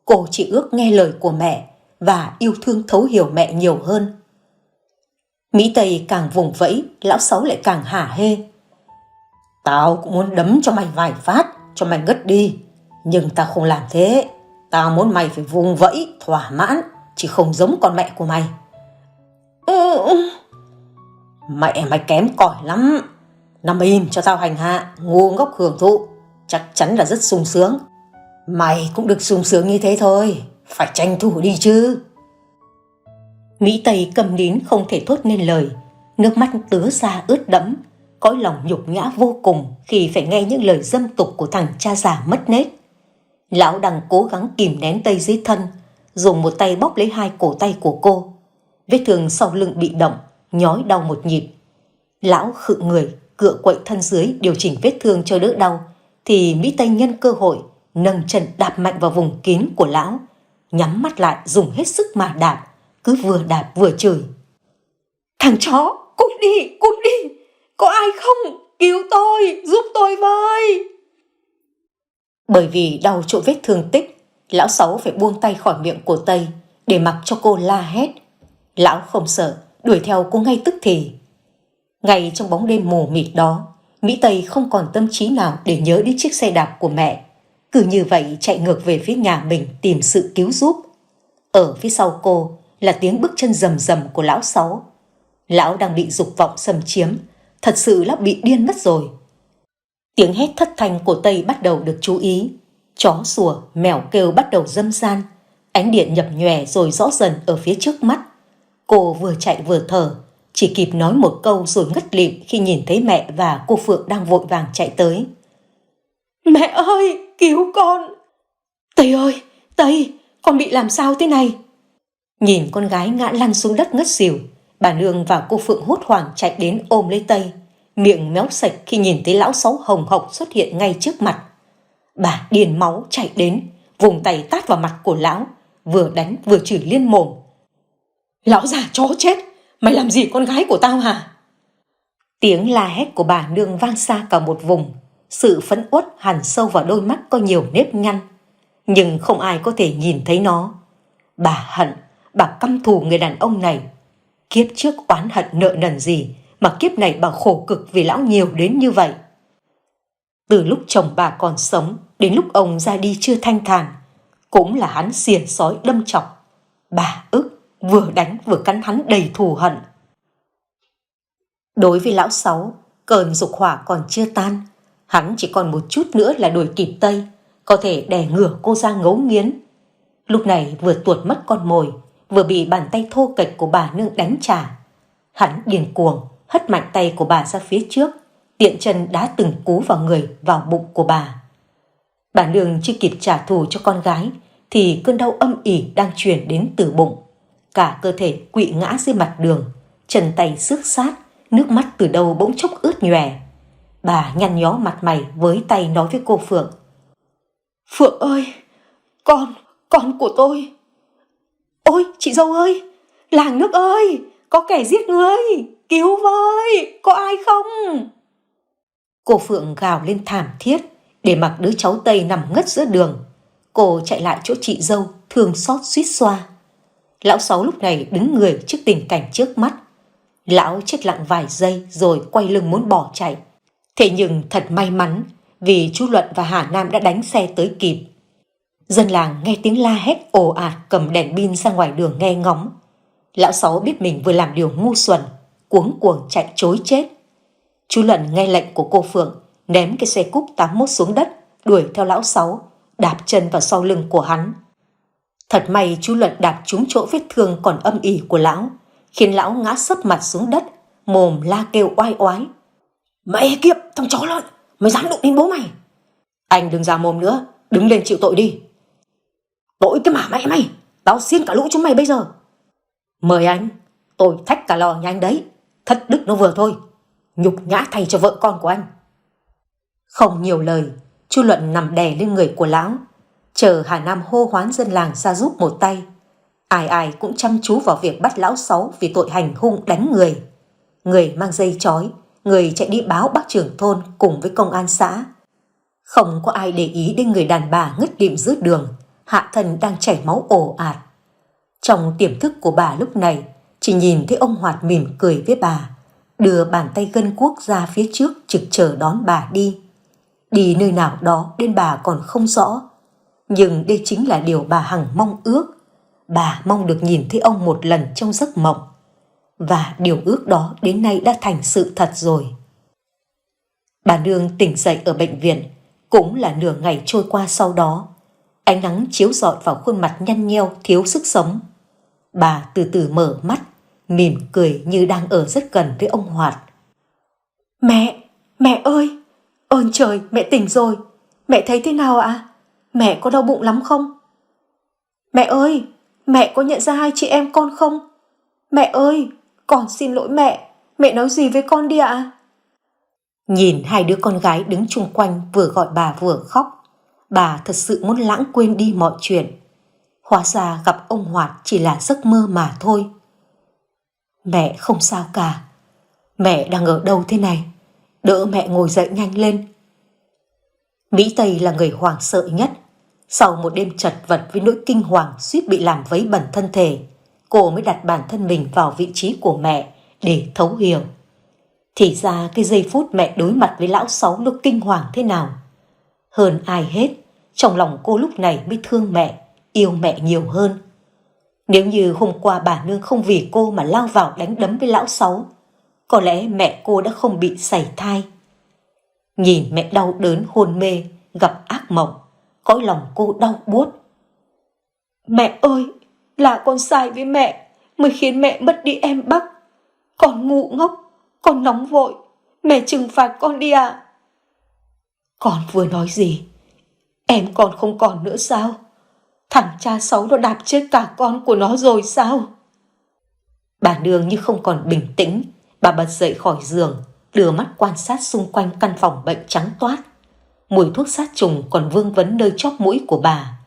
Cô chỉ ước nghe lời của mẹ và yêu thương thấu hiểu mẹ nhiều hơn. Mỹ Tây càng vùng vẫy, lão Sáu lại càng hả hê. Tao cũng muốn đấm cho mày vài phát, cho mày ngất đi. Nhưng tao không làm thế. Tao muốn mày phải vùng vẫy, thỏa mãn, chứ không giống con mẹ của mày. Mẹ mày kém cỏi lắm. Nằm im cho tao hành hạ, ngu ngốc hưởng thụ, chắc chắn là rất sung sướng. Mày cũng được sung sướng như thế thôi, phải tranh thủ đi chứ. Mỹ Tây cầm nín không thể thốt nên lời, nước mắt tứa ra ướt đẫm, cõi lòng nhục nhã vô cùng khi phải nghe những lời dâm tục của thằng cha già mất nết. Lão đang cố gắng kìm nén Tây dưới thân, dùng một tay bóp lấy hai cổ tay của cô. Vết thương sau lưng bị động, nhói đau một nhịp. Lão khựng người, cựa quậy thân dưới điều chỉnh vết thương cho đỡ đau, thì Mỹ Tây nhân cơ hội nâng chân đạp mạnh vào vùng kín của lão, nhắm mắt lại dùng hết sức mà đạp, cứ vừa đạp vừa chửi. Thằng chó, cút đi, có ai không? Cứu tôi, giúp tôi với. Bởi vì đau chỗ vết thương tích, lão Sáu phải buông tay khỏi miệng của Tây để mặc cho cô la hét. Lão không sợ, đuổi theo cô ngay tức thì. Ngay trong bóng đêm mù mịt đó, Mỹ Tây không còn tâm trí nào để nhớ đến chiếc xe đạp của mẹ. Cứ như vậy chạy ngược về phía nhà mình tìm sự cứu giúp. Ở phía sau cô là tiếng bước chân rầm rầm của lão Sáu. Lão đang bị dục vọng xâm chiếm, thật sự lão bị điên mất rồi. Tiếng hét thất thanh của Tây bắt đầu được chú ý. Chó sủa, mèo kêu bắt đầu râm ran. Ánh điện nhập nhòe rồi rõ dần ở phía trước mắt. Cô vừa chạy vừa thở, chỉ kịp nói một câu rồi ngất lịm khi nhìn thấy mẹ và cô Phượng đang vội vàng chạy tới. Mẹ ơi, cứu con! Tây ơi, Tây, con bị làm sao thế này? Nhìn con gái ngã lăn xuống đất ngất xỉu, bà nương và cô Phượng hốt hoảng chạy đến ôm lấy Tây, miệng méo sạch khi nhìn thấy lão Sáu hồng hộc xuất hiện ngay trước mặt. Bà điên máu chạy đến, vùng tay tát vào mặt của lão, vừa đánh vừa chửi liên mồm. Lão già chó chết, mày làm gì con gái của tao hả? Tiếng la hét của bà nương vang xa cả một vùng, sự phẫn uất hằn sâu vào đôi mắt có nhiều nếp nhăn, nhưng không ai có thể nhìn thấy nó. Bà hận, bà căm thù người đàn ông này. Kiếp trước oán hận nợ nần gì mà kiếp này bà khổ cực vì lão nhiều đến như vậy. Từ lúc chồng bà còn sống đến lúc ông ra đi chưa thanh thản, cũng là hắn xiềng xói đâm chọc. Bà ức, vừa đánh vừa cắn hắn đầy thù hận. Đối với lão Sáu, cơn dục hỏa còn chưa tan. Hắn chỉ còn một chút nữa là đuổi kịp Tây, có thể đè ngửa cô ra ngấu nghiến. Lúc này vừa tuột mất con mồi, vừa bị bàn tay thô kệch của bà nương đánh trả. Hắn điên cuồng, hất mạnh tay của bà ra phía trước, tiện chân đá từng cú vào người, vào bụng của bà. Bà nương chưa kịp trả thù cho con gái, thì cơn đau âm ỉ đang truyền đến từ bụng. Cả cơ thể quỵ ngã dưới mặt đường, chân tay xước sát, nước mắt từ đâu bỗng chốc ướt nhòe. Bà nhăn nhó mặt mày với tay nói với cô Phượng: Phượng ơi, con của tôi. Ôi, chị dâu ơi, làng nước ơi, có kẻ giết người, cứu với, có ai không? Cô Phượng gào lên thảm thiết, để mặc đứa cháu Tây nằm ngất giữa đường. Cô chạy lại chỗ chị dâu, thương xót suýt xoa. Lão Sáu lúc này đứng người trước tình cảnh trước mắt. Lão chết lặng vài giây rồi quay lưng muốn bỏ chạy. Thế nhưng thật may mắn, vì chú Luận và Hà Nam đã đánh xe tới kịp. Dân làng nghe tiếng la hét ồ ạt, cầm đèn pin ra ngoài đường nghe ngóng. Lão Sáu biết mình vừa làm điều ngu xuẩn, cuống cuồng chạy trối chết. Chú Luận nghe lệnh của cô Phượng, ném cái xe cúp 81 xuống đất, đuổi theo lão Sáu, đạp chân vào sau lưng của hắn. Thật may chú Luận đạp trúng chỗ vết thương còn âm ỉ của lão, khiến lão ngã sấp mặt xuống đất, mồm la kêu oai oái: Mẹ kiếp, thằng chó lợn, mày dám đụng đến bố mày? Anh đừng ra mồm nữa, đứng lên chịu tội đi. Tội cái mà mẹ mày, tao xiên cả lũ chúng mày bây giờ. Mời anh, tôi thách cả lò nhà anh đấy, thất đức nó vừa thôi, nhục nhã thay cho vợ con của anh. Không nhiều lời, chú Luận nằm đè lên người của lão, chờ Hà Nam hô hoán dân làng ra giúp một tay. Ai ai cũng chăm chú vào việc bắt lão Sáu vì tội hành hung đánh người. Người mang dây trói, người chạy đi báo bác trưởng thôn cùng với công an xã. Không có ai để ý đến người đàn bà ngất lịm giữa đường, hạ thân đang chảy máu ồ ạt. Trong tiềm thức của bà lúc này, chỉ nhìn thấy ông Hoạt mỉm cười với bà, đưa bàn tay gân guốc ra phía trước trực chờ đón bà đi. Đi nơi nào đó đến bà còn không rõ, nhưng đây chính là điều bà hằng mong ước. Bà mong được nhìn thấy ông một lần trong giấc mộng, và điều ước đó đến nay đã thành sự thật rồi. Bà nương tỉnh dậy ở bệnh viện, cũng là nửa ngày trôi qua sau đó. Ánh nắng chiếu rọi vào khuôn mặt nhăn nheo thiếu sức sống. Bà từ từ mở mắt, mỉm cười như đang ở rất gần với ông Hoạt. Mẹ ơi, ơn trời, mẹ tỉnh rồi. Mẹ thấy thế nào ạ? Mẹ có đau bụng lắm không? Mẹ ơi, mẹ có nhận ra hai chị em con không? Mẹ ơi, con xin lỗi mẹ nói gì với con đi ạ? Nhìn hai đứa con gái đứng chung quanh vừa gọi bà vừa khóc, bà thật sự muốn lãng quên đi mọi chuyện. Hóa ra gặp ông Hoạt chỉ là giấc mơ mà thôi. Mẹ không sao cả. Mẹ đang ở đâu thế này? Đỡ mẹ ngồi dậy nhanh lên. Mỹ Tây là người hoảng sợ nhất. Sau một đêm chật vật với nỗi kinh hoàng suýt bị làm vấy bẩn thân thể, cô mới đặt bản thân mình vào vị trí của mẹ để thấu hiểu. Thì ra cái giây phút mẹ đối mặt với lão Sáu nó kinh hoàng thế nào. Hơn ai hết, trong lòng cô lúc này mới thương mẹ, yêu mẹ nhiều hơn. Nếu như hôm qua bà nương không vì cô mà lao vào đánh đấm với lão Sáu, có lẽ mẹ cô đã không bị sảy thai. Nhìn mẹ đau đớn hôn mê, gặp ác mộng, cõi lòng cô đau buốt. Mẹ ơi, là con sai với mẹ mới khiến mẹ mất đi em Bắc. Con ngu ngốc, con nóng vội, mẹ trừng phạt con đi ạ. Con vừa nói gì? Em con không còn nữa sao? Thằng cha Sáu nó đạp chết cả con của nó rồi sao? Bà nương như không còn bình tĩnh, bà bật dậy khỏi giường, đưa mắt quan sát xung quanh căn phòng bệnh trắng toát. Mùi thuốc sát trùng còn vương vấn nơi chóp mũi của bà.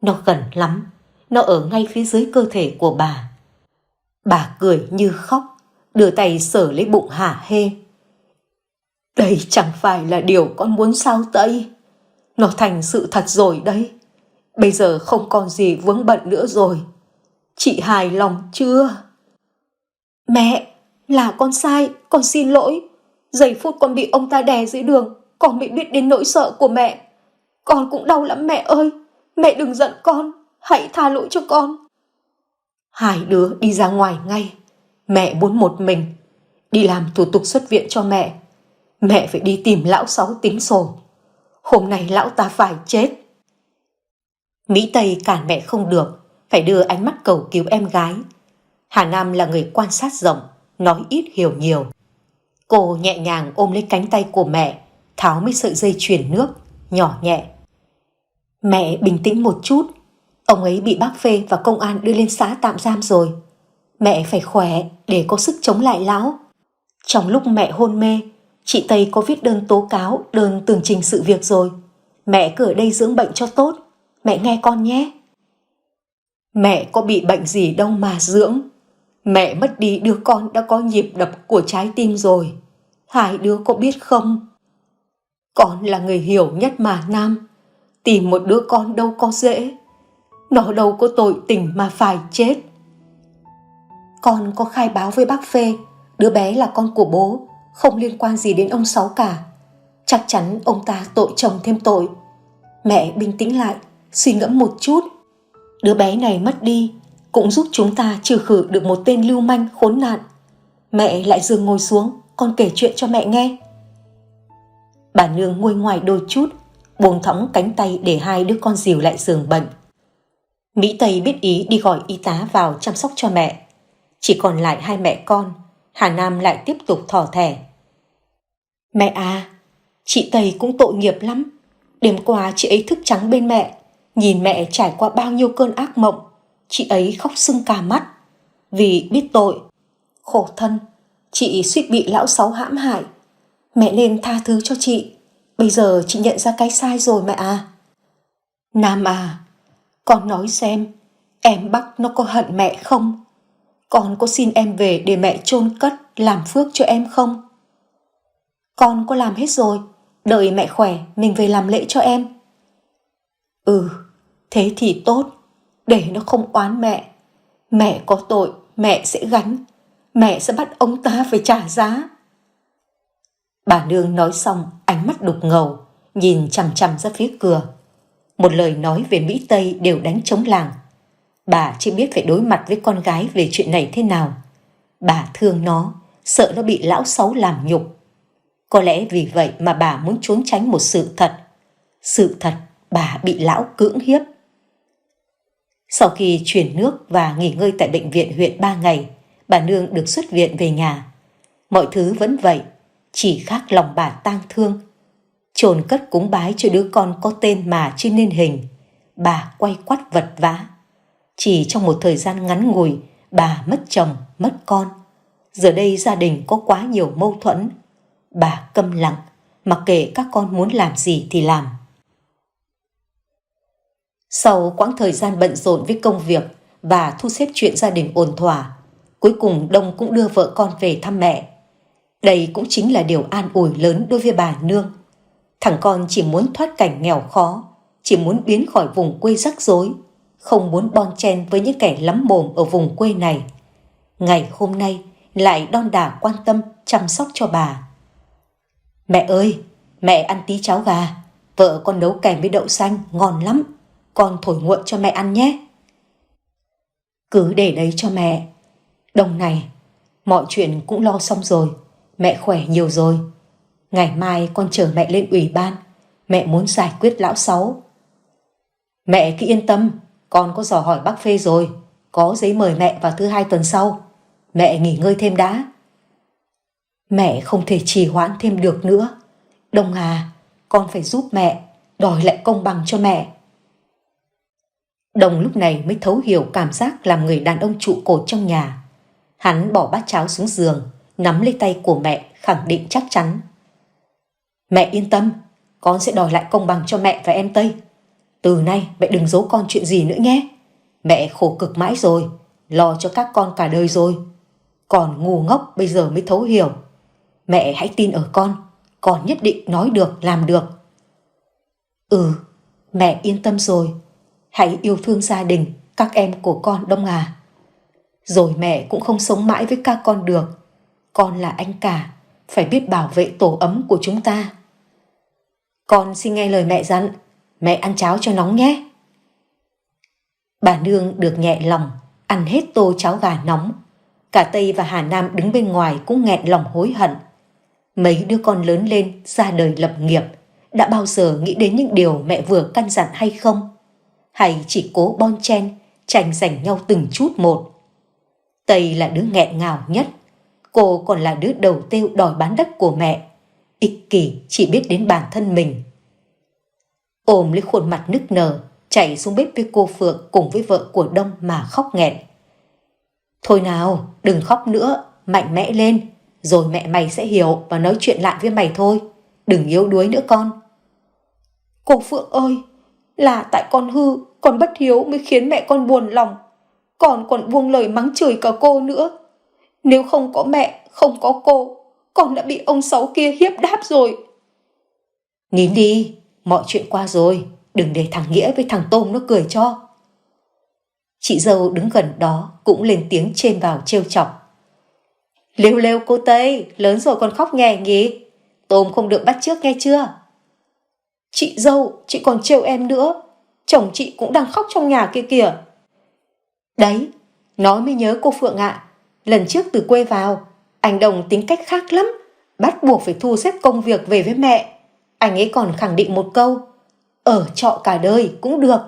Nó gần lắm, nó ở ngay phía dưới cơ thể của bà. Bà cười như khóc, đưa tay sờ lấy bụng hả hê. Đây chẳng phải là điều con muốn sao Tây? Nó thành sự thật rồi đấy. Bây giờ không còn gì vướng bận nữa rồi. Chị hài lòng chưa? Mẹ, là con sai, con xin lỗi. Giây phút con bị ông ta đè dưới đường, con mới biết đến nỗi sợ của mẹ. Con cũng đau lắm mẹ ơi. Mẹ đừng giận con, hãy tha lỗi cho con. Hai đứa đi ra ngoài ngay. Mẹ muốn một mình. Đi làm thủ tục xuất viện cho mẹ. Mẹ phải đi tìm lão Sáu tính sổ. Hôm nay lão ta phải chết. Mỹ Tây cản mẹ không được, phải đưa ánh mắt cầu cứu em gái. Hà Nam là người quan sát rộng, nói ít hiểu nhiều. Cô nhẹ nhàng ôm lấy cánh tay của mẹ, tháo mấy sợi dây chuyền nước, nhỏ nhẹ. Mẹ bình tĩnh một chút. Ông ấy bị bác Phê và công an đưa lên xã tạm giam rồi. Mẹ phải khỏe để có sức chống lại lão. Trong lúc mẹ hôn mê, chị Tây có viết đơn tố cáo, đơn tường trình sự việc rồi. Mẹ cứ ở đây dưỡng bệnh cho tốt. Mẹ nghe con nhé. Mẹ có bị bệnh gì đâu mà dưỡng. Mẹ mất đi đứa con đã có nhịp đập của trái tim rồi. Hai đứa có biết không? Con là người hiểu nhất mà Nam. Tìm một đứa con đâu có dễ. Nó đâu có tội tình mà phải chết. Con có khai báo với bác Phê, đứa bé là con của bố, không liên quan gì đến ông Sáu cả. Chắc chắn ông ta tội chồng thêm tội. Mẹ bình tĩnh lại, suy ngẫm một chút. Đứa bé này mất đi cũng giúp chúng ta trừ khử được một tên lưu manh khốn nạn. Mẹ lại dừng ngồi xuống, con kể chuyện cho mẹ nghe. Bà nương nguôi ngoài đôi chút, buông thõng cánh tay để hai đứa con dìu lại giường bệnh. Mỹ Tây biết ý đi gọi y tá vào chăm sóc cho mẹ. Chỉ còn lại hai mẹ con. Hà Nam lại tiếp tục thỏ thẻ. Mẹ à, chị Tây cũng tội nghiệp lắm. Đêm qua chị ấy thức trắng bên mẹ, nhìn mẹ trải qua bao nhiêu cơn ác mộng. Chị ấy khóc sưng cả mắt. Vì biết tội, khổ thân, chị suýt bị lão Sáu hãm hại. Mẹ nên tha thứ cho chị. Bây giờ chị nhận ra cái sai rồi mẹ à. Nam à, con nói xem, em Bắc nó có hận mẹ không? Con có xin em về để mẹ chôn cất làm phước cho em không? Con có làm hết rồi, đợi mẹ khỏe mình về làm lễ cho em. Ừ, thế thì tốt, để nó không oán mẹ. Mẹ có tội, mẹ sẽ gánh. Mẹ sẽ bắt ông ta phải trả giá. Bà nương nói xong, ánh mắt đục ngầu, nhìn chằm chằm ra phía cửa. Một lời nói về Mỹ Tây đều đánh trống làng. Bà chỉ biết phải đối mặt với con gái về chuyện này thế nào. Bà thương nó, sợ nó bị lão Sáu làm nhục. Có lẽ vì vậy mà bà muốn trốn tránh một sự thật. Sự thật bà bị lão cưỡng hiếp. Sau khi chuyển nước và nghỉ ngơi tại bệnh viện huyện 3 ngày, bà nương được xuất viện về nhà. Mọi thứ vẫn vậy, chỉ khác lòng bà tang thương. Chôn cất cúng bái cho đứa con có tên mà chưa nên hình. Bà quay quắt vật vã. Chỉ trong một thời gian ngắn ngủi, bà mất chồng, mất con. Giờ đây gia đình có quá nhiều mâu thuẫn. Bà câm lặng, mặc kệ các con muốn làm gì thì làm. Sau quãng thời gian bận rộn với công việc và thu xếp chuyện gia đình ổn thỏa, cuối cùng Đông cũng đưa vợ con về thăm mẹ. Đây cũng chính là điều an ủi lớn đối với bà nương. Thằng con chỉ muốn thoát cảnh nghèo khó, chỉ muốn biến khỏi vùng quê rắc rối, không muốn bon chen với những kẻ lắm mồm ở vùng quê này. Ngày hôm nay lại đon đả quan tâm chăm sóc cho bà. Mẹ ơi, mẹ ăn tí cháo gà, vợ con nấu kèm với đậu xanh ngon lắm, con thổi nguội cho mẹ ăn nhé. Cứ để đấy cho mẹ. Đông này, mọi chuyện cũng lo xong rồi, mẹ khỏe nhiều rồi. Ngày mai con chở mẹ lên ủy ban, mẹ muốn giải quyết lão Sáu. Mẹ cứ yên tâm, con có dò hỏi bác Phê rồi, có giấy mời mẹ vào thứ 2 tuần sau. Mẹ nghỉ ngơi thêm đã. Mẹ không thể trì hoãn thêm được nữa. Đông à, con phải giúp mẹ, đòi lại công bằng cho mẹ. Đông lúc này mới thấu hiểu cảm giác làm người đàn ông trụ cột trong nhà. Hắn bỏ bát cháo xuống giường, nắm lấy tay của mẹ, khẳng định chắc chắn. Mẹ yên tâm, con sẽ đòi lại công bằng cho mẹ và em Tây. Từ nay mẹ đừng giấu con chuyện gì nữa nhé. Mẹ khổ cực mãi rồi, lo cho các con cả đời rồi. Còn ngu ngốc bây giờ mới thấu hiểu. Mẹ hãy tin ở con nhất định nói được, làm được. Ừ, mẹ yên tâm rồi. Hãy yêu thương gia đình, các em của con Đông à. Rồi mẹ cũng không sống mãi với các con được. Con là anh cả, phải biết bảo vệ tổ ấm của chúng ta. Con xin nghe lời mẹ dặn, mẹ ăn cháo cho nóng nhé. Bà Nương được nhẹ lòng, ăn hết tô cháo gà nóng. Cả Tây và Hà Nam đứng bên ngoài cũng nghẹn lòng hối hận. Mấy đứa con lớn lên, ra đời lập nghiệp, đã bao giờ nghĩ đến những điều mẹ vừa căn dặn hay không? Hay chỉ cố bon chen, tranh giành nhau từng chút một? Tây là đứa nghẹn ngào nhất, cô còn là đứa đầu têu đòi bán đất của mẹ, ích kỷ chỉ biết đến bản thân mình. Ôm lấy khuôn mặt nức nở, chạy xuống bếp với cô Phượng cùng với vợ của Đông mà khóc nghẹn. Thôi nào, đừng khóc nữa, mạnh mẽ lên, rồi mẹ mày sẽ hiểu và nói chuyện lại với mày thôi, đừng yếu đuối nữa con. Cô Phượng ơi, là tại con hư, con bất hiếu mới khiến mẹ con buồn lòng. Con còn buông lời mắng chửi cả cô nữa. Nếu không có mẹ, không có cô, con đã bị ông Sáu kia hiếp đáp rồi. Nín đi, mọi chuyện qua rồi, đừng để thằng Nghĩa với thằng Tôm nó cười cho. Chị dâu đứng gần đó cũng lên tiếng chêm vào trêu chọc. Lêu lêu cô Tây, lớn rồi còn khóc nhè nhỉ? Tôm không được bắt chước nghe chưa? Chị dâu, chị còn trêu em nữa. Chồng chị cũng đang khóc trong nhà kia kìa. Đấy, nói mới nhớ cô Phượng ạ. Lần trước từ quê vào, anh Đồng tính cách khác lắm, bắt buộc phải thu xếp công việc về với mẹ. Anh ấy còn khẳng định một câu, ở trọ cả đời cũng được,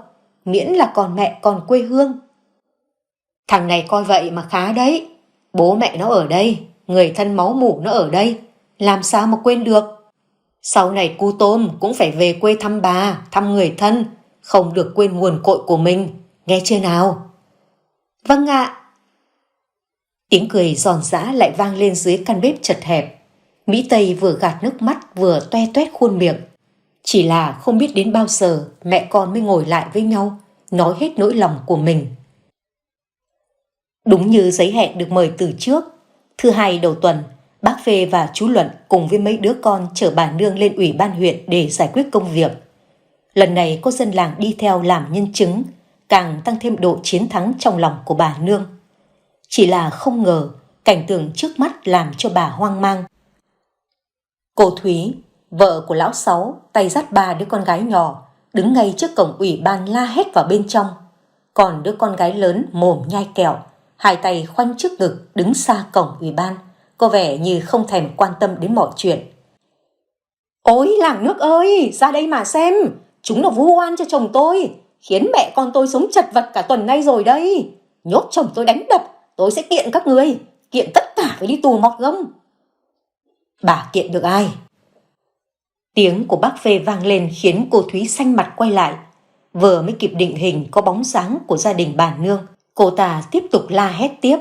miễn là còn mẹ còn quê hương. Thằng này coi vậy mà khá đấy. Bố mẹ nó ở đây, người thân máu mủ nó ở đây, làm sao mà quên được. Sau này cu Tôm cũng phải về quê thăm bà, thăm người thân, không được quên nguồn cội của mình, nghe chưa nào? Vâng ạ. Tiếng cười giòn giã lại vang lên dưới căn bếp chật hẹp. Mỹ Tây vừa gạt nước mắt vừa toe toét khuôn miệng. Chỉ là không biết đến bao giờ mẹ con mới ngồi lại với nhau, nói hết nỗi lòng của mình. Đúng như giấy hẹn được mời từ trước, thứ hai đầu tuần, bác Phê và chú Luận cùng với mấy đứa con chở bà Nương lên ủy ban huyện để giải quyết công việc. Lần này có dân làng đi theo làm nhân chứng, càng tăng thêm độ chiến thắng trong lòng của bà Nương. Chỉ là không ngờ cảnh tượng trước mắt làm cho bà hoang mang. Cô Thúy, vợ của lão Sáu, tay dắt ba đứa con gái nhỏ, đứng ngay trước cổng ủy ban la hét vào bên trong. Còn đứa con gái lớn mồm nhai kẹo, hai tay khoanh trước ngực đứng xa cổng ủy ban, có vẻ như không thèm quan tâm đến mọi chuyện. Ôi làng nước ơi, ra đây mà xem, chúng nó vu oan cho chồng tôi, khiến mẹ con tôi sống chật vật cả tuần nay rồi đây. Nhốt chồng tôi đánh đập, tôi sẽ kiện các người, kiện tất cả phải đi tù mọt gông. Bà kiện được ai? Tiếng của bác Phê vang lên khiến cô Thúy xanh mặt quay lại. Vừa mới kịp định hình có bóng dáng của gia đình bà Nương, cô ta tiếp tục la hét tiếp.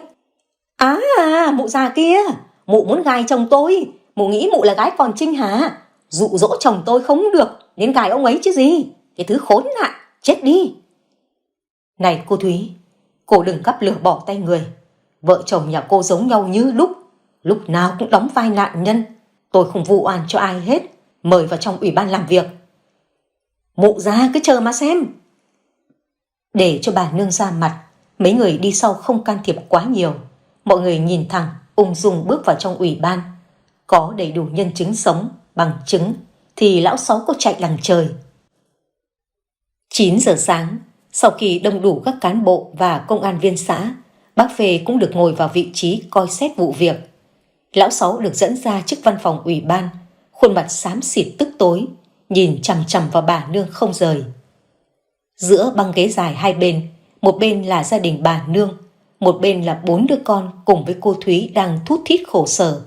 Mụ già kia, mụ muốn gài chồng tôi, mụ nghĩ mụ là gái còn trinh hả? Dụ dỗ chồng tôi không được, nên gài ông ấy chứ gì, cái thứ khốn nạn, chết đi. Này cô Thúy, cô đừng gắp lửa bỏ tay người. Vợ chồng nhà cô giống nhau như lúc nào cũng đóng vai nạn nhân. Tôi không vu oan cho ai hết, mời vào trong ủy ban làm việc. Mụ già cứ chờ mà xem. Để cho bà Nương ra mặt, mấy người đi sau không can thiệp quá nhiều. Mọi người nhìn thẳng, ung dung bước vào trong ủy ban. Có đầy đủ nhân chứng sống, bằng chứng, thì lão Sáu có chạy đằng trời. 9 giờ sáng, sau khi đông đủ các cán bộ và công an viên xã, bác Phê cũng được ngồi vào vị trí coi xét vụ việc. Lão Sáu được dẫn ra trước văn phòng ủy ban, khuôn mặt xám xịt tức tối, nhìn chằm chằm vào bà Nương không rời. Giữa băng ghế dài hai bên, một bên là gia đình bà Nương, một bên là 4 đứa con cùng với cô Thúy đang thút thít khổ sở.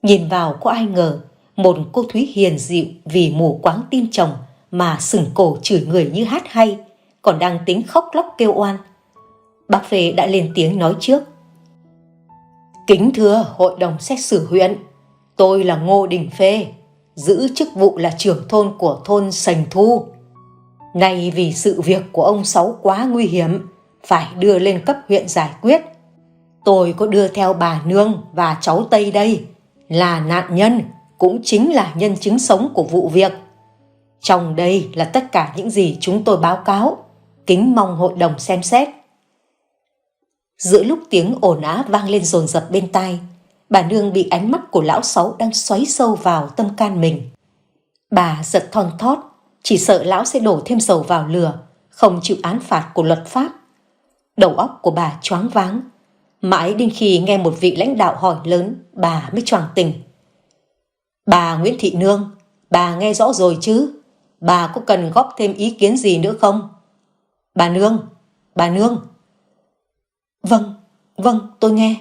Nhìn vào có ai ngờ, một cô Thúy hiền dịu vì mù quáng tin chồng mà sừng cổ chửi người như hát hay, còn đang tính khóc lóc kêu oan. Bác Phê đã lên tiếng nói trước. Kính thưa hội đồng xét xử huyện, tôi là Ngô Đình Phê, giữ chức vụ là trưởng thôn của thôn Sành Thu. Nay vì sự việc của ông Sáu quá nguy hiểm, phải đưa lên cấp huyện giải quyết. Tôi có đưa theo bà Nương và cháu Tây đây, là nạn nhân, cũng chính là nhân chứng sống của vụ việc. Trong đây là tất cả những gì chúng tôi báo cáo. kính mong hội đồng xem xét. Giữa lúc tiếng ồn ào vang lên dồn dập bên tai, bà nương bị ánh mắt của lão Sáu đang xoáy sâu vào tâm can mình. Bà giật thon thót, chỉ sợ lão sẽ đổ thêm dầu vào lửa, không chịu án phạt của luật pháp. Đầu óc của bà choáng váng, mãi đến khi nghe một vị lãnh đạo hỏi lớn, bà mới choàng tỉnh. Bà Nguyễn Thị Nương, bà nghe rõ rồi chứ? Bà có cần góp thêm ý kiến gì nữa không? Bà Nương. Vâng, tôi nghe.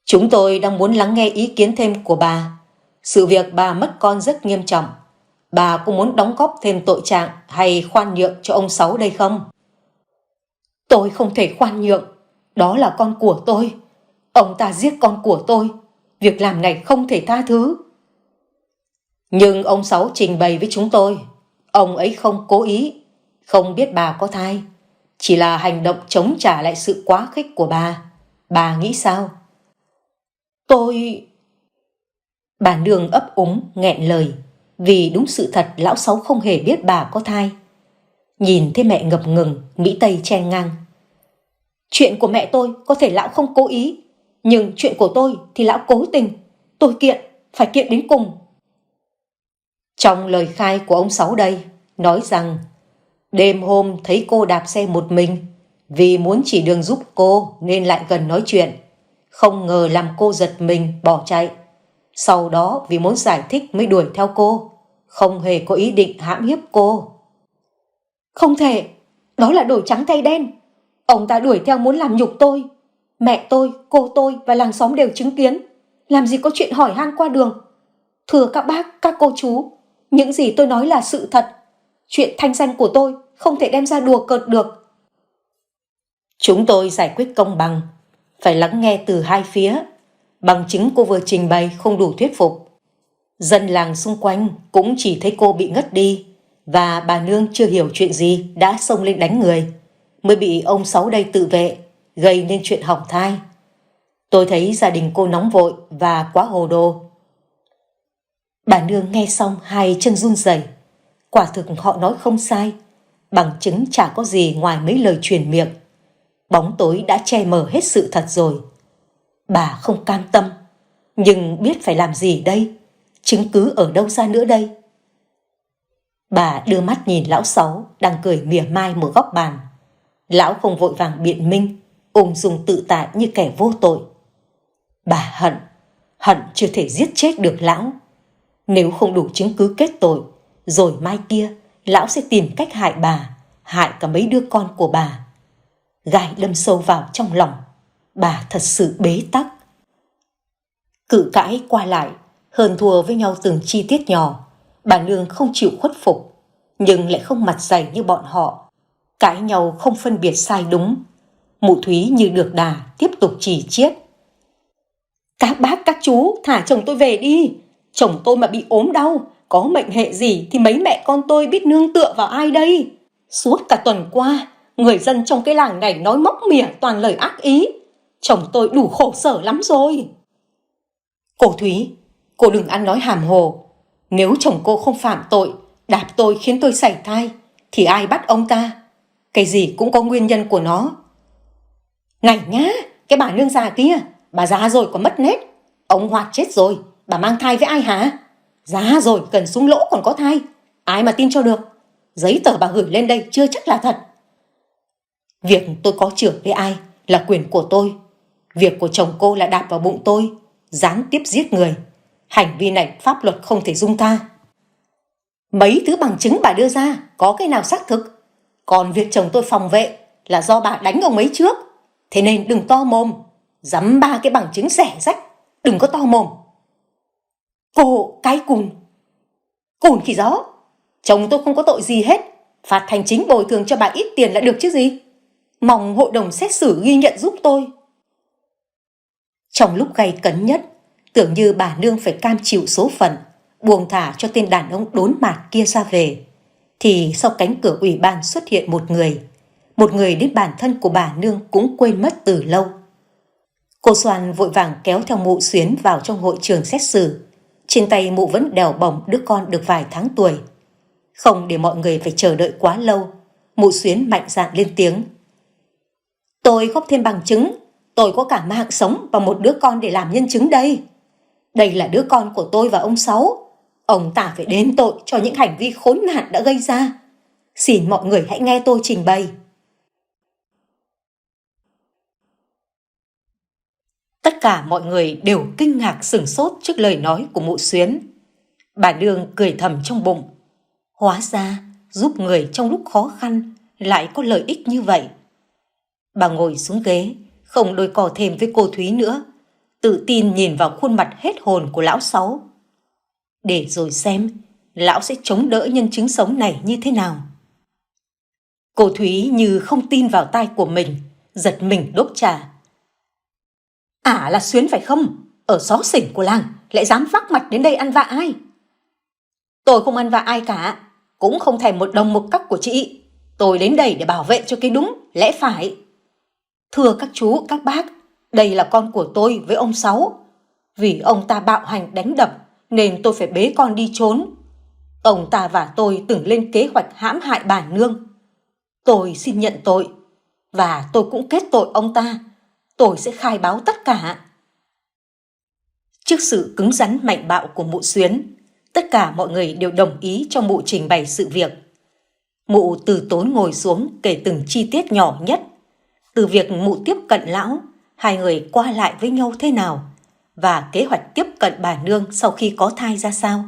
Chúng tôi đang muốn lắng nghe ý kiến thêm của bà. Sự việc bà mất con rất nghiêm trọng. Bà có muốn đóng góp thêm tội trạng hay khoan nhượng cho ông Sáu đây không? Tôi không thể khoan nhượng. Đó là con của tôi. Ông ta giết con của tôi. Việc làm này không thể tha thứ. Nhưng ông Sáu trình bày với chúng tôi, ông ấy không cố ý, không biết bà có thai. Chỉ là hành động chống trả lại sự quá khích của bà. Bà nghĩ sao? Bà nương ấp úng nghẹn lời, vì đúng sự thật lão Sáu không hề biết bà có thai. Nhìn thấy mẹ ngập ngừng, Mỹ Tây chen ngang. Chuyện của mẹ tôi có thể lão không cố ý, nhưng chuyện của tôi thì lão cố tình. Tôi kiện, phải kiện đến cùng. Trong lời khai của ông Sáu đây, nói rằng đêm hôm thấy cô đạp xe một mình, vì muốn chỉ đường giúp cô nên lại gần nói chuyện. Không ngờ làm cô giật mình bỏ chạy. Sau đó vì muốn giải thích mới đuổi theo cô, không hề có ý định hãm hiếp cô. Không thể, đó là đổi trắng thay đen. Ông ta đuổi theo muốn làm nhục tôi. Mẹ tôi, cô tôi và làng xóm đều chứng kiến. Làm gì có chuyện hỏi han qua đường. Thưa các bác, các cô chú, những gì tôi nói là sự thật. Chuyện thanh danh của tôi không thể đem ra đùa cợt được. Chúng tôi giải quyết công bằng, phải lắng nghe từ hai phía. Bằng chứng cô vừa trình bày không đủ thuyết phục. Dân làng xung quanh cũng chỉ thấy cô bị ngất đi, và bà nương chưa hiểu chuyện gì đã xông lên đánh người, mới bị ông Sáu đây tự vệ, gây nên chuyện hỏng thai. Tôi thấy gia đình cô nóng vội và quá hồ đồ. Bà nương nghe xong hai chân run rẩy. Quả thực họ nói không sai, bằng chứng chả có gì ngoài mấy lời truyền miệng. Bóng tối đã che mờ hết sự thật rồi. Bà không cam tâm, nhưng biết phải làm gì đây? Chứng cứ ở đâu ra nữa đây? Bà đưa mắt nhìn lão Sáu đang cười mỉa mai một góc bàn. Lão không vội vàng biện minh, ung dung tự tại như kẻ vô tội. Bà hận chưa thể giết chết được lão. Nếu không đủ chứng cứ kết tội, rồi mai kia lão sẽ tìm cách hại bà, hại cả mấy đứa con của bà. Gai đâm sâu vào trong lòng, bà thật sự bế tắc. Cự cãi qua lại, hơn thua với nhau từng chi tiết nhỏ, bà nương không chịu khuất phục, nhưng lại không mặt dày như bọn họ. Cãi nhau không phân biệt sai đúng. Mụ Thúy như được đà tiếp tục chỉ chiết. Các bác các chú thả chồng tôi về đi. Chồng tôi mà bị ốm đau, có mệnh hệ gì thì mấy mẹ con tôi biết nương tựa vào ai đây? Suốt cả tuần qua, người dân trong cái làng này nói móc mỉa toàn lời ác ý. Chồng tôi đủ khổ sở lắm rồi. Cô Thúy, cô đừng ăn nói hàm hồ. Nếu chồng cô không phạm tội, đạp tôi khiến tôi sảy thai, thì ai bắt ông ta? Cái gì cũng có nguyên nhân của nó. Này nhá, cái bà nương già kia, bà già rồi còn mất nết. Ông Hoạt chết rồi, bà mang thai với ai hả? Già rồi gần xuống lỗ còn có thai, ai mà tin cho được? Giấy tờ bà gửi lên đây chưa chắc là thật. Việc tôi có chữa với ai là quyền của tôi. Việc của chồng cô là đạp vào bụng tôi, gián tiếp giết người. Hành vi này pháp luật không thể dung tha. Mấy thứ bằng chứng bà đưa ra có cái nào xác thực? Còn việc chồng tôi phòng vệ là do bà đánh ông ấy trước. Thế nên đừng to mồm. Dắm ba cái bằng chứng rẻ rách, đừng có to mồm. Cô cái cùn thì gió. Chồng tôi không có tội gì hết. Phạt hành chính bồi thường cho bà ít tiền là được chứ gì. Mong hội đồng xét xử ghi nhận giúp tôi. Trong lúc gay cấn nhất, tưởng như bà nương phải cam chịu số phận, buông thả cho tên đàn ông đốn mạt kia ra về, thì sau cánh cửa ủy ban xuất hiện một người đến bản thân của bà nương cũng quên mất từ lâu. Cô Soan vội vàng kéo theo mụ Xuyến vào trong hội trường xét xử. Trên tay mụ vẫn đèo bồng đứa con được vài tháng tuổi. Không để mọi người phải chờ đợi quá lâu, Mụ Xuyến mạnh dạn lên tiếng. Tôi góp thêm bằng chứng, tôi có cả mạng sống và một đứa con để làm nhân chứng đây. Đây là đứa con của tôi và ông Sáu. Ông ta phải đền tội cho những hành vi khốn nạn đã gây ra. Xin mọi người hãy nghe tôi trình bày. Tất cả mọi người đều kinh ngạc sửng sốt trước lời nói của mụ Xuyến. Bà nương cười thầm trong bụng. Hóa ra giúp người trong lúc khó khăn lại có lợi ích như vậy. Bà ngồi xuống ghế, không đôi co thêm với cô Thúy nữa, tự tin nhìn vào khuôn mặt hết hồn của lão Sáu. Để rồi xem lão sẽ chống đỡ nhân chứng sống này như thế nào. Cô Thúy như không tin vào tai của mình, giật mình đốt trà. Là Xuyến phải không? Ở xó xỉnh của làng lại dám vác mặt đến đây ăn vạ ai? Tôi không ăn vạ ai cả, cũng không thèm một đồng một cắc của chị. Tôi đến đây để bảo vệ cho cái đúng, lẽ phải. Thưa các chú, các bác, đây là con của tôi với ông Sáu. Vì ông ta bạo hành đánh đập nên tôi phải bế con đi trốn. Ông ta và tôi từng lên kế hoạch hãm hại bà nương. Tôi xin nhận tội, và tôi cũng kết tội ông ta. Tôi sẽ khai báo tất cả. Trước sự cứng rắn mạnh bạo của mụ Xuyến, tất cả mọi người đều đồng ý cho mụ trình bày sự việc. Mụ từ tốn ngồi xuống kể từng chi tiết nhỏ nhất. Từ việc mụ tiếp cận lão, hai người qua lại với nhau thế nào, và kế hoạch tiếp cận bà nương sau khi có thai ra sao.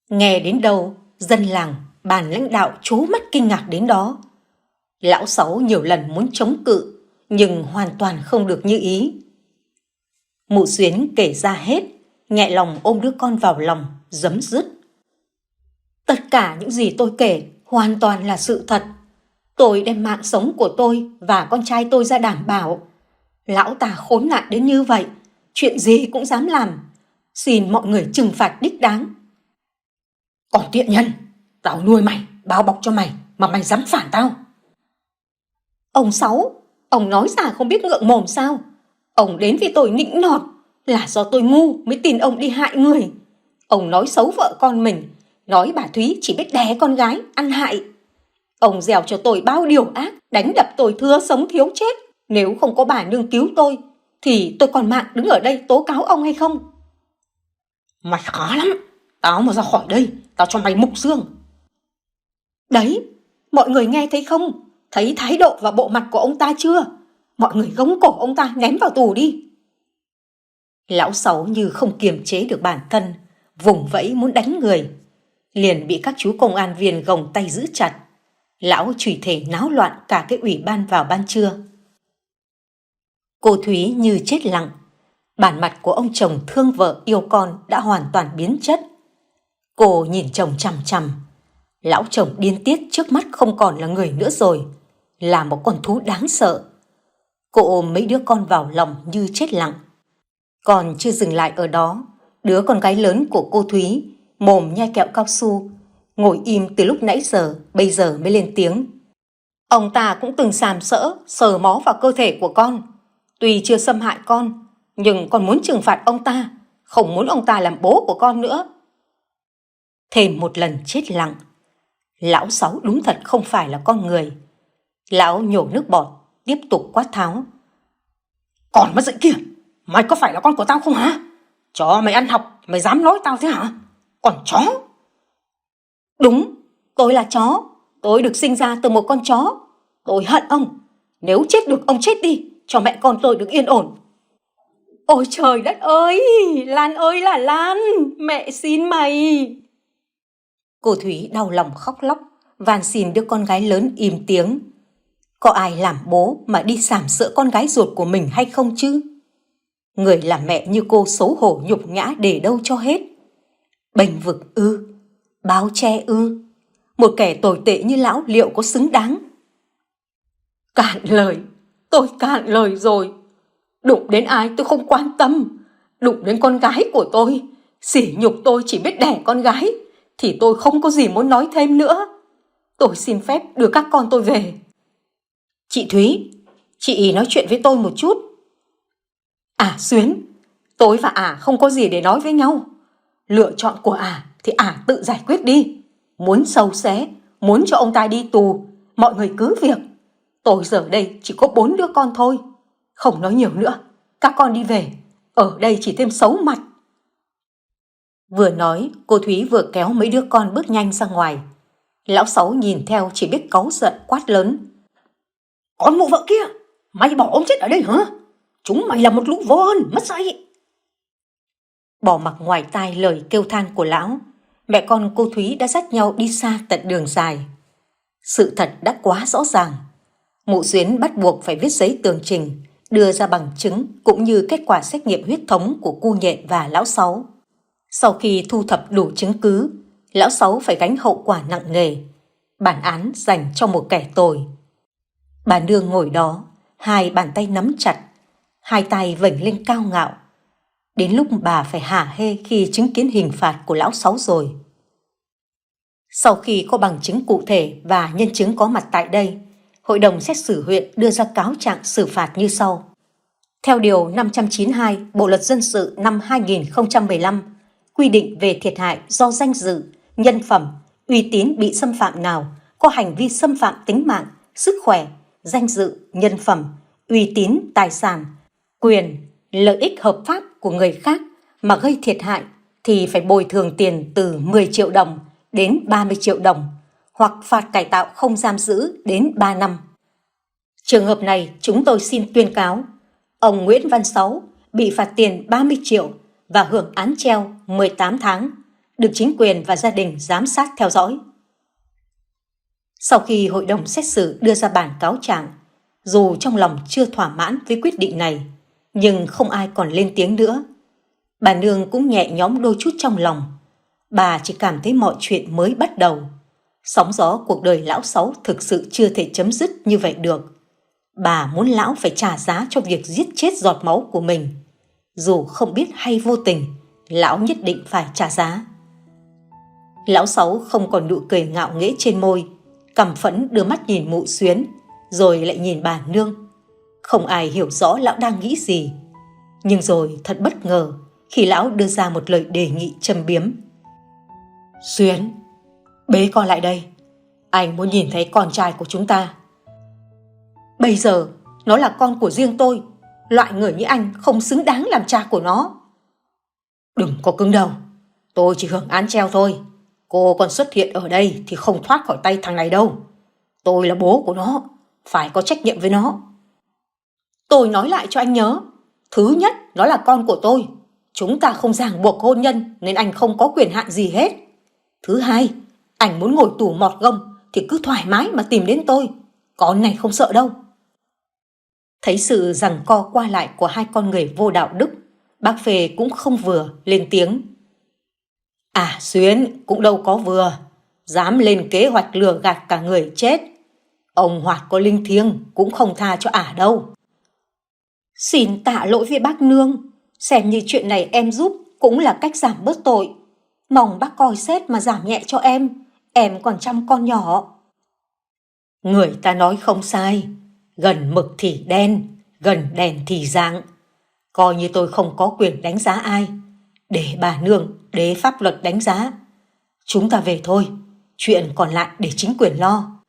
Nghe đến đâu, dân làng, bàn lãnh đạo trố mắt kinh ngạc đến đó. Lão Sáu nhiều lần muốn chống cự, nhưng hoàn toàn không được như ý. Mụ Xuyến kể ra hết, nhẹ lòng ôm đứa con vào lòng, giấm dứt. Tất cả những gì tôi kể hoàn toàn là sự thật. Tôi đem mạng sống của tôi và con trai tôi ra đảm bảo. Lão ta khốn nạn đến như vậy, chuyện gì cũng dám làm. Xin mọi người trừng phạt đích đáng. Còn tiện nhân, tao nuôi mày, bao bọc cho mày, mà mày dám phản tao. Ông Sáu, ông nói ra không biết ngượng mồm sao? Ông đến vì tôi nịnh nọt, là do tôi ngu mới tin ông đi hại người. Ông nói xấu vợ con mình, nói bà Thúy chỉ biết đẻ con gái, ăn hại. Ông gieo cho tôi bao điều ác, đánh đập tôi thưa sống thiếu chết. Nếu không có bà nương cứu tôi, thì tôi còn mạng đứng ở đây tố cáo ông hay không? Mày khó lắm, tao mà ra khỏi đây, tao cho mày mục xương. Đấy, mọi người nghe thấy không? Thấy thái độ và bộ mặt của ông ta chưa? Mọi người gống cổ ông ta ném vào tù đi. Lão Sáu như không kiềm chế được bản thân, vùng vẫy muốn đánh người. Liền bị các chú công an viên gồng tay giữ chặt. Lão chửi thề náo loạn cả cái ủy ban vào ban trưa. Cô Thúy như chết lặng. Bản mặt của ông chồng thương vợ yêu con đã hoàn toàn biến chất. Cô nhìn chồng chằm chằm. Lão chồng điên tiết trước mắt không còn là người nữa rồi, là một con thú đáng sợ. Cô ôm mấy đứa con vào lòng như chết lặng. Còn chưa dừng lại ở đó, đứa con gái lớn của cô Thúy, mồm nhai kẹo cao su, ngồi im từ lúc nãy giờ, bây giờ mới lên tiếng. Ông ta cũng từng sàm sỡ, sờ mó vào cơ thể của con. Tuy chưa xâm hại con, nhưng con muốn trừng phạt ông ta, không muốn ông ta làm bố của con nữa. Thêm một lần chết lặng. Lão Sáu đúng thật không phải là con người. Lão nhổ nước bọt, tiếp tục quát tháo. Còn mất dạy kìa, mày có phải là con của tao không hả? Cho mày ăn học, mày dám nói tao thế hả? Còn chó. Đúng, tôi là chó. Tôi được sinh ra từ một con chó. Tôi hận ông. Nếu chết được ông chết đi, cho mẹ con tôi được yên ổn. Ôi trời đất ơi, Lan ơi là Lan, mẹ xin mày. Cô Thúy đau lòng khóc lóc, van xin đứa con gái lớn im tiếng. Có ai làm bố mà đi sàm sỡ con gái ruột của mình hay không chứ? Người làm mẹ như cô xấu hổ nhục nhã để đâu cho hết. Bênh vực ư? Bao che ư? Một kẻ tồi tệ như lão liệu có xứng đáng? Cạn lời, tôi cạn lời rồi. Đụng đến ai tôi không quan tâm. Đụng đến con gái của tôi, sỉ nhục tôi chỉ biết đẻ con gái, thì tôi không có gì muốn nói thêm nữa. Tôi xin phép đưa các con tôi về. Chị Thúy, chị nói chuyện với tôi một chút. Xuyến, tôi và không có gì để nói với nhau. Lựa chọn của thì tự giải quyết đi. Muốn sâu xé, muốn cho ông ta đi tù, mọi người cứ việc. Tôi giờ đây chỉ có 4 đứa con thôi. Không nói nhiều nữa, các con đi về, ở đây chỉ thêm xấu mặt. Vừa nói, cô Thúy vừa kéo mấy đứa con bước nhanh ra ngoài. Lão Sáu nhìn theo chỉ biết cáu giận quát lớn. Con mụ vợ kia, mày bỏ ông chết ở đây hả? Chúng mày là một lũ vô ơn, mất dạy. Bỏ mặc ngoài tai lời kêu than của lão, mẹ con cô Thúy đã dắt nhau đi xa tận đường dài. Sự thật đã quá rõ ràng. Mụ Xuyến bắt buộc phải viết giấy tường trình, đưa ra bằng chứng cũng như kết quả xét nghiệm huyết thống của cô Nhện và lão Sáu. Sau khi thu thập đủ chứng cứ, lão Sáu phải gánh hậu quả nặng nề, bản án dành cho một kẻ tồi. Bà nương ngồi đó, hai bàn tay nắm chặt, hai tay vểnh lên cao ngạo. Đến lúc bà phải hả hê khi chứng kiến hình phạt của lão Sáu rồi. Sau khi có bằng chứng cụ thể và nhân chứng có mặt tại đây, Hội đồng xét xử huyện đưa ra cáo trạng xử phạt như sau. Theo Điều 592 Bộ Luật Dân sự năm 2015, quy định về thiệt hại do danh dự, nhân phẩm, uy tín bị xâm phạm nào có hành vi xâm phạm tính mạng, sức khỏe, danh dự, nhân phẩm, uy tín, tài sản, quyền, lợi ích hợp pháp của người khác mà gây thiệt hại thì phải bồi thường tiền từ 10 triệu đồng đến 30 triệu đồng hoặc phạt cải tạo không giam giữ đến 3 năm. Trường hợp này chúng tôi xin tuyên cáo, ông Nguyễn Văn Sáu bị phạt tiền 30 triệu và hưởng án treo 18 tháng, được chính quyền và gia đình giám sát theo dõi. Sau khi hội đồng xét xử đưa ra bản cáo trạng, dù trong lòng chưa thỏa mãn với quyết định này, nhưng không ai còn lên tiếng nữa. Bà nương cũng nhẹ nhõm đôi chút trong lòng. Bà chỉ cảm thấy mọi chuyện mới bắt đầu. Sóng gió cuộc đời lão Sáu thực sự chưa thể chấm dứt như vậy được. Bà muốn lão phải trả giá cho việc giết chết giọt máu của mình. Dù không biết hay vô tình, lão nhất định phải trả giá. Lão Sáu không còn nụ cười ngạo nghễ trên môi, cằm phẫn đưa mắt nhìn mụ Xuyến, rồi lại nhìn bà nương. Không ai hiểu rõ lão đang nghĩ gì. Nhưng rồi thật bất ngờ khi lão đưa ra một lời đề nghị châm biếm. Xuyến, bế con lại đây. Anh muốn nhìn thấy con trai của chúng ta. Bây giờ nó là con của riêng tôi. Loại người như anh không xứng đáng làm cha của nó. Đừng có cứng đầu. Tôi chỉ hưởng án treo thôi. Cô còn xuất hiện ở đây thì không thoát khỏi tay thằng này đâu. Tôi là bố của nó, phải có trách nhiệm với nó. Tôi nói lại cho anh nhớ. Thứ nhất, nó là con của tôi. Chúng ta không ràng buộc hôn nhân nên anh không có quyền hạn gì hết. Thứ hai, anh muốn ngồi tù mọt gông thì cứ thoải mái mà tìm đến tôi. Con này không sợ đâu. Thấy sự giằng co qua lại của hai con người vô đạo đức, bác Phê cũng không vừa lên tiếng. À Xuyến cũng đâu có vừa, dám lên kế hoạch lừa gạt cả người chết. Ông Hoạt có linh thiêng cũng không tha cho ả đâu. Xin tạ lỗi với bác nương, xem như chuyện này em giúp cũng là cách giảm bớt tội. Mong bác coi xét mà giảm nhẹ cho em còn chăm con nhỏ. Người ta nói không sai, gần mực thì đen, gần đèn thì rạng. Coi như tôi không có quyền đánh giá ai, để bà nương, để pháp luật đánh giá. Chúng ta về thôi, chuyện còn lại để chính quyền lo.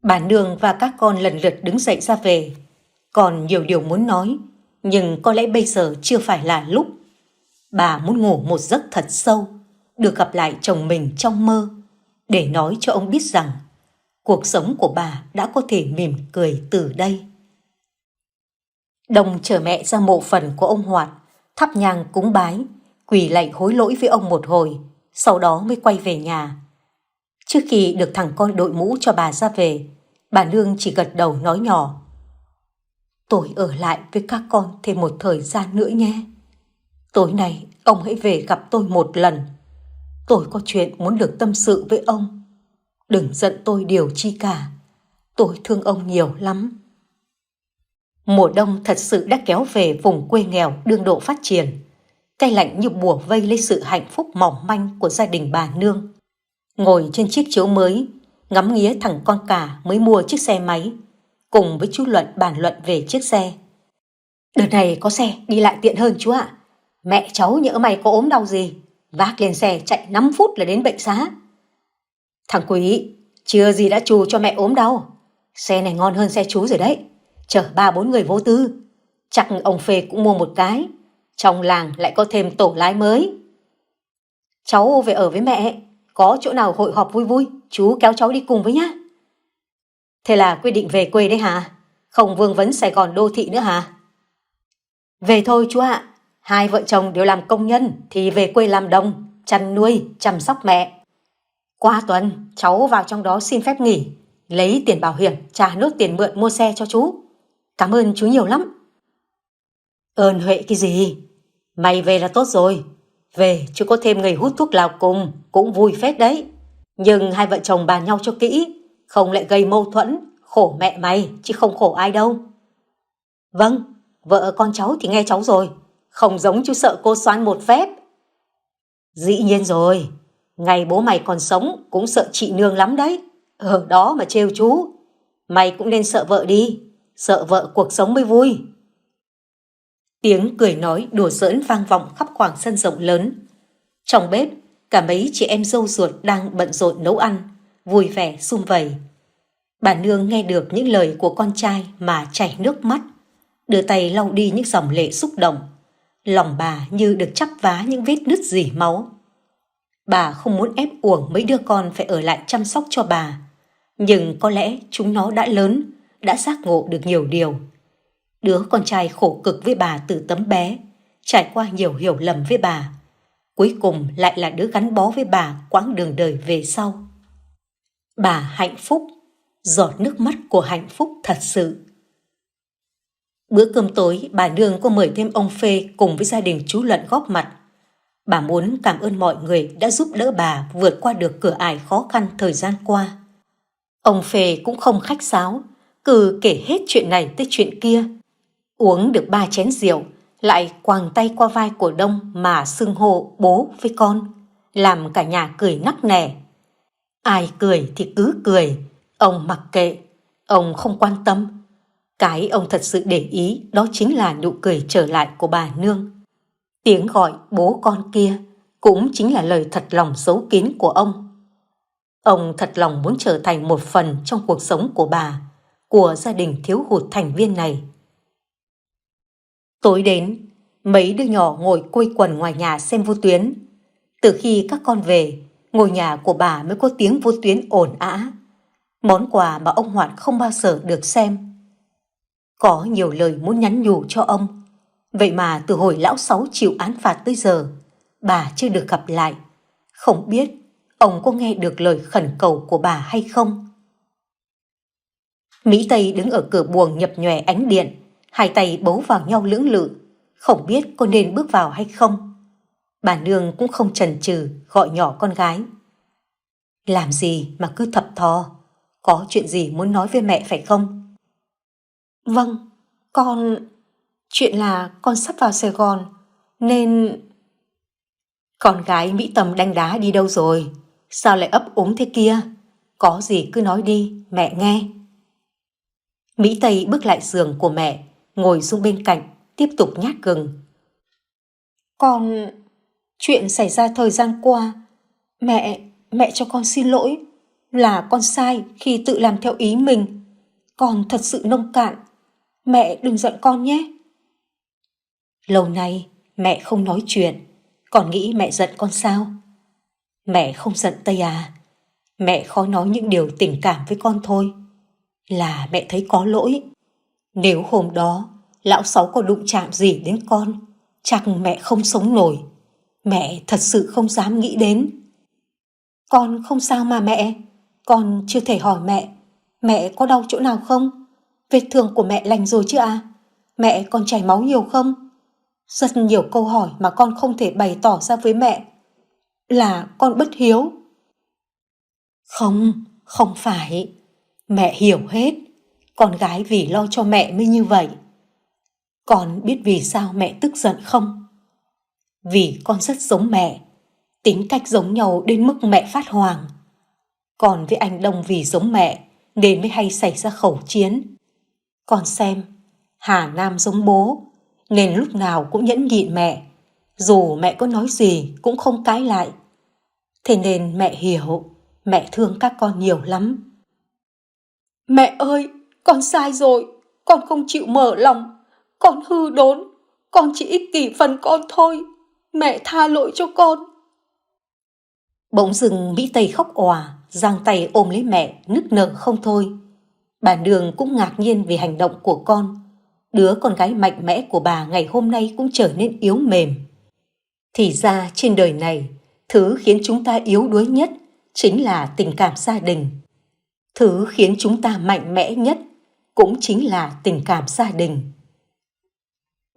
Bà nương và các con lần lượt đứng dậy ra về. Còn nhiều điều muốn nói, nhưng có lẽ bây giờ chưa phải là lúc. Bà muốn ngủ một giấc thật sâu, được gặp lại chồng mình trong mơ, để nói cho ông biết rằng cuộc sống của bà đã có thể mỉm cười từ đây. Đông chở mẹ ra mộ phần của ông Hoạt, thắp nhang cúng bái, quỳ lạy hối lỗi với ông một hồi, sau đó mới quay về nhà. Trước khi được thằng con đội mũ cho bà ra về, bà nương chỉ gật đầu nói nhỏ. Tôi ở lại với các con thêm một thời gian nữa nhé. Tối nay ông hãy về gặp tôi một lần. Tôi có chuyện muốn được tâm sự với ông. Đừng giận tôi điều chi cả. Tôi thương ông nhiều lắm. Mùa đông thật sự đã kéo về vùng quê nghèo đương độ phát triển. Cái lạnh như bùa vây lấy sự hạnh phúc mỏng manh của gia đình bà nương. Ngồi trên chiếc chiếu mới, ngắm nghía thằng con cả mới mua chiếc xe máy, cùng với chú Luận bàn luận về chiếc xe. Đợt này có xe đi lại tiện hơn chú ạ. Mẹ cháu nhỡ mày có ốm đau gì, vác lên xe chạy 5 phút là đến bệnh xá. Thằng Quý, Chưa gì đã trù cho mẹ ốm đau. Xe này ngon hơn xe chú rồi đấy. Chở 3-4 người vô tư. Chắc ông Phê cũng mua một cái. Trong làng lại có thêm tổ lái mới. Cháu về ở với mẹ. Có chỗ nào hội họp vui vui, chú kéo cháu đi cùng với nhá. Thế là quyết định về quê đấy hả? Không vương vấn Sài Gòn đô thị nữa hả? Về thôi chú ạ. Hai vợ chồng đều làm công nhân thì về quê làm đồng, chăn nuôi, chăm sóc mẹ. Qua tuần cháu vào trong đó xin phép nghỉ, lấy tiền bảo hiểm trả nốt tiền mượn mua xe cho chú. Cảm ơn chú nhiều lắm. Ơn Huệ cái gì? Mày về là tốt rồi. Về chú có thêm người hút thuốc lào cùng cũng vui phết đấy. Nhưng hai vợ chồng bàn nhau cho kỹ, không lại gây mâu thuẫn, khổ mẹ mày chứ không khổ ai đâu. Vâng, vợ con cháu thì nghe cháu rồi, không giống chú sợ cô Xoan một phép. Dĩ nhiên rồi, ngày bố mày còn sống cũng sợ chị nương lắm đấy. Ở đó mà trêu chú. Mày cũng nên sợ vợ đi, sợ vợ cuộc sống mới vui. Tiếng cười nói đùa giỡn vang vọng khắp khoảng sân rộng lớn. Trong bếp, cả mấy chị em dâu ruột đang bận rộn nấu ăn, vui vẻ sum vầy. Bà nương nghe được những lời của con trai mà chảy nước mắt, đưa tay lau đi những dòng lệ xúc động. Lòng bà như được chắp vá những vết nứt rỉ máu. Bà không muốn ép uổng mấy đứa con phải ở lại chăm sóc cho bà, nhưng có lẽ chúng nó đã lớn, đã giác ngộ được nhiều điều. Đứa con trai khổ cực với bà từ tấm bé, trải qua nhiều hiểu lầm với bà, cuối cùng lại là đứa gắn bó với bà quãng đường đời về sau. Bà hạnh phúc, giọt nước mắt của hạnh phúc thật sự. Bữa cơm tối, bà nương có mời thêm ông Phê cùng với gia đình chú Luận góp mặt. Bà muốn cảm ơn mọi người đã giúp đỡ bà vượt qua được cửa ải khó khăn thời gian qua. Ông Phê cũng không khách sáo, cứ kể hết chuyện này tới chuyện kia. Uống được 3 chén rượu, lại quàng tay qua vai của Đông mà xưng hô bố với con, làm cả nhà cười nắc nẻ. Ai cười thì cứ cười, ông mặc kệ, ông không quan tâm. Cái ông thật sự để ý đó chính là nụ cười trở lại của bà nương. Tiếng gọi bố con kia cũng chính là lời thật lòng giấu kín của ông. Ông thật lòng muốn trở thành một phần trong cuộc sống của bà, của gia đình thiếu hụt thành viên này. Tối đến, mấy đứa nhỏ ngồi quây quần ngoài nhà xem vô tuyến. Từ khi các con về, ngôi nhà của bà mới có tiếng vô tuyến ồn ào. Món quà mà ông Hoạt không bao giờ được xem. Có nhiều lời muốn nhắn nhủ cho ông. Vậy mà từ hồi lão Sáu chịu án phạt tới giờ, bà chưa được gặp lại. Không biết ông có nghe được lời khẩn cầu của bà hay không? Mỹ Tây đứng ở cửa buồng nhập nhòe ánh điện, hai tay bấu vào nhau lưỡng lự, không biết có nên bước vào hay không. Bà nương cũng không chần chừ gọi nhỏ con gái. Làm gì mà cứ thập thò, có chuyện gì muốn nói với mẹ phải không? Vâng, chuyện là con sắp vào Sài Gòn, nên... Con gái Mỹ Tâm đanh đá đi đâu rồi? Sao lại ấp úng thế kia? Có gì cứ nói đi, mẹ nghe. Mỹ Tây bước lại giường của mẹ, ngồi xuống bên cạnh, tiếp tục nhát gừng. Chuyện xảy ra thời gian qua, mẹ cho con xin lỗi. Là con sai khi tự làm theo ý mình. Con thật sự nông cạn. Mẹ đừng giận con nhé. Lâu nay mẹ không nói chuyện, con nghĩ mẹ giận con sao? Mẹ không giận Tây à. Mẹ khó nói những điều tình cảm với con thôi. Là mẹ thấy có lỗi. Nếu hôm đó lão Sáu có đụng chạm gì đến con, chắc mẹ không sống nổi. Mẹ thật sự không dám nghĩ đến. Con không sao mà mẹ. Con chưa thể hỏi mẹ có đau chỗ nào không? Vết thương của mẹ lành rồi chứ à? Mẹ còn chảy máu nhiều không? Rất nhiều câu hỏi mà con không thể bày tỏ ra với mẹ. Là con bất hiếu. Không phải. Mẹ hiểu hết. Con gái vì lo cho mẹ mới như vậy. Con biết vì sao mẹ tức giận không? Vì con rất giống mẹ. Tính cách giống nhau đến mức mẹ phát hoảng. Còn với anh Đông vì giống mẹ nên mới hay xảy ra khẩu chiến. Con xem, Hà Nam giống bố nên lúc nào cũng nhẫn nhịn mẹ. Dù mẹ có nói gì cũng không cãi lại. Thế nên mẹ hiểu, Mẹ thương các con nhiều lắm. Mẹ ơi, con sai rồi, con không chịu mở lòng, con hư đốn, con chỉ ích kỷ phần con thôi, mẹ tha lỗi cho con. Bỗng dưng Mỹ Tây khóc òa, giang tay ôm lấy mẹ, nức nở không thôi. Bà Nương cũng ngạc nhiên vì hành động của con. Đứa con gái mạnh mẽ của bà ngày hôm nay cũng trở nên yếu mềm. Thì ra trên đời này, thứ khiến chúng ta yếu đuối nhất chính là tình cảm gia đình. Thứ khiến chúng ta mạnh mẽ nhất cũng chính là tình cảm gia đình.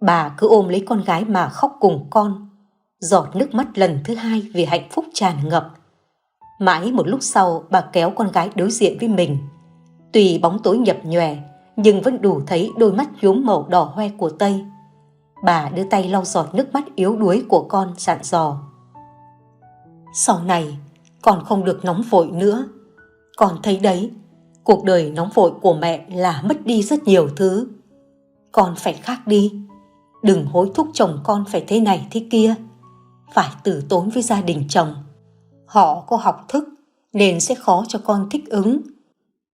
Bà cứ ôm lấy con gái mà khóc cùng con, giọt nước mắt lần thứ hai vì hạnh phúc tràn ngập. Mãi một lúc sau, bà kéo con gái đối diện với mình. Tuy bóng tối nhập nhòe, nhưng vẫn đủ thấy đôi mắt nhuốm màu đỏ hoe của Tây. Bà đưa tay lau giọt nước mắt yếu đuối của con, dặn dò: sau này, con không được nóng vội nữa. Con thấy đấy, cuộc đời nóng vội của mẹ là mất đi rất nhiều thứ. Con phải khác đi. Đừng hối thúc chồng con phải thế này thế kia. Phải tử tốn với gia đình chồng. Họ có học thức nên sẽ khó cho con thích ứng.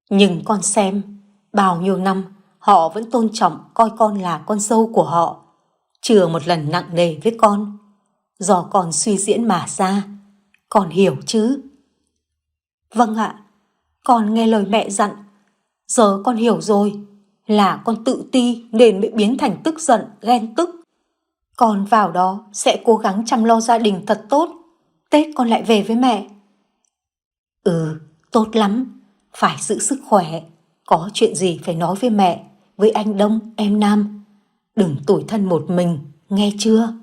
Nhưng con xem, bao nhiêu năm họ vẫn tôn trọng coi con là con dâu của họ, chưa một lần nặng nề với con. Do con suy diễn mà ra, con hiểu chứ? Vâng ạ, con nghe lời mẹ dặn. Giờ con hiểu rồi, là con tự ti nên mới biến thành tức giận, ghen tức. Con vào đó sẽ cố gắng chăm lo gia đình thật tốt. Tết con lại về với mẹ. Tốt lắm. Phải giữ sức khỏe. Có chuyện gì phải nói với mẹ, với anh Đông, em Nam. Đừng tủi thân một mình, nghe chưa?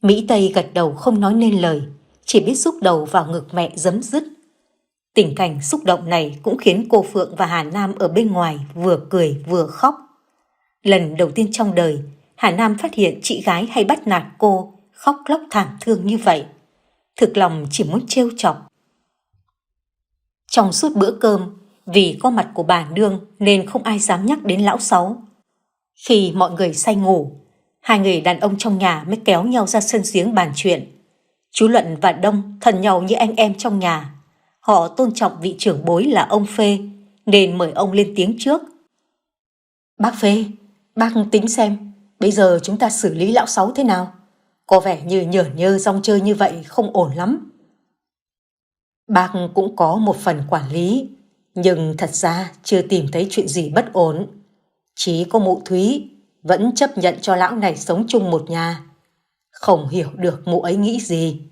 Mỹ Tây gật đầu không nói nên lời, chỉ biết xúc đầu vào ngực mẹ rấm dứt. Tình cảnh xúc động này cũng khiến cô Phượng và Hà Nam ở bên ngoài vừa cười vừa khóc. Lần đầu tiên trong đời, Hà Nam phát hiện chị gái hay bắt nạt cô, khóc lóc thảm thương như vậy. Thực lòng chỉ muốn trêu chọc. Trong suốt bữa cơm, vì có mặt của bà Nương nên không ai dám nhắc đến lão Sáu. Khi mọi người say ngủ, hai người đàn ông trong nhà mới kéo nhau ra sân giếng bàn chuyện. Chú Luận và Đông thân nhau như anh em trong nhà. Họ tôn trọng vị trưởng bối là ông Phê, nên mời ông lên tiếng trước. Bác Phê, bác tính xem, bây giờ chúng ta xử lý lão Sáu thế nào? Có vẻ như nhởn nhơ rong chơi như vậy không ổn lắm. Bác cũng có một phần quản lý, nhưng thật ra chưa tìm thấy chuyện gì bất ổn. Chỉ có mụ Thúy vẫn chấp nhận cho lão này sống chung một nhà. Không hiểu được mụ ấy nghĩ gì.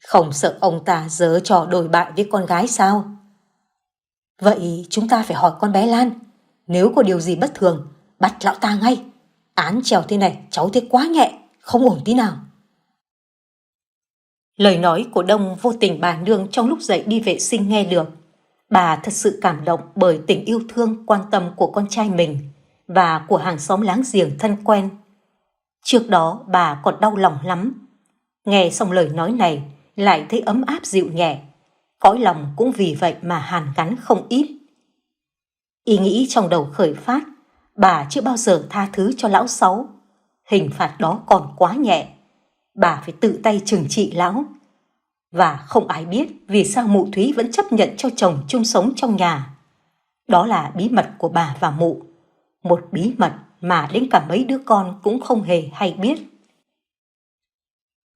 Không sợ ông ta giở trò đồi bại với con gái sao? Vậy chúng ta phải hỏi con bé Lan. Nếu có điều gì bất thường, bắt lão ta ngay. Án treo thế này cháu thấy quá nhẹ, không ổn tí nào. Lời nói của Đông vô tình bà Nương trong lúc dậy đi vệ sinh nghe được. Bà thật sự cảm động bởi tình yêu thương quan tâm của con trai mình và của hàng xóm láng giềng thân quen. Trước đó bà còn đau lòng lắm. Nghe xong lời nói này lại thấy ấm áp dịu nhẹ. Cõi lòng cũng vì vậy mà hàn gắn không ít. Ý nghĩ trong đầu khởi phát, bà chưa bao giờ tha thứ cho lão Sáu. Hình phạt đó còn quá nhẹ. Bà phải tự tay trừng trị lão. Và không ai biết vì sao mụ Thúy vẫn chấp nhận cho chồng chung sống trong nhà. Đó là bí mật của bà và mụ. Một bí mật mà đến cả mấy đứa con cũng không hề hay biết.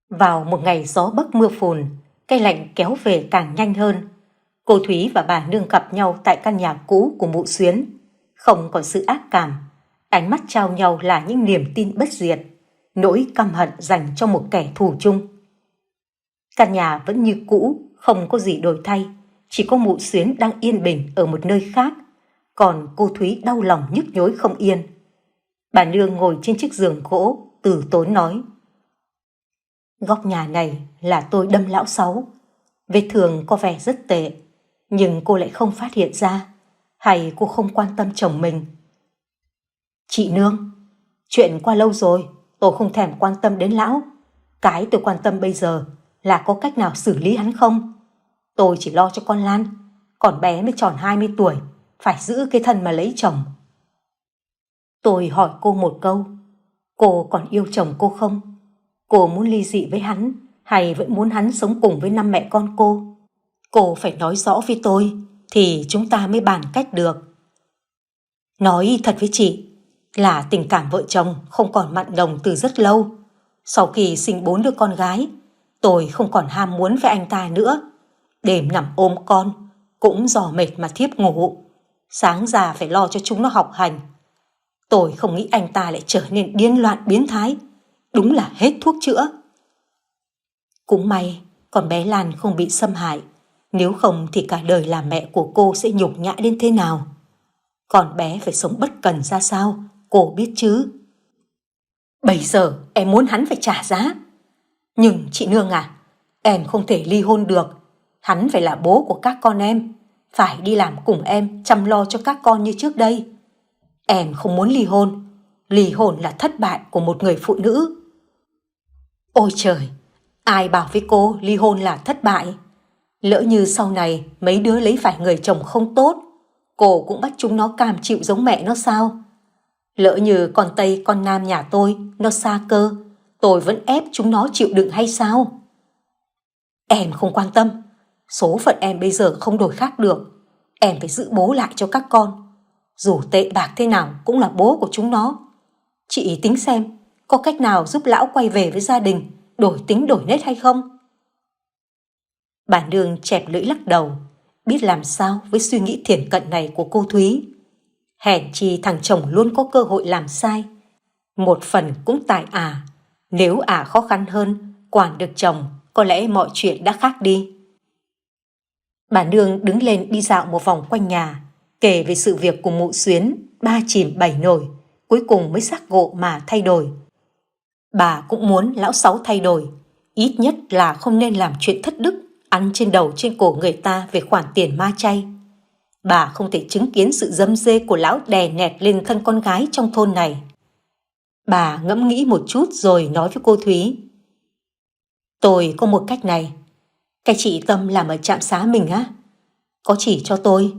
Vào một ngày gió bấc mưa phùn, cái lạnh kéo về càng nhanh hơn. Cô Thúy và bà Nương gặp nhau tại căn nhà cũ của mụ Xuyến. Không còn sự ác cảm, ánh mắt trao nhau là những niềm tin bất diệt, nỗi căm hận dành cho một kẻ thù chung. Căn nhà vẫn như cũ, không có gì đổi thay, chỉ có mụ Xuyến đang yên bình ở một nơi khác, còn cô Thúy đau lòng nhức nhối không yên. Bà Nương ngồi trên chiếc giường gỗ, từ tốn nói: Góc nhà này là tôi đâm lão Sáu. Vết thương có vẻ rất tệ, nhưng cô lại không phát hiện ra, hay cô không quan tâm chồng mình? Chị Nương, chuyện qua lâu rồi, tôi không thèm quan tâm đến lão. Cái tôi quan tâm bây giờ là có cách nào xử lý hắn không? Tôi chỉ lo cho con Lan, còn bé mới tròn 20 tuổi, phải giữ cái thân mà lấy chồng. Tôi hỏi cô một câu, cô còn yêu chồng cô không? Cô muốn ly dị với hắn hay vẫn muốn hắn sống cùng với 5 mẹ con cô? Cô phải nói rõ với tôi thì chúng ta mới bàn cách được. Nói thật với chị là tình cảm vợ chồng không còn mặn nồng từ rất lâu. Sau khi sinh 4 đứa con gái, tôi không còn ham muốn với anh ta nữa. Đêm nằm ôm con, cũng do mệt mà thiếp ngủ. Sáng ra phải lo cho chúng nó học hành. Tôi không nghĩ anh ta lại trở nên điên loạn biến thái. Đúng là hết thuốc chữa. Cũng may con bé Lan không bị xâm hại. Nếu không thì cả đời làm mẹ của cô sẽ nhục nhã đến thế nào. Con bé phải sống bất cần ra sao, cô biết chứ. Bây giờ em muốn hắn phải trả giá. Nhưng chị Nương à, em không thể ly hôn được. Hắn phải là bố của các con em, phải đi làm cùng em chăm lo cho các con như trước đây. Em không muốn ly hôn. Ly hôn là thất bại của một người phụ nữ. Ôi trời, ai bảo với cô ly hôn là thất bại? Lỡ như sau này mấy đứa lấy phải người chồng không tốt, cô cũng bắt chúng nó cam chịu giống mẹ nó sao? Lỡ như con Tây con Nam nhà tôi nó xa cơ, tôi vẫn ép chúng nó chịu đựng hay sao? Em không quan tâm. Số phận em bây giờ không đổi khác được. Em phải giữ bố lại cho các con. Dù tệ bạc thế nào cũng là bố của chúng nó. Chị tính xem có cách nào giúp lão quay về với gia đình, đổi tính đổi nết hay không? Bà Nương chẹp lưỡi lắc đầu, biết làm sao với suy nghĩ thiển cận này của cô Thúy. Hèn chi thằng chồng luôn có cơ hội làm sai. Một phần cũng tại nếu khó khăn hơn, quản được chồng, có lẽ mọi chuyện đã khác đi. Bà Nương đứng lên đi dạo một vòng quanh nhà, kể về sự việc của mụ Xuyến, 3 chìm 7 nổi, cuối cùng mới xác ngộ mà thay đổi. Bà cũng muốn lão Sáu thay đổi, ít nhất là không nên làm chuyện thất đức, ăn trên đầu trên cổ người ta về khoản tiền ma chay. Bà không thể chứng kiến sự dâm dê của lão đè nẹt lên thân con gái trong thôn này. Bà ngẫm nghĩ một chút rồi nói với cô Thúy. Tôi có một cách này. Cái chị Tâm làm ở trạm xá mình có chỉ cho tôi.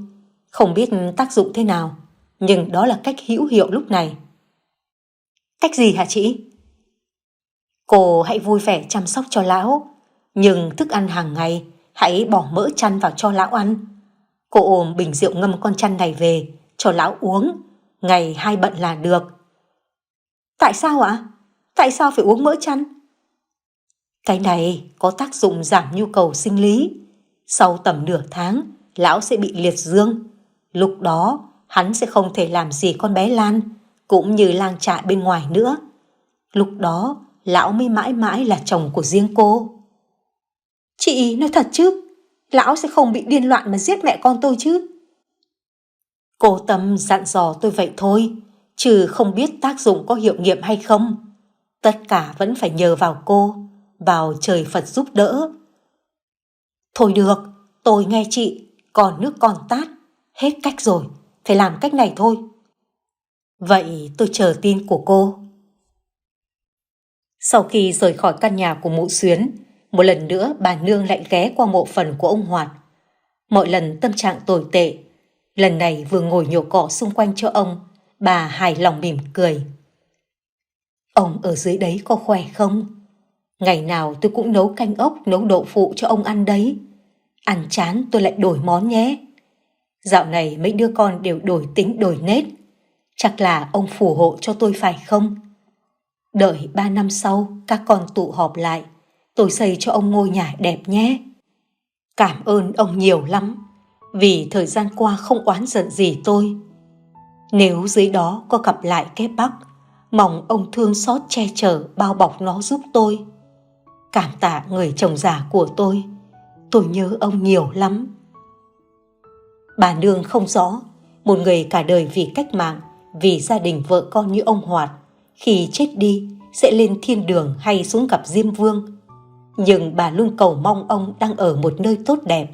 Không biết tác dụng thế nào, nhưng đó là cách hữu hiệu lúc này. Cách gì hả chị? Cô hãy vui vẻ chăm sóc cho lão, nhưng thức ăn hàng ngày hãy bỏ mỡ chăn vào cho lão ăn. Cô ôm bình rượu ngâm con chăn này về cho lão uống, ngày 2 bận là được. Tại sao ạ? Tại sao phải uống mỡ chăn? Cái này có tác dụng giảm nhu cầu sinh lý. Sau tầm nửa tháng, lão sẽ bị liệt dương. Lúc đó, hắn sẽ không thể làm gì con bé Lan, cũng như lang trại bên ngoài nữa. Lúc đó, lão mới mãi mãi là chồng của riêng cô. Chị nói thật chứ? Lão sẽ không bị điên loạn mà giết mẹ con tôi chứ? Cô Tâm dặn dò tôi vậy thôi, chứ không biết tác dụng có hiệu nghiệm hay không. Tất cả vẫn phải nhờ vào cô, vào trời Phật giúp đỡ. Thôi được, tôi nghe chị, còn nước còn tát, hết cách rồi, phải làm cách này thôi. Vậy tôi chờ tin của cô. Sau khi rời khỏi căn nhà của mụ Xuyến, một lần nữa bà Nương lại ghé qua mộ phần của ông Hoạt. Mọi lần tâm trạng tồi tệ, lần này vừa ngồi nhổ cỏ xung quanh cho ông, bà hài lòng mỉm cười. Ông ở dưới đấy có khỏe không? Ngày nào tôi cũng nấu canh ốc, nấu đậu phụ cho ông ăn đấy. Ăn chán tôi lại đổi món nhé. Dạo này mấy đứa con đều đổi tính đổi nết. Chắc là ông phù hộ cho tôi phải không? Đợi 3 năm sau các con tụ họp lại, tôi xây cho ông ngôi nhà đẹp nhé. Cảm ơn ông nhiều lắm, vì thời gian qua không oán giận gì tôi. Nếu dưới đó có gặp lại cái Bắc, mong ông thương xót che chở bao bọc nó giúp tôi. Cảm tạ người chồng già của tôi nhớ ông nhiều lắm. Bà Nương không rõ, một người cả đời vì cách mạng, vì gia đình vợ con như ông Hoạt, khi chết đi sẽ lên thiên đường hay xuống gặp Diêm Vương. Nhưng bà luôn cầu mong ông đang ở một nơi tốt đẹp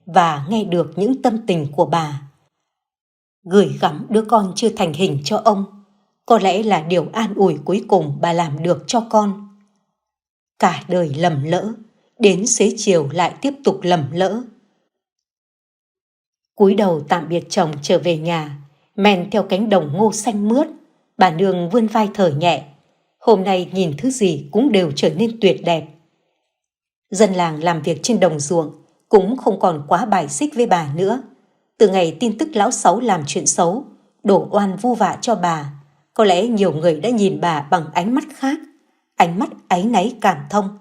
và nghe được những tâm tình của bà. Gửi gắm đứa con chưa thành hình cho ông, có lẽ là điều an ủi cuối cùng bà làm được cho con. Cả đời lầm lỡ, đến xế chiều lại tiếp tục lầm lỡ. Cúi đầu tạm biệt chồng trở về nhà, men theo cánh đồng ngô xanh mướt, bà Nương vươn vai thở nhẹ. Hôm nay nhìn thứ gì cũng đều trở nên tuyệt đẹp. Dân làng làm việc trên đồng ruộng, cũng không còn quá bài xích với bà nữa. Từ ngày tin tức lão Sáu làm chuyện xấu, đổ oan vu vạ cho bà, có lẽ nhiều người đã nhìn bà bằng ánh mắt khác, ánh mắt áy náy cảm thông.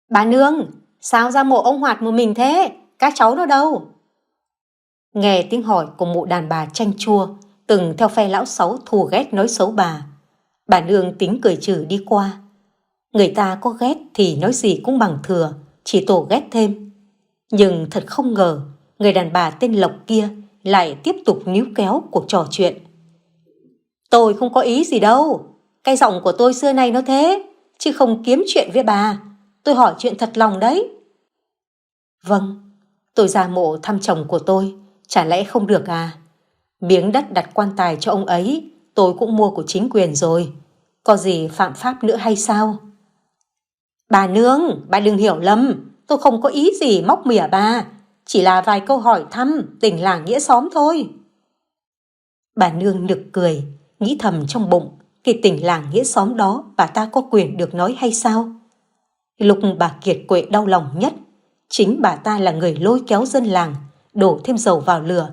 Bà nương, sao ra mộ ông Hoạt một mình thế? Các cháu nó đâu? Nghe tiếng hỏi của mụ đàn bà chanh chua, từng theo phe lão Sáu thù ghét nói xấu bà nương tính cười trừ đi qua. Người ta có ghét thì nói gì cũng bằng thừa, chỉ tổ ghét thêm. Nhưng thật không ngờ, người đàn bà tên Lộc kia lại tiếp tục níu kéo cuộc trò chuyện. Tôi không có ý gì đâu, cái giọng của tôi xưa nay nó thế, chứ không kiếm chuyện với bà. Tôi hỏi chuyện thật lòng đấy. Vâng, tôi ra mộ thăm chồng của tôi, chả lẽ không được à? Miếng đất đặt quan tài cho ông ấy, tôi cũng mua của chính quyền rồi. Có gì phạm pháp nữa hay sao? Bà nương, bà đừng hiểu lầm, tôi không có ý gì móc mỉa bà, chỉ là vài câu hỏi thăm tình làng nghĩa xóm thôi. Bà nương nực cười, nghĩ thầm trong bụng, cái tình làng nghĩa xóm đó bà ta có quyền được nói hay sao? Lúc bà kiệt quệ đau lòng nhất, chính bà ta là người lôi kéo dân làng, đổ thêm dầu vào lửa.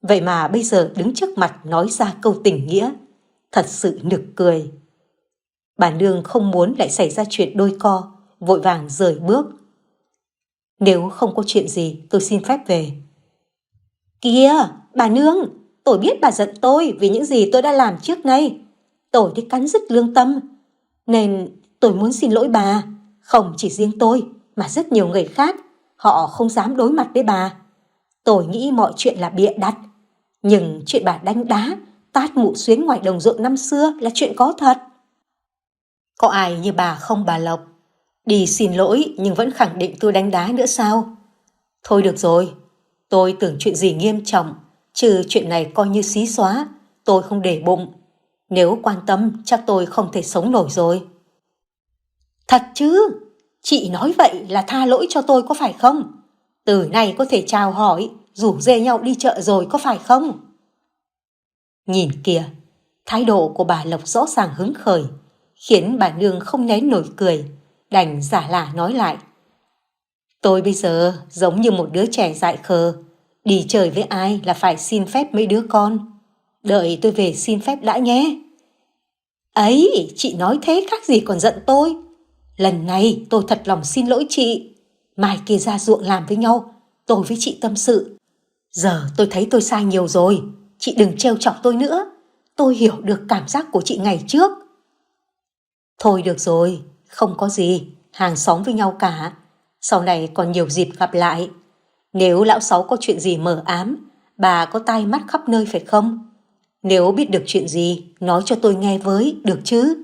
Vậy mà bây giờ đứng trước mặt nói ra câu tình nghĩa, thật sự nực cười. Bà nương không muốn lại xảy ra chuyện đôi co, vội vàng rời bước. Nếu không có chuyện gì, tôi xin phép về. Kìa, bà nương, tôi biết bà giận tôi vì những gì tôi đã làm trước đây. Tôi đi cắn rứt lương tâm, nên tôi muốn xin lỗi bà. Không chỉ riêng tôi, mà rất nhiều người khác, họ không dám đối mặt với bà. Tôi nghĩ mọi chuyện là bịa đặt, nhưng chuyện bà đánh đá, tát mụ xuyến ngoài đồng ruộng năm xưa là chuyện có thật. Có ai như bà không bà Lộc? Đi xin lỗi nhưng vẫn khẳng định tôi đánh đá nữa sao? Thôi được rồi, tôi tưởng chuyện gì nghiêm trọng, chứ chuyện này coi như xí xóa, tôi không để bụng. Nếu quan tâm chắc tôi không thể sống nổi rồi. Thật chứ, chị nói vậy là tha lỗi cho tôi có phải không? Từ nay có thể chào hỏi, rủ rê nhau đi chợ rồi có phải không? Nhìn kìa, thái độ của bà Lộc rõ ràng hứng khởi, khiến bà nương không nén nổi cười, đành giả lả nói lại. Tôi bây giờ giống như một đứa trẻ dại khờ, đi chơi với ai là phải xin phép mấy đứa con. Đợi tôi về xin phép đã nhé. Ấy, chị nói thế khác gì còn giận tôi. Lần này tôi thật lòng xin lỗi chị. Mai kia ra ruộng làm với nhau, tôi với chị tâm sự. Giờ tôi thấy tôi sai nhiều rồi, chị đừng trêu chọc tôi nữa. Tôi hiểu được cảm giác của chị ngày trước. Thôi được rồi, không có gì, hàng xóm với nhau cả. Sau này còn nhiều dịp gặp lại. Nếu lão Sáu có chuyện gì mờ ám, bà có tai mắt khắp nơi phải không? Nếu biết được chuyện gì, nói cho tôi nghe với, được chứ?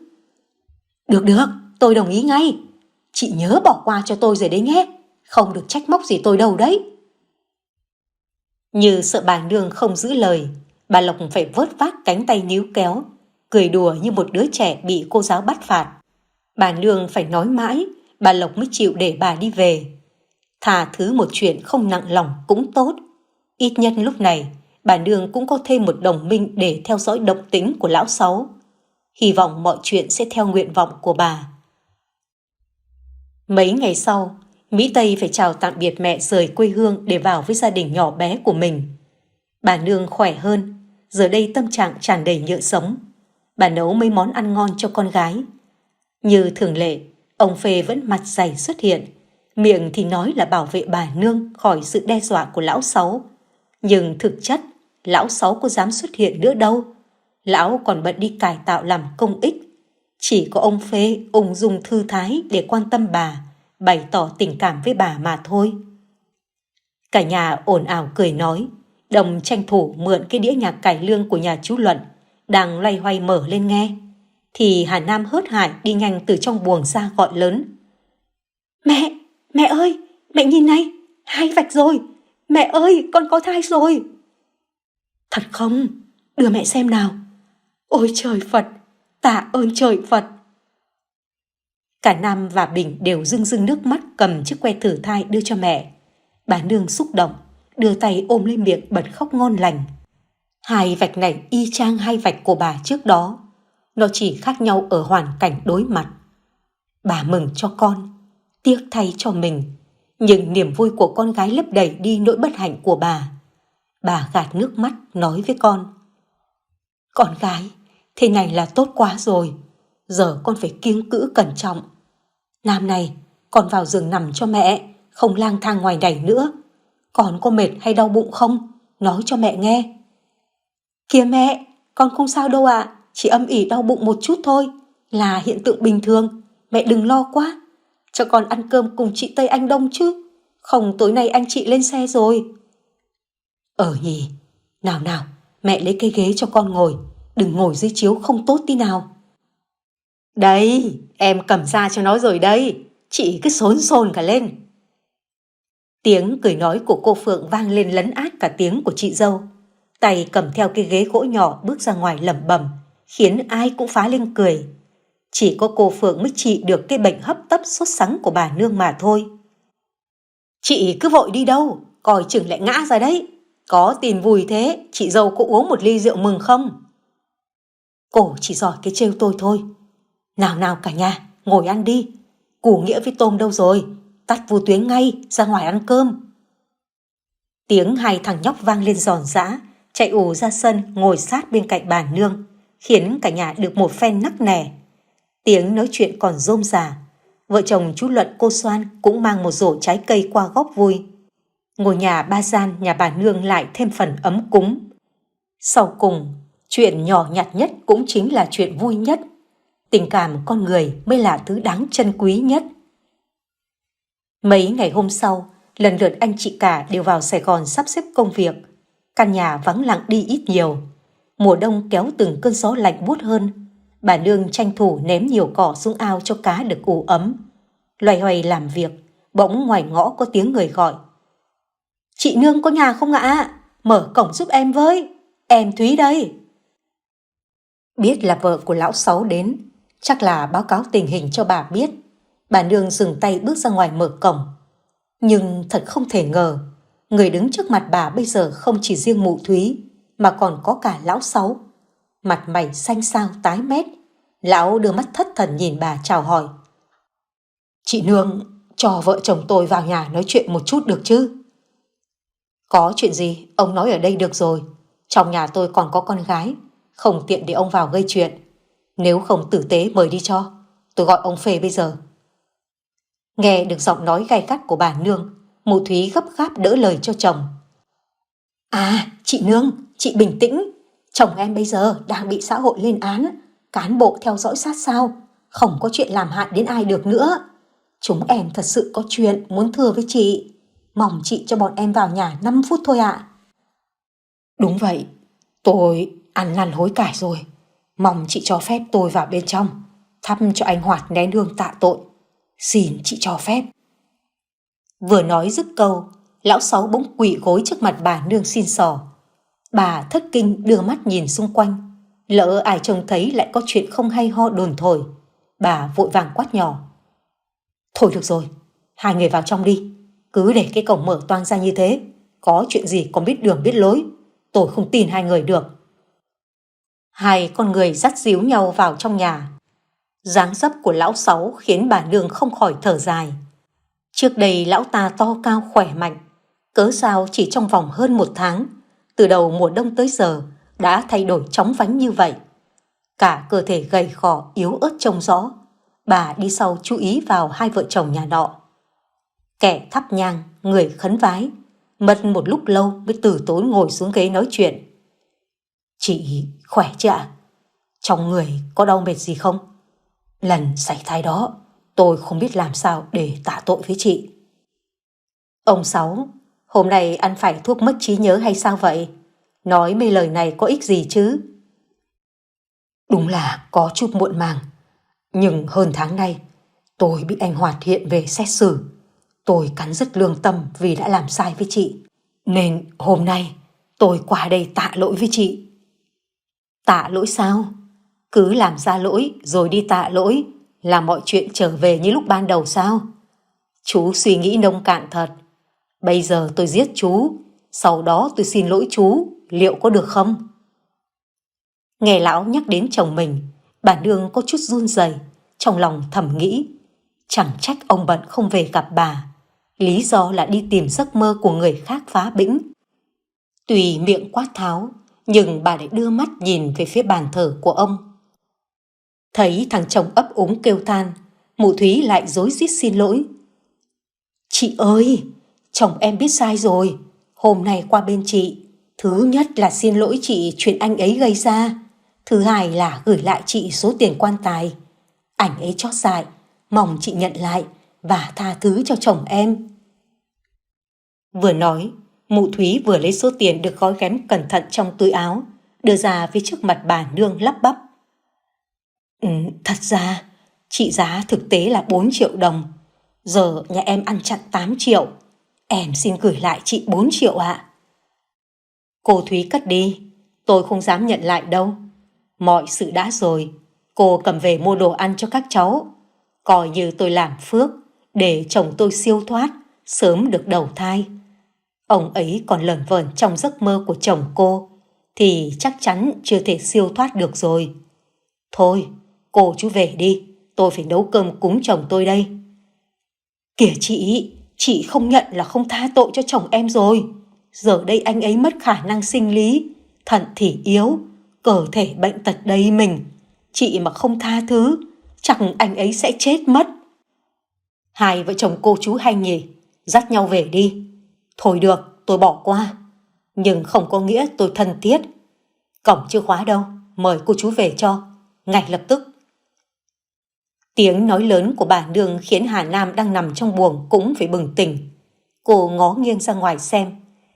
Được, tôi đồng ý ngay. Chị nhớ bỏ qua cho tôi rồi đấy nhé. Không được trách móc gì tôi đâu đấy. Như sợ bà nương không giữ lời, bà Lộc phải vớt vát cánh tay níu kéo, cười đùa như một đứa trẻ bị cô giáo bắt phạt. Bà nương phải nói mãi, bà Lộc mới chịu để bà đi về. Thà thứ một chuyện không nặng lòng cũng tốt. Ít nhất lúc này, bà nương cũng có thêm một đồng minh để theo dõi động tĩnh của lão Sáu. Hy vọng mọi chuyện sẽ theo nguyện vọng của bà. Mấy ngày sau, Mỹ Tây phải chào tạm biệt mẹ rời quê hương để vào với gia đình nhỏ bé của mình. Bà nương khỏe hơn, giờ đây tâm trạng tràn đầy nhựa sống. Bà nấu mấy món ăn ngon cho con gái. Như thường lệ, ông Phê vẫn mặt dày xuất hiện, miệng thì nói là bảo vệ bà nương khỏi sự đe dọa của lão Sáu. Nhưng thực chất, lão Sáu có dám xuất hiện nữa đâu. Lão còn bận đi cải tạo làm công ích. Chỉ có ông Phê ung dung thư thái để quan tâm bà, bày tỏ tình cảm với bà mà thôi. Cả nhà ồn ào cười nói, Đồng tranh thủ mượn cái đĩa nhạc cải lương của nhà chú Luận, đang loay hoay mở lên nghe. Thì Hà Nam hớt hải đi nhanh từ trong buồng ra gọi lớn. Mẹ ơi, mẹ nhìn này, 2 vạch rồi. Mẹ ơi, con có thai rồi. Thật không? Đưa mẹ xem nào. Ôi trời Phật, tạ ơn trời Phật. Cả Nam và Bình đều rưng rưng nước mắt cầm chiếc que thử thai đưa cho mẹ. Bà nương xúc động, đưa tay ôm lên miệng bật khóc ngon lành. 2 vạch này y chang 2 vạch của bà trước đó. Nó chỉ khác nhau ở hoàn cảnh đối mặt. Bà mừng cho con, tiếc thay cho mình. Nhưng niềm vui của con gái lấp đầy đi nỗi bất hạnh của bà. Bà gạt nước mắt nói với con: Con gái, thế này là tốt quá rồi. Giờ con phải kiêng cữ cẩn trọng. Năm này, con vào giường nằm cho mẹ, không lang thang ngoài này nữa. Con có mệt hay đau bụng không? Nói cho mẹ nghe. Kìa mẹ, con không sao đâu ạ. Chỉ âm ỉ đau bụng một chút thôi. Là hiện tượng bình thường. Mẹ đừng lo quá. Cho con ăn cơm cùng chị Tây Anh Đông chứ. Không tối nay anh chị lên xe rồi. Nhỉ. Nào nào, mẹ lấy cái ghế cho con ngồi. Đừng ngồi dưới chiếu không tốt tí nào. Đây, em cầm ra cho nó rồi đây. Chị cứ xốn xồn cả lên. Tiếng cười nói của cô Phượng vang lên lấn át cả tiếng của chị dâu. Tay cầm theo cái ghế gỗ nhỏ bước ra ngoài lẩm bẩm, khiến ai cũng phá lên cười. Chỉ có cô Phượng mới trị được cái bệnh hấp tấp sốt sắng của bà nương mà thôi. Chị cứ vội đi đâu, coi chừng lại ngã ra đấy. Có tin vui thế, chị dâu có uống một ly rượu mừng không? Cô chỉ giỏi cái trêu tôi thôi. Nào nào cả nhà, ngồi ăn đi. Củ Nghĩa với tôm đâu rồi? Tắt vô tuyến ngay, ra ngoài ăn cơm. Tiếng hai thằng nhóc vang lên giòn giã, chạy ù ra sân ngồi sát bên cạnh bà nương, khiến cả nhà được một phen nắc nẻ. Tiếng nói chuyện còn rôm rả. Vợ chồng chú Luận cô Xoan cũng mang một rổ trái cây qua góp vui. Ngôi nhà ba gian nhà bà nương lại thêm phần ấm cúng. Sau cùng, chuyện nhỏ nhặt nhất cũng chính là chuyện vui nhất. Tình cảm con người mới là thứ đáng trân quý nhất. Mấy ngày hôm sau, lần lượt anh chị cả đều vào Sài Gòn sắp xếp công việc. Căn nhà vắng lặng đi ít nhiều. Mùa đông kéo từng cơn gió lạnh buốt hơn. Bà nương tranh thủ ném nhiều cỏ xuống ao cho cá được ủ ấm. Loay hoay làm việc, bỗng ngoài ngõ có tiếng người gọi. Chị nương có nhà không ạ? Mở cổng giúp em với. Em Thúy đây. Biết là vợ của lão Sáu đến, chắc là báo cáo tình hình cho bà biết. Bà nương dừng tay bước ra ngoài mở cổng. Nhưng thật không thể ngờ, người đứng trước mặt bà bây giờ không chỉ riêng mụ Thúy, mà còn có cả lão Sáu. Mặt mày xanh xao tái mét. Lão đưa mắt thất thần nhìn bà chào hỏi. Chị nương, cho vợ chồng tôi vào nhà nói chuyện một chút được chứ? Có chuyện gì, ông nói ở đây được rồi. Trong nhà tôi còn có con gái, không tiện để ông vào gây chuyện. Nếu không tử tế mời đi cho. Tôi gọi ông Phê bây giờ. Nghe được giọng nói gay gắt của bà nương, mụ Thúy gấp gáp đỡ lời cho chồng. À, chị nương, chị bình tĩnh. Chồng em bây giờ đang bị xã hội lên án, cán bộ theo dõi sát sao, không có chuyện làm hại đến ai được nữa. Chúng em thật sự có chuyện muốn thưa với chị. Mong chị cho bọn em vào nhà 5 phút thôi ạ. Đúng vậy, tôi ăn năn hối cải rồi. Mong chị cho phép tôi vào bên trong, thắp cho anh Hoạt nén hương tạ tội. Xin chị cho phép. Vừa nói dứt câu, lão Sáu bỗng quỳ gối trước mặt bà nương xin xỏ. Bà thất kinh đưa mắt nhìn xung quanh, lỡ ai trông thấy lại có chuyện không hay ho đồn thổi. Bà vội vàng quát nhỏ. Thôi được rồi, hai người vào trong đi. Cứ để cái cổng mở toang ra như thế, có chuyện gì còn biết đường biết lối. Tôi không tin hai người được. Hai con người dắt díu nhau vào trong nhà. Dáng dấp của lão Sáu khiến bà nương không khỏi thở dài. Trước đây lão ta to cao khỏe mạnh, cớ sao chỉ trong vòng hơn 1 tháng, từ đầu mùa đông tới giờ đã thay đổi chóng vánh như vậy. Cả cơ thể gầy gò yếu ớt trông rõ. Bà đi sau chú ý vào hai vợ chồng nhà nọ. Kẻ thắp nhang, người khấn vái, mất một lúc lâu mới từ tốn ngồi xuống ghế nói chuyện. Chị khỏe chưa ạ? Trong người có đau mệt gì không? Lần sảy thai đó, tôi không biết làm sao để tạ tội với chị. Ông Sáu, hôm nay ăn phải thuốc mất trí nhớ hay sao vậy? Nói mấy lời này có ích gì chứ? Đúng là có chút muộn màng. Nhưng hơn tháng nay, tôi bị anh Hoạt hiện về xét xử. Tôi cắn rứt lương tâm vì đã làm sai với chị. Nên hôm nay tôi qua đây tạ lỗi với chị. Tạ lỗi sao? Cứ làm ra lỗi rồi đi tạ lỗi là mọi chuyện trở về như lúc ban đầu sao? Chú suy nghĩ nông cạn thật. Bây giờ tôi giết chú, sau đó tôi xin lỗi chú, liệu có được không? Nghe lão nhắc đến chồng mình, bà nương có chút run rẩy, trong lòng thầm nghĩ. Chẳng trách ông bận không về gặp bà. lý do là đi tìm giấc mơ của người khác phá bĩnh. Tuy miệng quát tháo, nhưng bà lại đưa mắt nhìn về phía bàn thờ của ông. Thấy thằng chồng ấp úng kêu than, mụ Thúy lại rối rít xin lỗi. Chị ơi, chồng em biết sai rồi, hôm nay qua bên chị. Thứ nhất là xin lỗi chị chuyện anh ấy gây ra. Thứ hai là gửi lại chị số tiền quan tài. Anh ấy chót dại, mong chị nhận lại và tha thứ cho chồng em. Vừa nói, mụ Thúy vừa lấy số tiền được gói ghém cẩn thận trong túi áo, đưa ra phía trước mặt bà nương lắp bắp. Thật ra, trị giá thực tế là 4 triệu đồng. Giờ nhà em ăn chặn 8 triệu. Em xin gửi lại chị 4 triệu ạ. Cô Thúy cất đi, tôi không dám nhận lại đâu. Mọi sự đã rồi, cô cầm về mua đồ ăn cho các cháu. Coi như tôi làm phước để chồng tôi siêu thoát, sớm được đầu thai. Ông ấy còn lởn vởn trong giấc mơ của chồng cô, thì chắc chắn chưa thể siêu thoát được rồi. Thôi, cô chú về đi, tôi phải nấu cơm cúng chồng tôi đây. Kìa chị không nhận là không tha tội cho chồng em rồi. Giờ đây anh ấy mất khả năng sinh lý, thận thì yếu, cơ thể bệnh tật đầy mình. Chị mà không tha thứ, chắc anh ấy sẽ chết mất. Hai vợ chồng cô chú hay nhỉ, dắt nhau về đi. Thôi được, tôi bỏ qua. Nhưng không có nghĩa tôi thân thiết. Cổng chưa khóa đâu, mời cô chú về cho, ngay lập tức. Tiếng nói lớn của bà nương khiến Hà Nam đang nằm trong buồng cũng phải bừng tỉnh. Cô ngó nghiêng ra ngoài xem,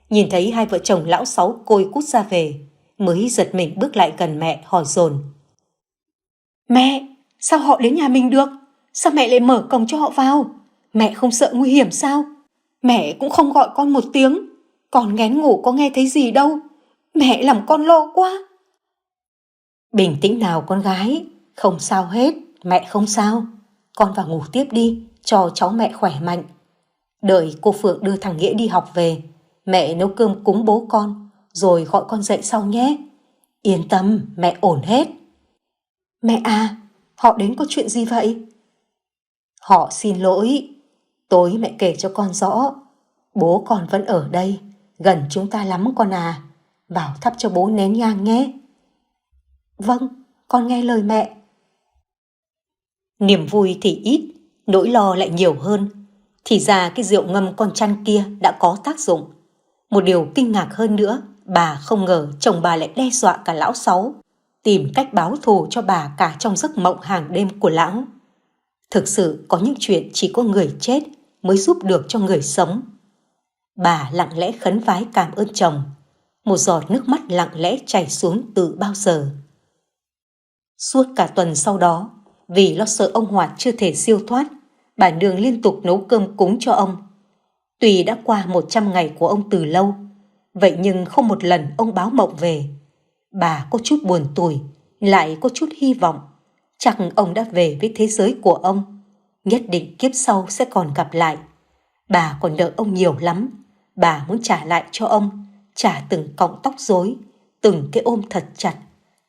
nhìn thấy hai vợ chồng lão Sáu côi cút ra về, mới giật mình bước lại gần mẹ hỏi dồn. Mẹ, sao họ đến nhà mình được? Sao mẹ lại mở cổng cho họ vào? Mẹ không sợ nguy hiểm sao? Mẹ cũng không gọi con một tiếng. Con nghén ngủ có nghe thấy gì đâu. Mẹ làm con lo quá. Bình tĩnh nào con gái, không sao hết, mẹ không sao. Con vào ngủ tiếp đi, cho cháu mẹ khỏe mạnh. Đợi cô Phượng đưa thằng Nghĩa đi học về, mẹ nấu cơm cúng bố con, rồi gọi con dậy sau nhé. Yên tâm, mẹ ổn hết. Mẹ à, họ đến có chuyện gì vậy? Họ xin lỗi. Tối mẹ kể cho con rõ. Bố con vẫn ở đây, gần chúng ta lắm con à. Vào thắp cho bố nén nhang nhé. Vâng, con nghe lời mẹ. Niềm vui thì ít, nỗi lo lại nhiều hơn. Thì ra cái rượu ngâm con chăn kia đã có tác dụng. Một điều kinh ngạc hơn nữa, bà không ngờ chồng bà lại đe dọa cả lão Sáu, tìm cách báo thù cho bà cả trong giấc mộng hàng đêm của lão. Thực sự có những chuyện chỉ có người chết mới giúp được cho người sống. Bà lặng lẽ khấn vái cảm ơn chồng, một giọt nước mắt lặng lẽ chảy xuống từ bao giờ. Suốt cả tuần sau đó, vì lo sợ ông Hoạt chưa thể siêu thoát, bà nương liên tục nấu cơm cúng cho ông. Tuy đã qua 100 ngày của ông từ lâu, vậy nhưng không một lần ông báo mộng về. Bà có chút buồn tủi, lại có chút hy vọng. Chắc ông đã về với thế giới của ông. Nhất định kiếp sau sẽ còn gặp lại. Bà còn nợ ông nhiều lắm. Bà muốn trả lại cho ông, trả từng cọng tóc rối, từng cái ôm thật chặt,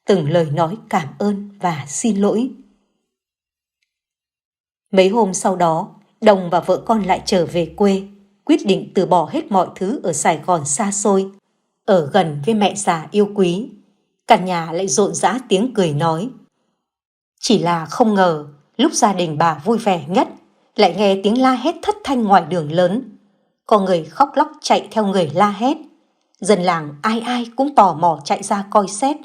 từng lời nói cảm ơn và xin lỗi. Mấy hôm sau đó, Đồng và vợ con lại trở về quê, quyết định từ bỏ hết mọi thứ ở Sài Gòn xa xôi, ở gần với mẹ già yêu quý. Cả nhà lại rộn rã tiếng cười nói. Chỉ là không ngờ, lúc gia đình bà vui vẻ nhất, lại nghe tiếng la hét thất thanh ngoài đường lớn. Có người khóc lóc chạy theo người la hét. Dân làng ai ai cũng tò mò chạy ra coi xét.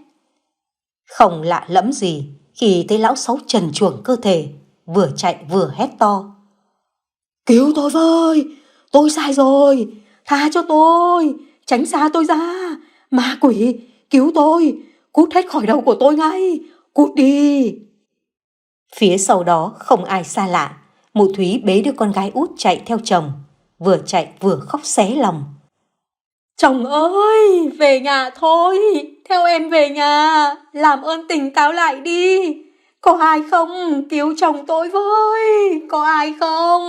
Không lạ lẫm gì khi thấy lão Sáu trần truồng cơ thể, vừa chạy vừa hét to. Cứu tôi với, tôi sai rồi, tha cho tôi, tránh xa tôi ra, ma quỷ, cứu tôi, cút hết khỏi đầu của tôi ngay, cút đi. Phía sau đó không ai xa lạ, mụ Thúy bế đứa con gái út chạy theo chồng, vừa chạy vừa khóc xé lòng. Chồng ơi, về nhà thôi, theo em về nhà, làm ơn tỉnh táo lại đi. Có ai không, cứu chồng tôi với, có ai không?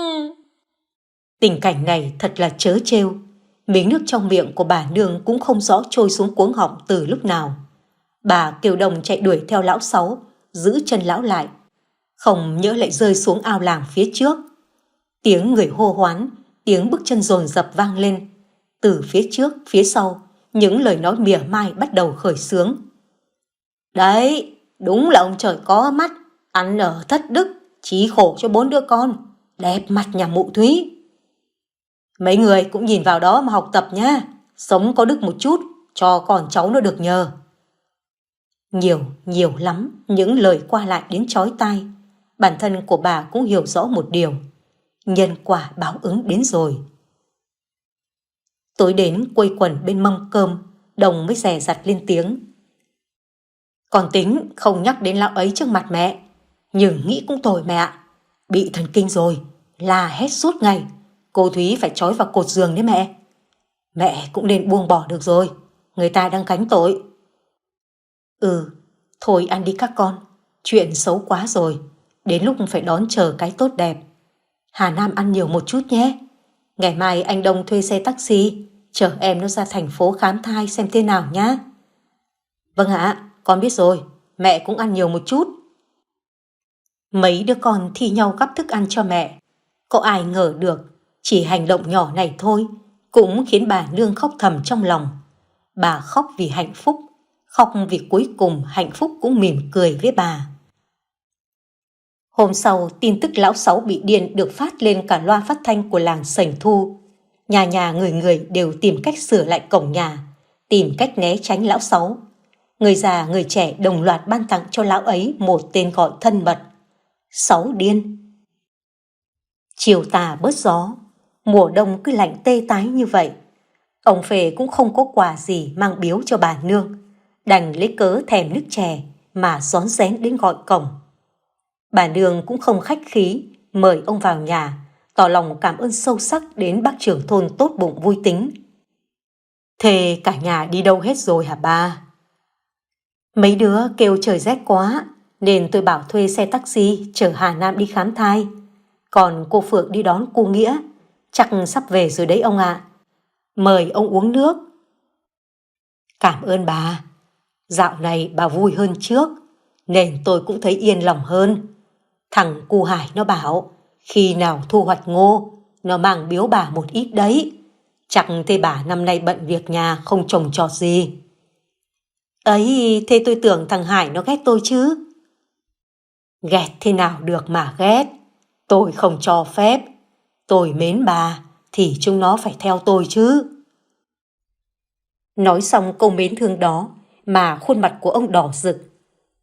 Tình cảnh này thật là trớ trêu. Miếng nước trong miệng của bà nương cũng không rõ trôi xuống cuống họng từ lúc nào. Bà kêu Đồng chạy đuổi theo lão Sáu, giữ chân lão lại, không nhỡ lại rơi xuống ao làng phía trước. Tiếng người hô hoán, tiếng bước chân dồn dập vang lên. Từ phía trước, phía sau, những lời nói mỉa mai bắt đầu khởi xướng. Đấy, đúng là ông trời có mắt, ăn ở thất đức, chí khổ cho 4 đứa con, đẹp mặt nhà mụ Thúy. Mấy người cũng nhìn vào đó mà học tập nhá, sống có đức một chút, cho con cháu nó được nhờ. Nhiều lắm những lời qua lại đến chói tai. Bản thân của bà cũng hiểu rõ một điều, nhân quả báo ứng đến rồi. Tối đến quây quần bên mâm cơm, Đồng mới dè dặt lên tiếng. Còn tính không nhắc đến lão ấy trước mặt mẹ, nhưng nghĩ cũng tồi mẹ ạ. Bị thần kinh rồi, la hét suốt ngày, cô Thúy phải trói vào cột giường đấy mẹ. Mẹ cũng nên buông bỏ được rồi, người ta đang gánh tội. Thôi ăn đi các con, chuyện xấu quá rồi, đến lúc phải đón chờ cái tốt đẹp. Hà Nam ăn nhiều một chút nhé. Ngày mai anh Đông thuê xe taxi, chở em nó ra thành phố khám thai xem thế nào nhá. Vâng ạ, con biết rồi, mẹ cũng ăn nhiều một chút. Mấy đứa con thi nhau gắp thức ăn cho mẹ. Có ai ngờ được, chỉ hành động nhỏ này thôi cũng khiến bà nương khóc thầm trong lòng. Bà khóc vì hạnh phúc, khóc vì cuối cùng hạnh phúc cũng mỉm cười với bà. Hôm sau, tin tức lão Sáu bị điên được phát lên cả loa phát thanh của làng Sành Thu. Nhà nhà người đều tìm cách sửa lại cổng nhà, tìm cách né tránh lão Sáu. Người già người trẻ đồng loạt ban tặng cho lão ấy một tên gọi thân mật: Sáu Điên. Chiều tà bớt gió, mùa đông cứ lạnh tê tái như vậy. Ông Phề cũng không có quà gì mang biếu cho bà nương, đành lấy cớ thèm nước chè mà rón rén đến gọi cổng. Bà nương cũng không khách khí, mời ông vào nhà, tỏ lòng cảm ơn sâu sắc đến bác trưởng thôn tốt bụng vui tính. Thế cả nhà đi đâu hết rồi hả ba? Mấy đứa kêu trời rét quá, nên tôi bảo thuê xe taxi chở Hà Nam đi khám thai. Còn cô Phượng đi đón cô Nghĩa, chắc sắp về rồi đấy ông ạ. Mời ông uống nước. Cảm ơn bà. Dạo này bà vui hơn trước, nên tôi cũng thấy yên lòng hơn. Thằng cu Hải nó bảo, khi nào thu hoạch ngô, nó mang biếu bà một ít đấy. Chắc thế bà năm nay bận việc nhà không trồng trọt gì. Ấy, thế tôi tưởng thằng Hải nó ghét tôi chứ. Ghét thế nào được mà ghét. Tôi không cho phép. Tôi mến bà, thì chúng nó phải theo tôi chứ. Nói xong câu mến thương đó, mà khuôn mặt của ông đỏ rực.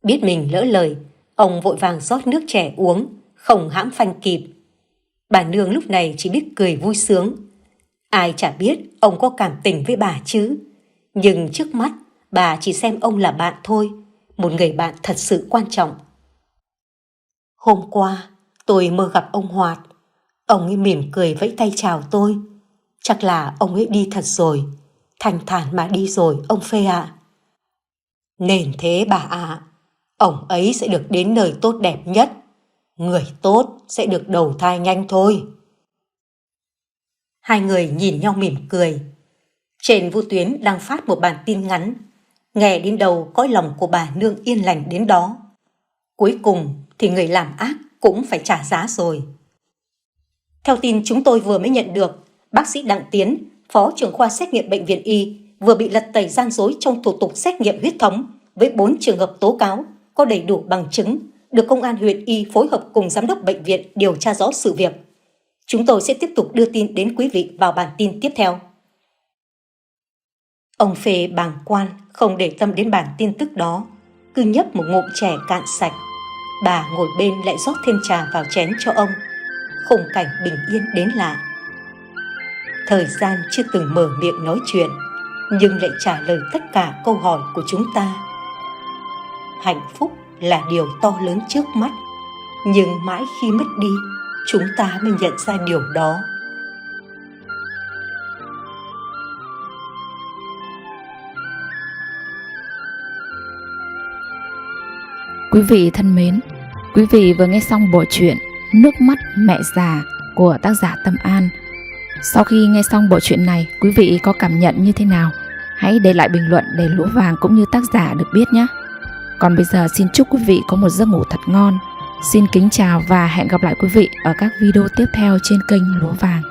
Biết mình lỡ lời, ông vội vàng rót nước chè uống, không hãm phanh kịp. Bà nương lúc này chỉ biết cười vui sướng. Ai chả biết ông có cảm tình với bà chứ. Nhưng trước mắt, bà chỉ xem ông là bạn thôi, một người bạn thật sự quan trọng. Hôm qua, tôi mơ gặp ông Hoạt. Ông ấy mỉm cười vẫy tay chào tôi. Chắc là ông ấy đi thật rồi, thanh thản mà đi rồi ông Phê ạ. Nên thế bà ạ, ông ấy sẽ được đến nơi tốt đẹp nhất. Người tốt sẽ được đầu thai nhanh thôi. Hai người nhìn nhau mỉm cười. Trên vô tuyến đang phát một bản tin ngắn. Nghe đến đầu cõi lòng của bà nương yên lành đến đó. Cuối cùng thì người làm ác cũng phải trả giá rồi. Theo tin chúng tôi vừa mới nhận được, bác sĩ Đặng Tiến, phó trưởng khoa xét nghiệm bệnh viện Y, vừa bị lật tẩy gian dối trong thủ tục xét nghiệm huyết thống với 4 trường hợp tố cáo có đầy đủ bằng chứng, được công an huyện Y phối hợp cùng giám đốc bệnh viện điều tra rõ sự việc. Chúng tôi sẽ tiếp tục đưa tin đến quý vị vào bản tin tiếp theo. Ông Phê bàng quan, không để tâm đến bản tin tức đó, cứ nhấp một ngụm chè cạn sạch. Bà ngồi bên lại rót thêm trà vào chén cho ông. Khung cảnh bình yên đến lạ. Thời gian chưa từng mở miệng nói chuyện, nhưng lại trả lời tất cả câu hỏi của chúng ta. Hạnh phúc là điều to lớn trước mắt, nhưng mãi khi mất đi, chúng ta mới nhận ra điều đó. Quý vị thân mến, quý vị vừa nghe xong bộ truyện Nước mắt mẹ già của tác giả Tâm An. Sau khi nghe xong bộ truyện này, quý vị có cảm nhận như thế nào? Hãy để lại bình luận để Lúa Vàng cũng như tác giả được biết nhé. Còn bây giờ xin chúc quý vị có một giấc ngủ thật ngon. Xin kính chào và hẹn gặp lại quý vị ở các video tiếp theo trên kênh Lúa Vàng.